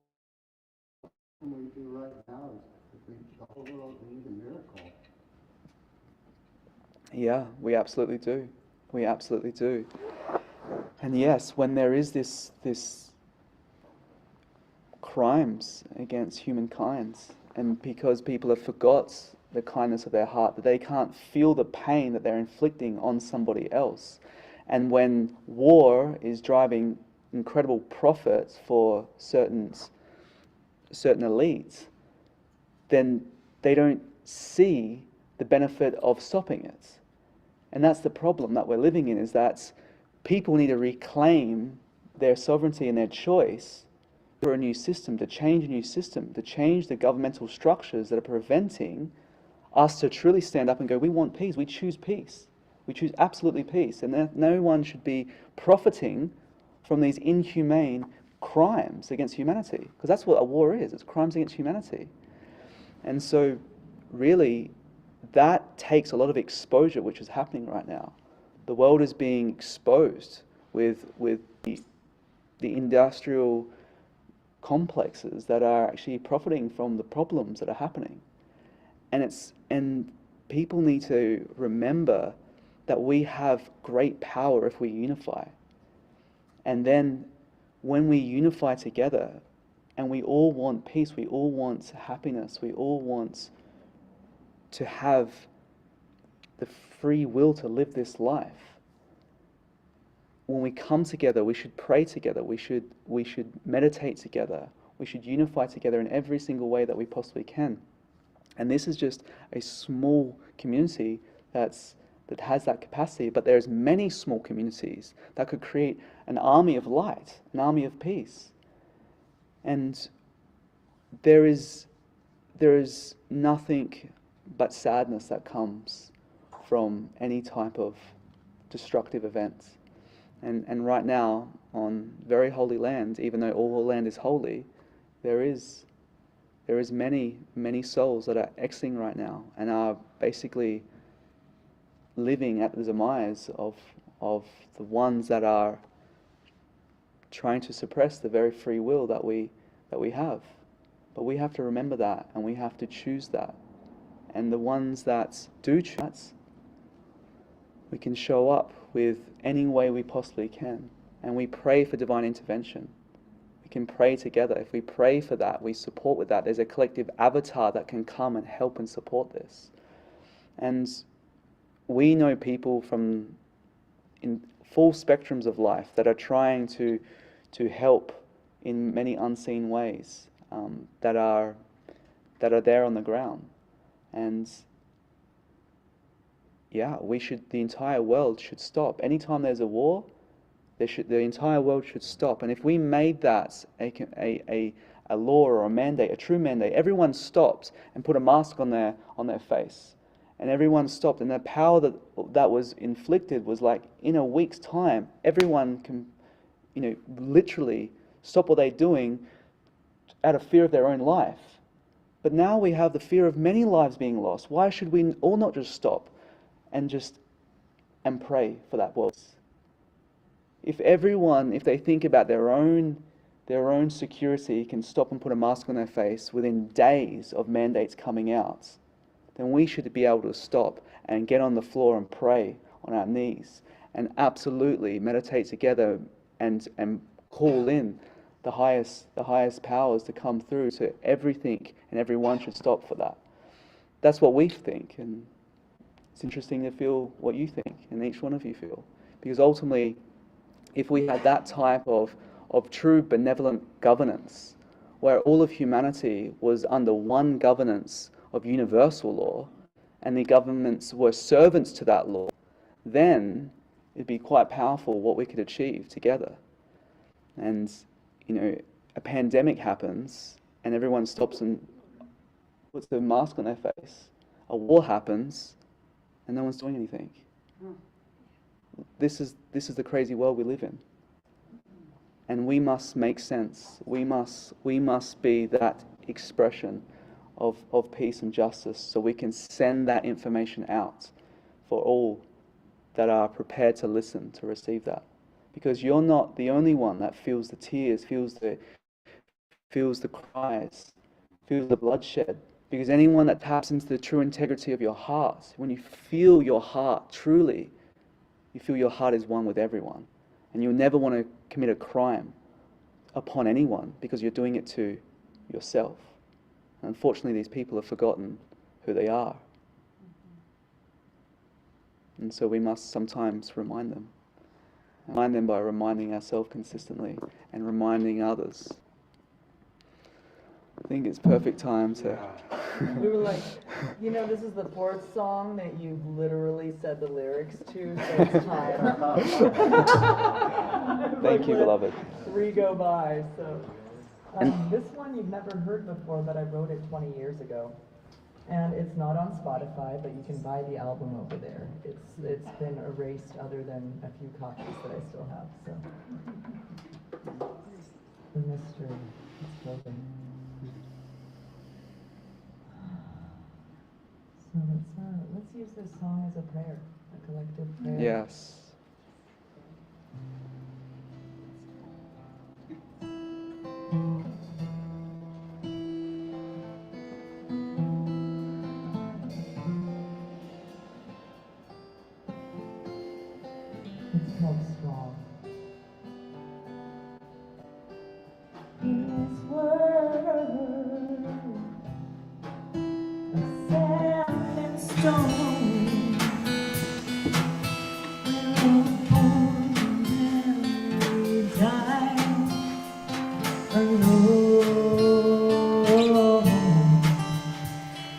S13: What we do right now is the whole world needs a miracle.
S5: Yeah, we absolutely do. We absolutely do. And yes, when there is this crimes against humankind, and because people have forgot the kindness of their heart, that they can't feel the pain that they're inflicting on somebody else. And when war is driving incredible profits for certain elites, then they don't see the benefit of stopping it. And that's the problem that we're living in, is that people need to reclaim their sovereignty and their choice for a new system, to change a new system, to change the governmental structures that are preventing us to truly stand up and go, we want peace, we choose peace. We choose absolutely peace. And no one should be profiting from these inhumane crimes against humanity. Because that's what a war is, it's crimes against humanity. And so really, that takes a lot of exposure, which is happening right now. The world is being exposed with the industrial complexes that are actually profiting from the problems that are happening. And people need to remember that we have great power if we unify. And then when we unify together, and we all want peace, we all want happiness, we all want to have the free will to live this life. When we come together, we should pray together, we should meditate together, we should unify together in every single way that we possibly can. And this is just a small community that has that capacity, but there's many small communities that could create an army of light, an army of peace. And there is nothing but sadness that comes from any type of destructive event. And right now, on very holy land, even though all land is holy, there is many souls that are exiting right now and are basically living at the demise of the ones that are trying to suppress the very free will that we have. But we have to remember that, and we have to choose that. And the ones that do choose that, we can show up with any way we possibly can. And we pray for divine intervention. We can pray together. If we pray for that, we support with that. There's a collective avatar that can come and help and support this. And we know people from in full spectrums of life that are trying to help in many unseen ways, that are there on the ground. And yeah, the entire world should stop. Anytime there's a war, the entire world should stop. And if we made that a law or a mandate, a true mandate, everyone stopped and put a mask on their face, and everyone stopped, and the power that was inflicted was like, in a week's time, everyone can, literally stop what they're doing out of fear of their own life. But now we have the fear of many lives being lost. Why should we all not just stop and pray for that world? If everyone, if they think about their own security, can stop and put a mask on their face within days of mandates coming out, then we should be able to stop and get on the floor and pray on our knees and absolutely meditate together and call in the highest powers to come through. So everything and everyone should stop for that. That's what we think, and it's interesting to feel what you think and each one of you feel, because ultimately, if we had that type of true benevolent governance, where all of humanity was under one governance of universal law, and the governments were servants to that law, then it'd be quite powerful what we could achieve together. And, a pandemic happens, and everyone stops and puts a mask on their face. A war happens, and no one's doing anything. This is the crazy world we live in. And we must make sense. We must be that expression of peace and justice, so we can send that information out for all that are prepared to listen, to receive that. Because you're not the only one that feels the tears, feels the cries, feels the bloodshed. Because anyone that taps into the true integrity of your heart, when you feel your heart truly, you feel your heart is one with everyone. And you'll never want to commit a crime upon anyone because you're doing it to yourself. Unfortunately, these people have forgotten who they are. And so we must sometimes remind them. Remind them by reminding ourselves consistently and reminding others. I think it's perfect time to...
S6: We were like, this is the fourth song that you've literally said the lyrics to, so it's time.
S5: Thank you, beloved.
S6: 3 go by, so. This one you've never heard before, but I wrote it 20 years ago. And it's not on Spotify, but you can buy the album over there. It's been erased other than a few copies that I still have, so. The mystery is building. So let's use this song as a prayer, a collective prayer.
S5: Yes.
S6: It's called Strong. This world of sand and stone, we're all born and we die alone.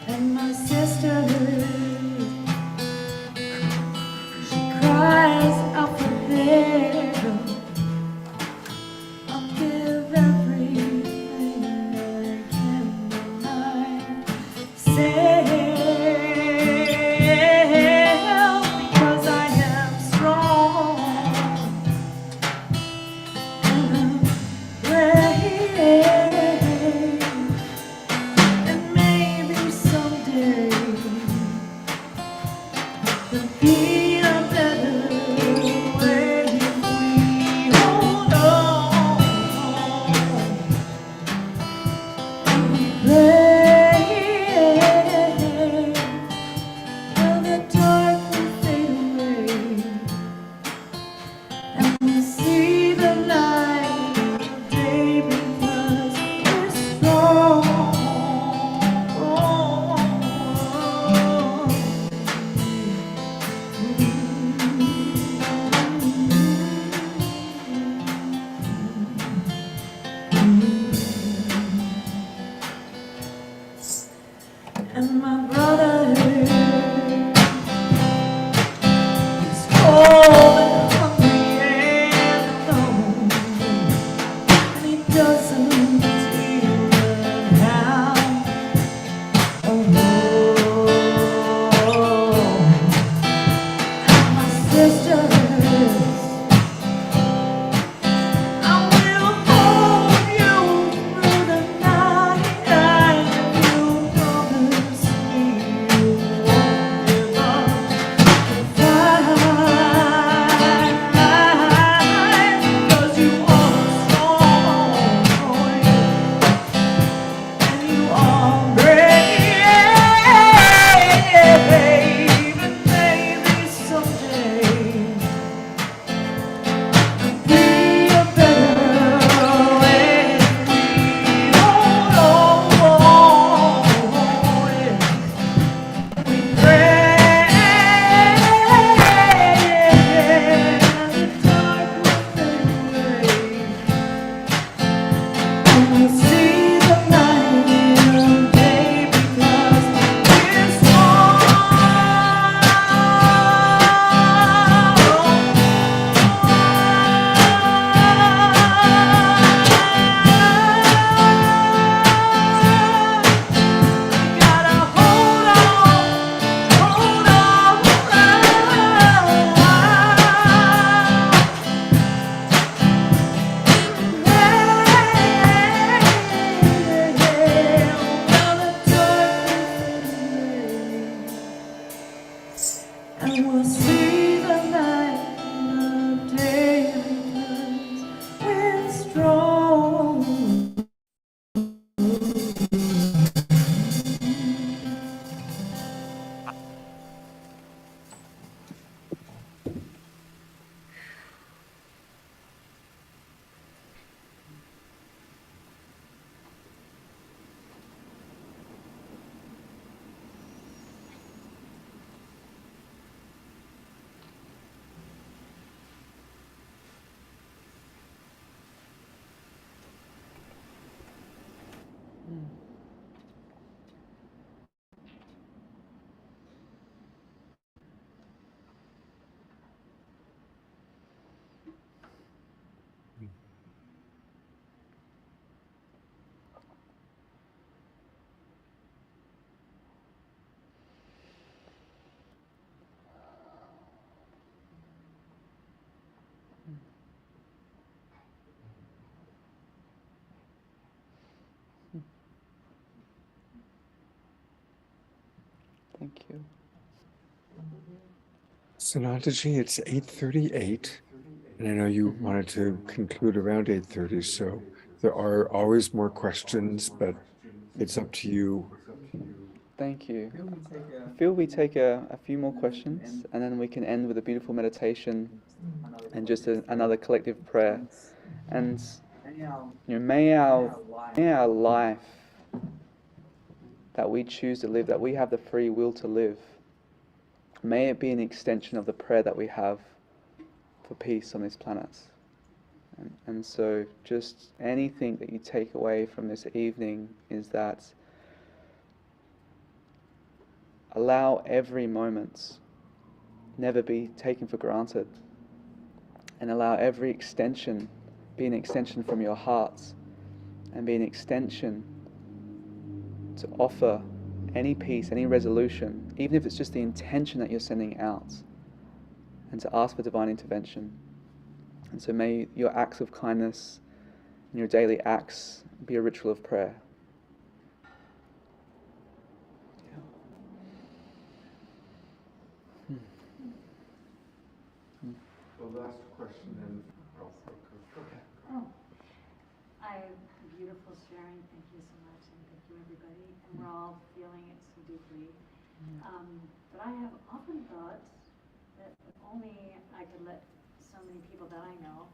S6: And my sister, she cries out for help. I'll give everything I can deny. Say help, because I am strong. And I'm brave. And maybe someday there'll be a better way if we hold on. And we pray till the dark will fade away, and we'll see the light of day, because we're strong. And my brother,
S5: Thank you.
S2: Sanandaji, it's 8:38, and I know you wanted to conclude around 8:30, so there are always more questions, but it's up to you.
S5: Thank you. I feel we take a few more questions, and then we can end with a beautiful meditation and just another collective prayer. And may our life that we choose to live, that we have the free will to live, may it be an extension of the prayer that we have for peace on this planet. And so just anything that you take away from this evening is that allow every moment never be taken for granted, and allow every extension be an extension from your heart, and be an extension to offer any peace, any resolution, even if it's just the intention that you're sending out, and to ask for divine intervention. And so may your acts of kindness and your daily acts be a ritual of prayer.
S2: The last question then.
S14: Beautiful sharing. Thank you so much, and thank you everybody. And we're all feeling it so deeply. But I have often thought that if only I could let so many people that I know,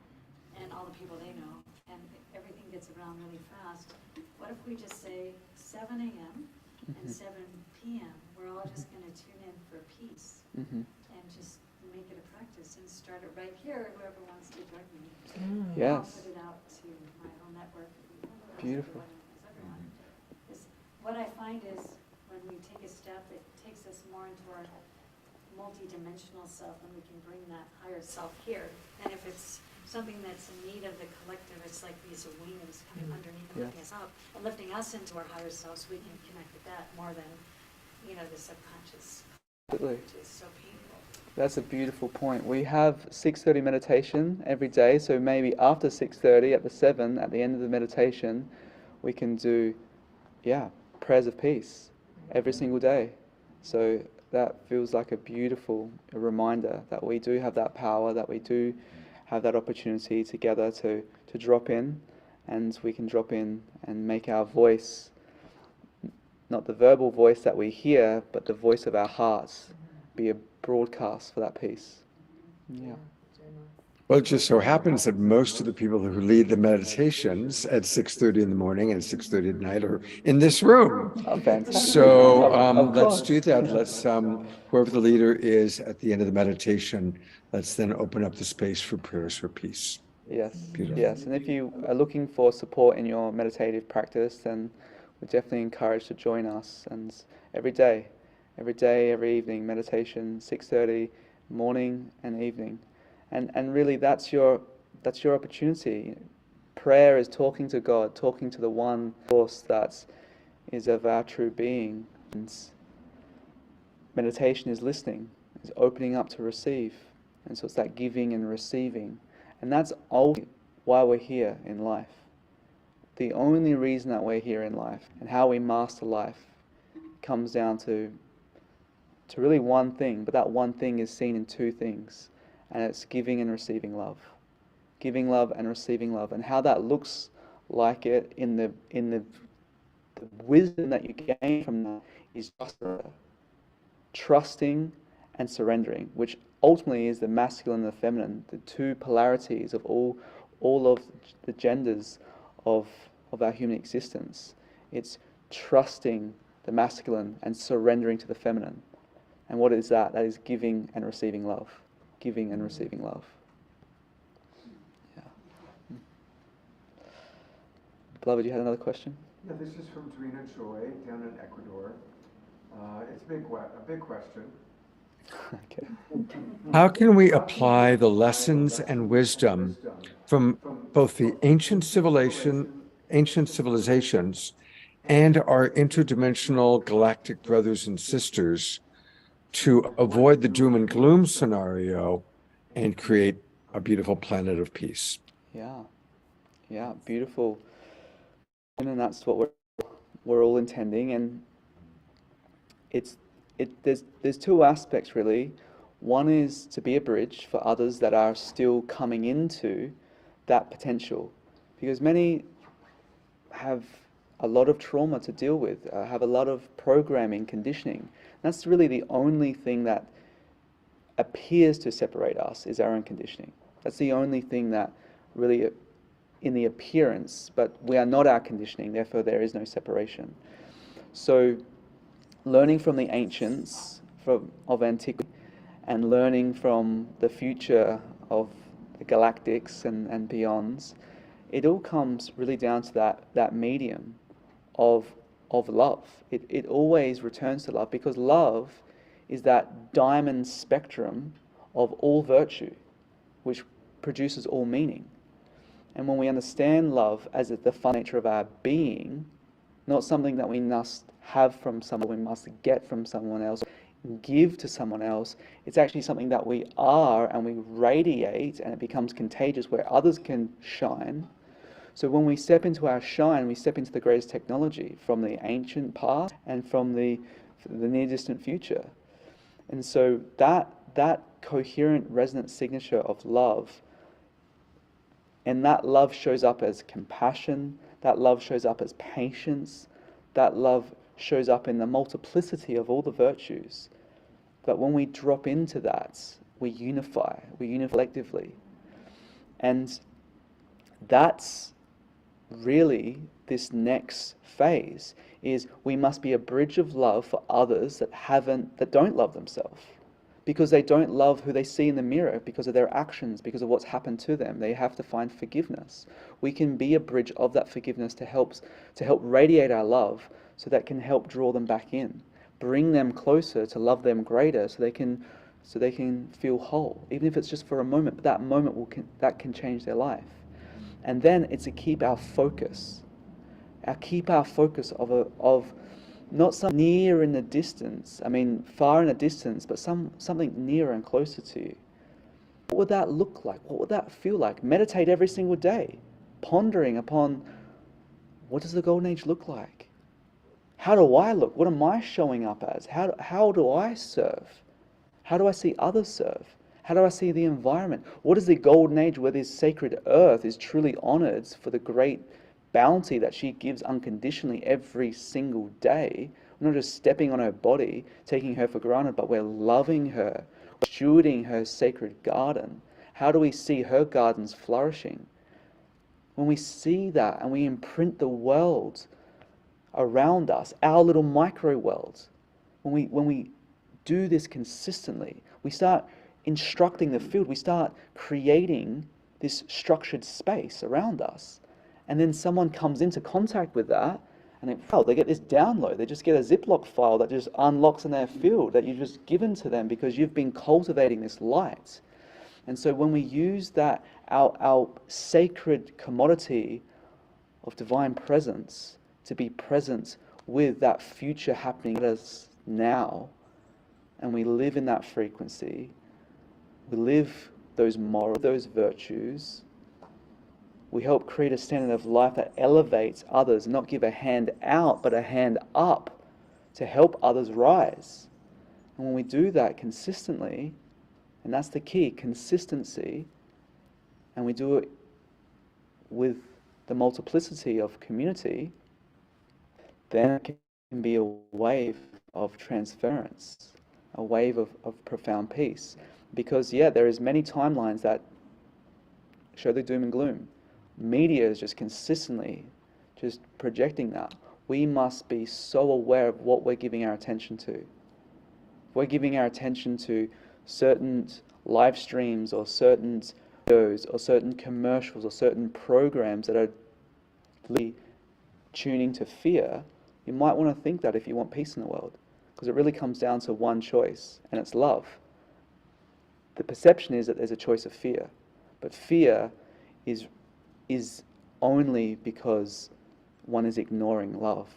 S14: and all the people they know, and everything gets around really fast. What if we just say 7 a.m. and 7 p.m. We're all just going to tune in for peace, and just make it a practice and start it right here. Whoever wants to join me, I'll put it out to my own network.
S5: Beautiful.
S14: What I find is when we take a step, it takes us more into our multi-dimensional self, and we can bring that higher self here. And if it's something that's in need of the collective, it's like these wings coming underneath and lifting us up and lifting us into our higher self, so we can connect with that more than, the subconscious, which is so painful.
S5: That's a beautiful point. We have 6:30 meditation every day, so maybe after 6:30 at the 7, at the end of the meditation, we can do, prayers of peace every single day. So that feels like a beautiful reminder that we do have that power, that we do have that opportunity together to drop in, and we can drop in and make our voice, not the verbal voice that we hear, but the voice of our hearts, be a broadcast for that peace.
S2: Well, it just so happens that most of the people who lead the meditations at 6:30 in the morning and 6:30 at night are in this room.
S5: Oh, fantastic.
S2: So let's do that. Let's, whoever the leader is at the end of the meditation, let's then open up the space for prayers for peace.
S5: Yes,
S2: Beautiful.
S5: yes. And if you are looking for support in your meditative practice, then we're definitely encouraged to join us. And every day, every evening, meditation, 6:30, morning and evening. And really that's your opportunity. Prayer is talking to God, talking to the one force that is of our true being. And meditation is listening, is opening up to receive. And so it's that giving and receiving. And that's ultimately why we're here in life. The only reason that we're here in life and how we master life comes down to really one thing, but that one thing is seen in two things, and it's giving and receiving love. Giving love and receiving love, and how that looks like it in the wisdom that you gain from that is just trusting and surrendering, which ultimately is the masculine and the feminine, the two polarities of all of the genders of our human existence. It's trusting the masculine and surrendering to the feminine. And what is that? That is giving and receiving love. Giving and receiving love. Beloved, you had another question?
S2: Yeah, this is from Drina Joy down in Ecuador. It's a big question.
S5: Okay.
S2: How can we apply the lessons and wisdom from both the ancient civilizations and our interdimensional galactic brothers and sisters to avoid the doom and gloom scenario and create a beautiful planet of peace?
S5: Yeah, beautiful. And that's what we're all intending, and it's there's two aspects really. One is to be a bridge for others that are still coming into that potential, because many have a lot of trauma to deal with, have a lot of programming, conditioning. That's really the only thing that appears to separate us, is our own conditioning. That's the only thing that really, in the appearance, but we are not our conditioning, therefore there is no separation. So learning from the ancients of antiquity, and learning from the future of the galactics and beyonds, it all comes really down to that medium of love. It always returns to love, because love is that diamond spectrum of all virtue, which produces all meaning. And when we understand love as the fun nature of our being, not something that we must have from someone, we must get from someone else, give to someone else, it's actually something that we are, and we radiate, and it becomes contagious where others can shine. So when we step into our shine, we step into the greatest technology from the ancient past and from the near distant future. And so that coherent resonant signature of love, and that love shows up as compassion, that love shows up as patience, that love shows up in the multiplicity of all the virtues. But when we drop into that, we unify collectively. And that's really this next phase, is we must be a bridge of love for others that don't love themselves, because they don't love who they see in the mirror, because of their actions, because of what's happened to them. They have to find forgiveness. We can be a bridge of that forgiveness to help radiate our love, so that can help draw them back in, bring them closer to love them greater, so they can feel whole, even if it's just for a moment. But that moment that can change their life. And then it's to keep our focus of not some near in the distance, far in the distance, but something nearer and closer to you. What would that look like? What would that feel like? Meditate every single day, pondering upon, what does the golden age look like? How do I look? What am I showing up as? How do I serve? How do I see others serve? How do I see the environment? What is the golden age where this sacred earth is truly honored for the great bounty that she gives unconditionally every single day? We're not just stepping on her body, taking her for granted, but we're loving her, stewarding her sacred garden. How do we see her gardens flourishing? When we see that and we imprint the world around us, our little micro world, when we do this consistently, we start instructing the field, we start creating this structured space around us. And then someone comes into contact with that, and they get this download. They just get a Ziploc file that just unlocks in their field, that you've just given to them because you've been cultivating this light. And so when we use that, our sacred commodity of divine presence, to be present with that future happening as now, and we live in that frequency, we live those morals, those virtues, we help create a standard of life that elevates others, not give a hand out, but a hand up to help others rise. And when we do that consistently, and that's the key, consistency, and we do it with the multiplicity of community, then it can be a wave of transference, a wave of profound peace. Because there is many timelines that show the doom and gloom. Media is just consistently just projecting that. We must be so aware of what we're giving our attention to. If we're giving our attention to certain live streams or certain videos or certain commercials or certain programs that are tuning to fear, you might want to think that if you want peace in the world, because it really comes down to one choice, and it's love. The perception is that there's a choice of fear, but fear is only because one is ignoring love.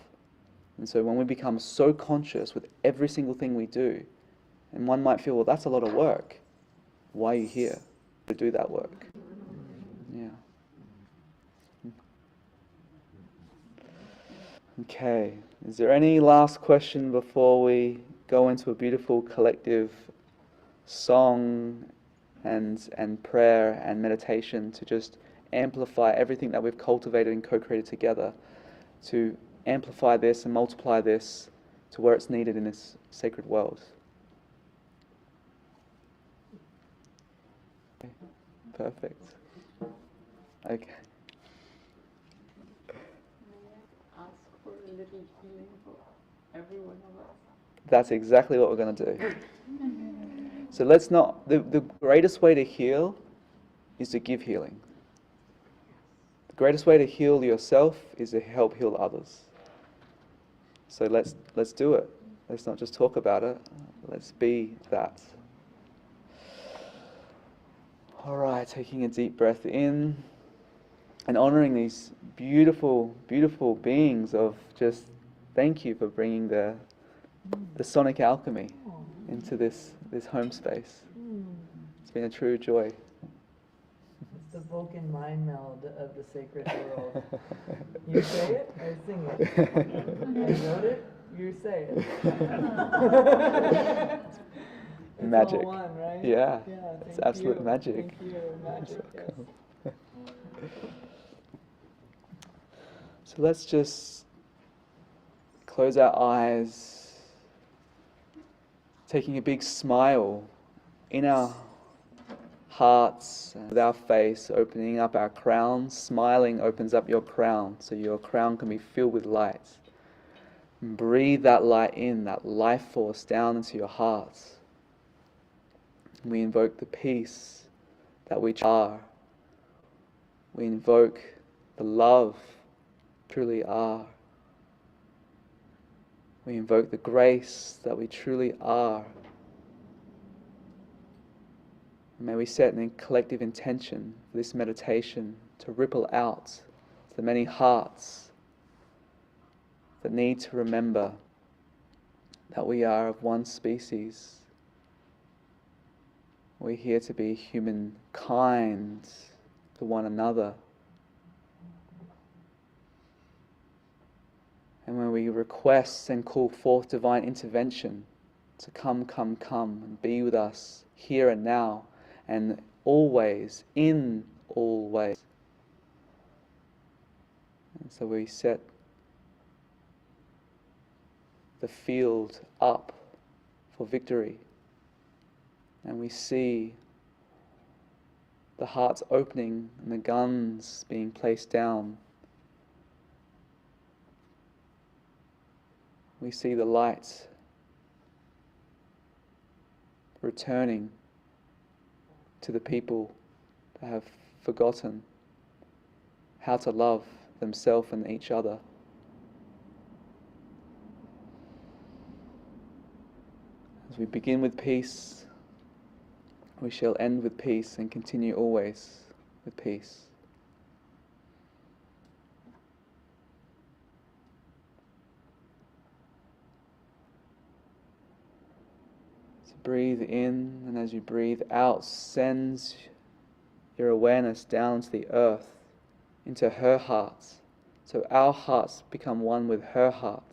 S5: And so when we become so conscious with every single thing we do, and one might feel, well, that's a lot of work. Why are you here to do that work? Yeah. Okay. Is there any last question before we go into a beautiful collective song and prayer and meditation to just amplify everything that we've cultivated and co-created together, to amplify this and multiply this to where it's needed in this sacred world. Okay. Perfect. Okay.
S10: Ask for a little healing for every one of us.
S5: That's exactly what we're going to do. So let's not, the greatest way to heal is to give healing. The greatest way to heal yourself is to help heal others. So let's do it. Let's not just talk about it. Let's be that. All right, taking a deep breath in and honoring these beautiful, beautiful beings of just thank you for bringing the sonic alchemy into this home space. It's been a true joy.
S6: It's the Vulcan mind meld of the sacred world. You say it, I sing it. I wrote it, you say it. It's
S5: Magic.
S6: all one, right?
S5: Yeah.
S6: Yeah,
S5: It's absolute
S6: you.
S5: magic.
S6: Thank you, magic. Yes.
S5: So let's just close our eyes, taking a big smile in our hearts and with our face, opening up our crown. Smiling opens up your crown, so your crown can be filled with light. And breathe that light in, that life force down into your heart. And we invoke the peace that we are. We invoke the love truly are. We invoke the grace that we truly are. And may we set a collective intention for this meditation to ripple out to the many hearts that need to remember that we are of one species. We're here to be humankind to one another. And when we request and call forth divine intervention to come and be with us here and now and always, in all ways. And so we set the field up for victory. And we see the hearts opening and the guns being placed down. We see the light returning to the people that have forgotten how to love themselves and each other. As we begin with peace, we shall end with peace and continue always with peace. So breathe in, and as you breathe out, send your awareness down to the earth, into her heart. So our hearts become one with her heart.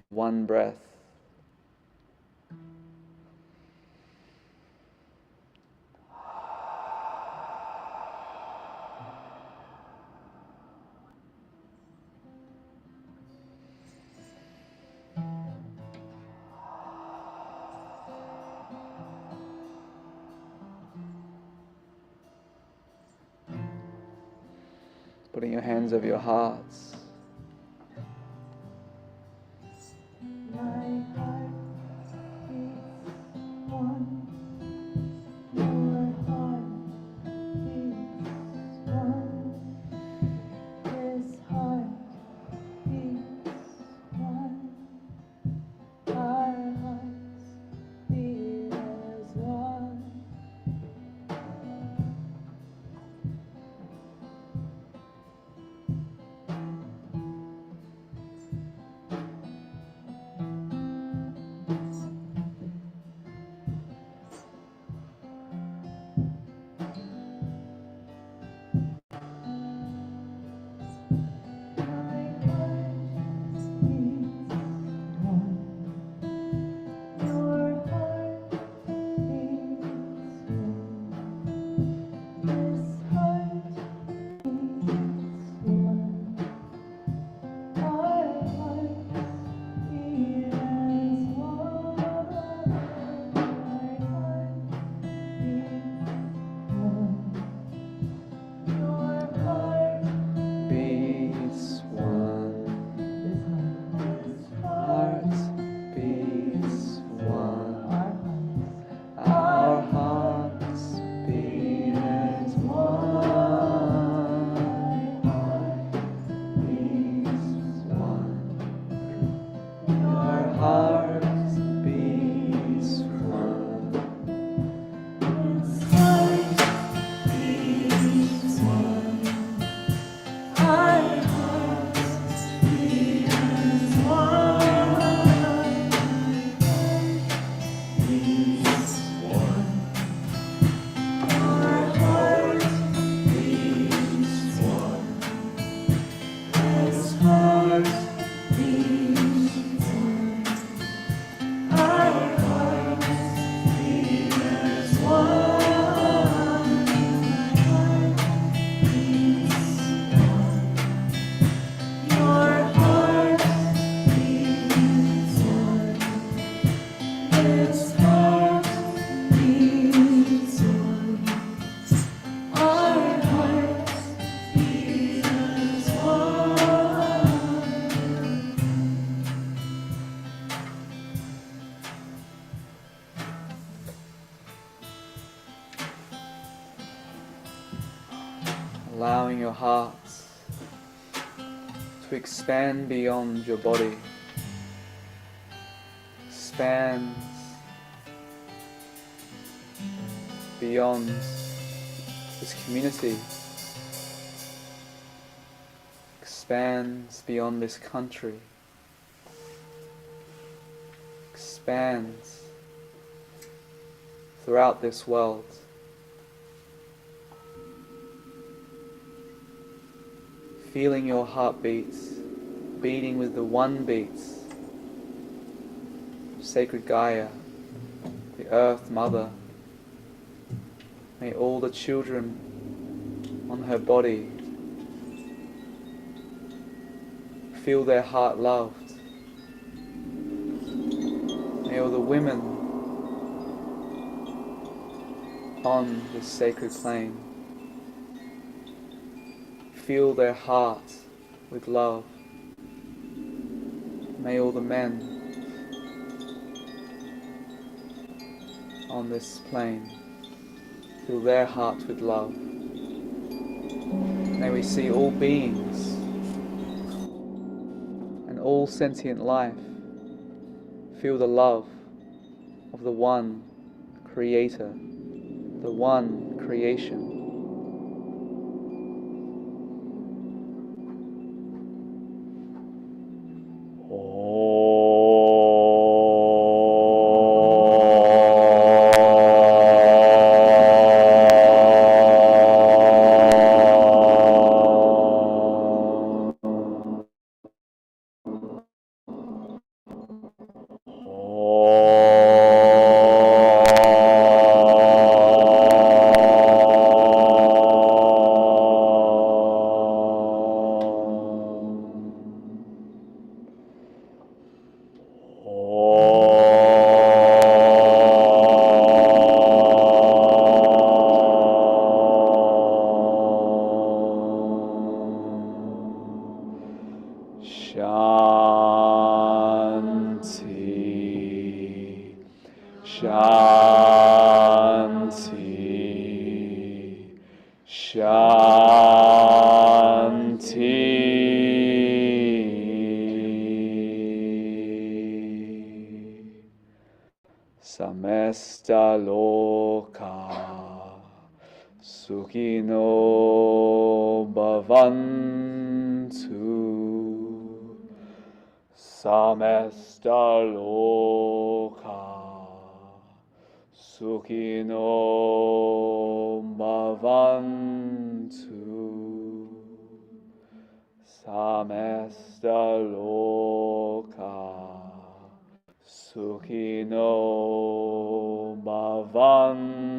S5: One breath. Putting your hands over your hearts.
S6: My heart beats one. Your heart beats one. This heart beats one. Our hearts beat as one.
S5: allowing your heart to expand beyond your body, expand beyond this community, expands beyond this country, expands throughout this world. Feeling your heartbeats beating with the one beat of sacred Gaia, the Earth Mother. May all the children on her body feel their heart loved. May all the women on this sacred plane feel their heart with love. May all the men on this plane fill their hearts with love. May we see all beings and all sentient life feel the love of the one Creator, the one creation. Shanti, Shanti, Shanti. Samesta loka sukhino bhavantu. Samesta loka sukhino bhavantu. Samesta loka sukhino bhavantu.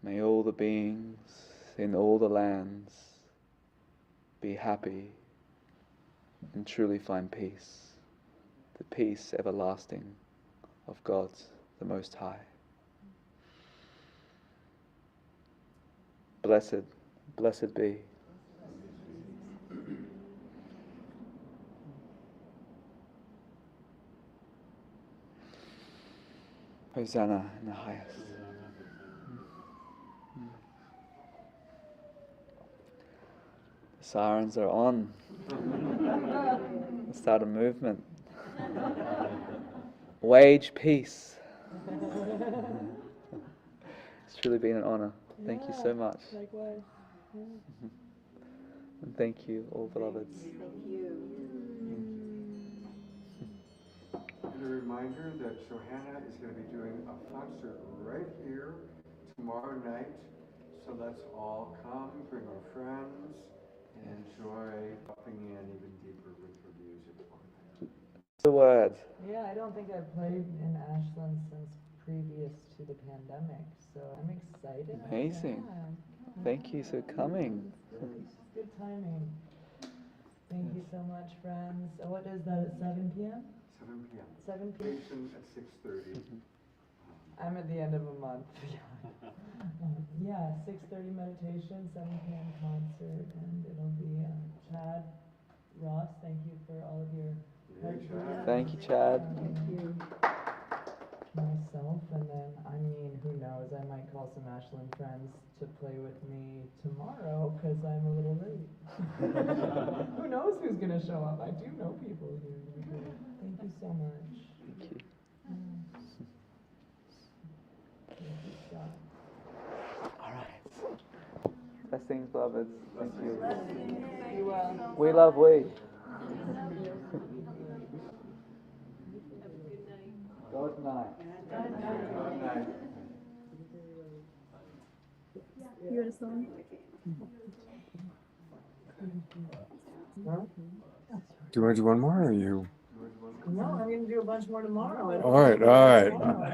S5: May all the beings in all the lands be happy and truly find peace, the peace everlasting of God, the Most High. Blessed, blessed be. Hosanna in the highest. The sirens are on. Let's start a movement. Wage peace. It's truly been an honor. Thank you so much.
S6: Likewise.
S5: And thank you, all beloveds.
S6: Thank you.
S2: And a reminder that Johanna is going to be doing a concert right here tomorrow night. So let's all come, bring our friends, and enjoy dropping in even deeper with her music.
S5: The word.
S6: Yeah, I don't think I've played in Ashland since previous to the pandemic, so I'm excited.
S5: Amazing.
S6: Yeah.
S5: Thank you for coming.
S6: It's good timing. Thank you so much, friends. So what is that, at 7 p.m.?
S2: 7 p.m.
S6: 7 p.m.
S2: At 6:30.
S6: I'm at the end of a month. Yeah, 6:30 meditation, 7 p.m. concert, and it'll be Chad, Ross, thank you for all of your hard work.
S5: Thank you, Chad.
S6: Thank you. Myself, and then, I mean, who knows, I might call some Ashland friends to play with me tomorrow, because I'm a little late. Who knows who's going to show up? I do know people here. Thank you so much.
S5: Thank you.
S6: Thank you, Scott.
S5: All right. Blessings, beloveds. Thank you.
S6: Be well.
S5: We love we. Good night. Good night.
S8: You had a song?
S2: Do you want to do one more, or are you?
S6: No, I'm going to do a bunch more tomorrow.
S2: All right, all right.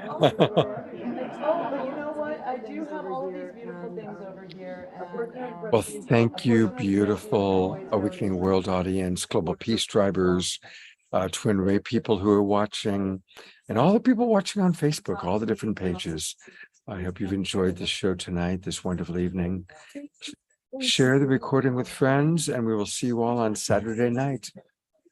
S6: Oh, but you know what? I do have all of these beautiful things over here. And,
S2: Well, thank you, beautiful Awakening World audience, Global Peace Drivers, TwinRay people who are watching, and all the people watching on Facebook, all the different pages. I hope you've enjoyed this show tonight, this wonderful evening. Share the recording with friends, and we will see you all on Saturday night.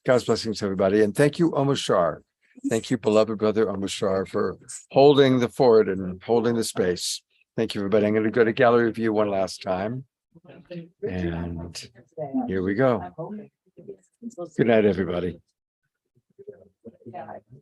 S2: God's blessings, everybody. And thank you, Omashar. Thank you, beloved brother Omashar, for holding the fort and holding the space. Thank you, everybody. I'm going to go to gallery view one last time. And here we go. Good night, everybody.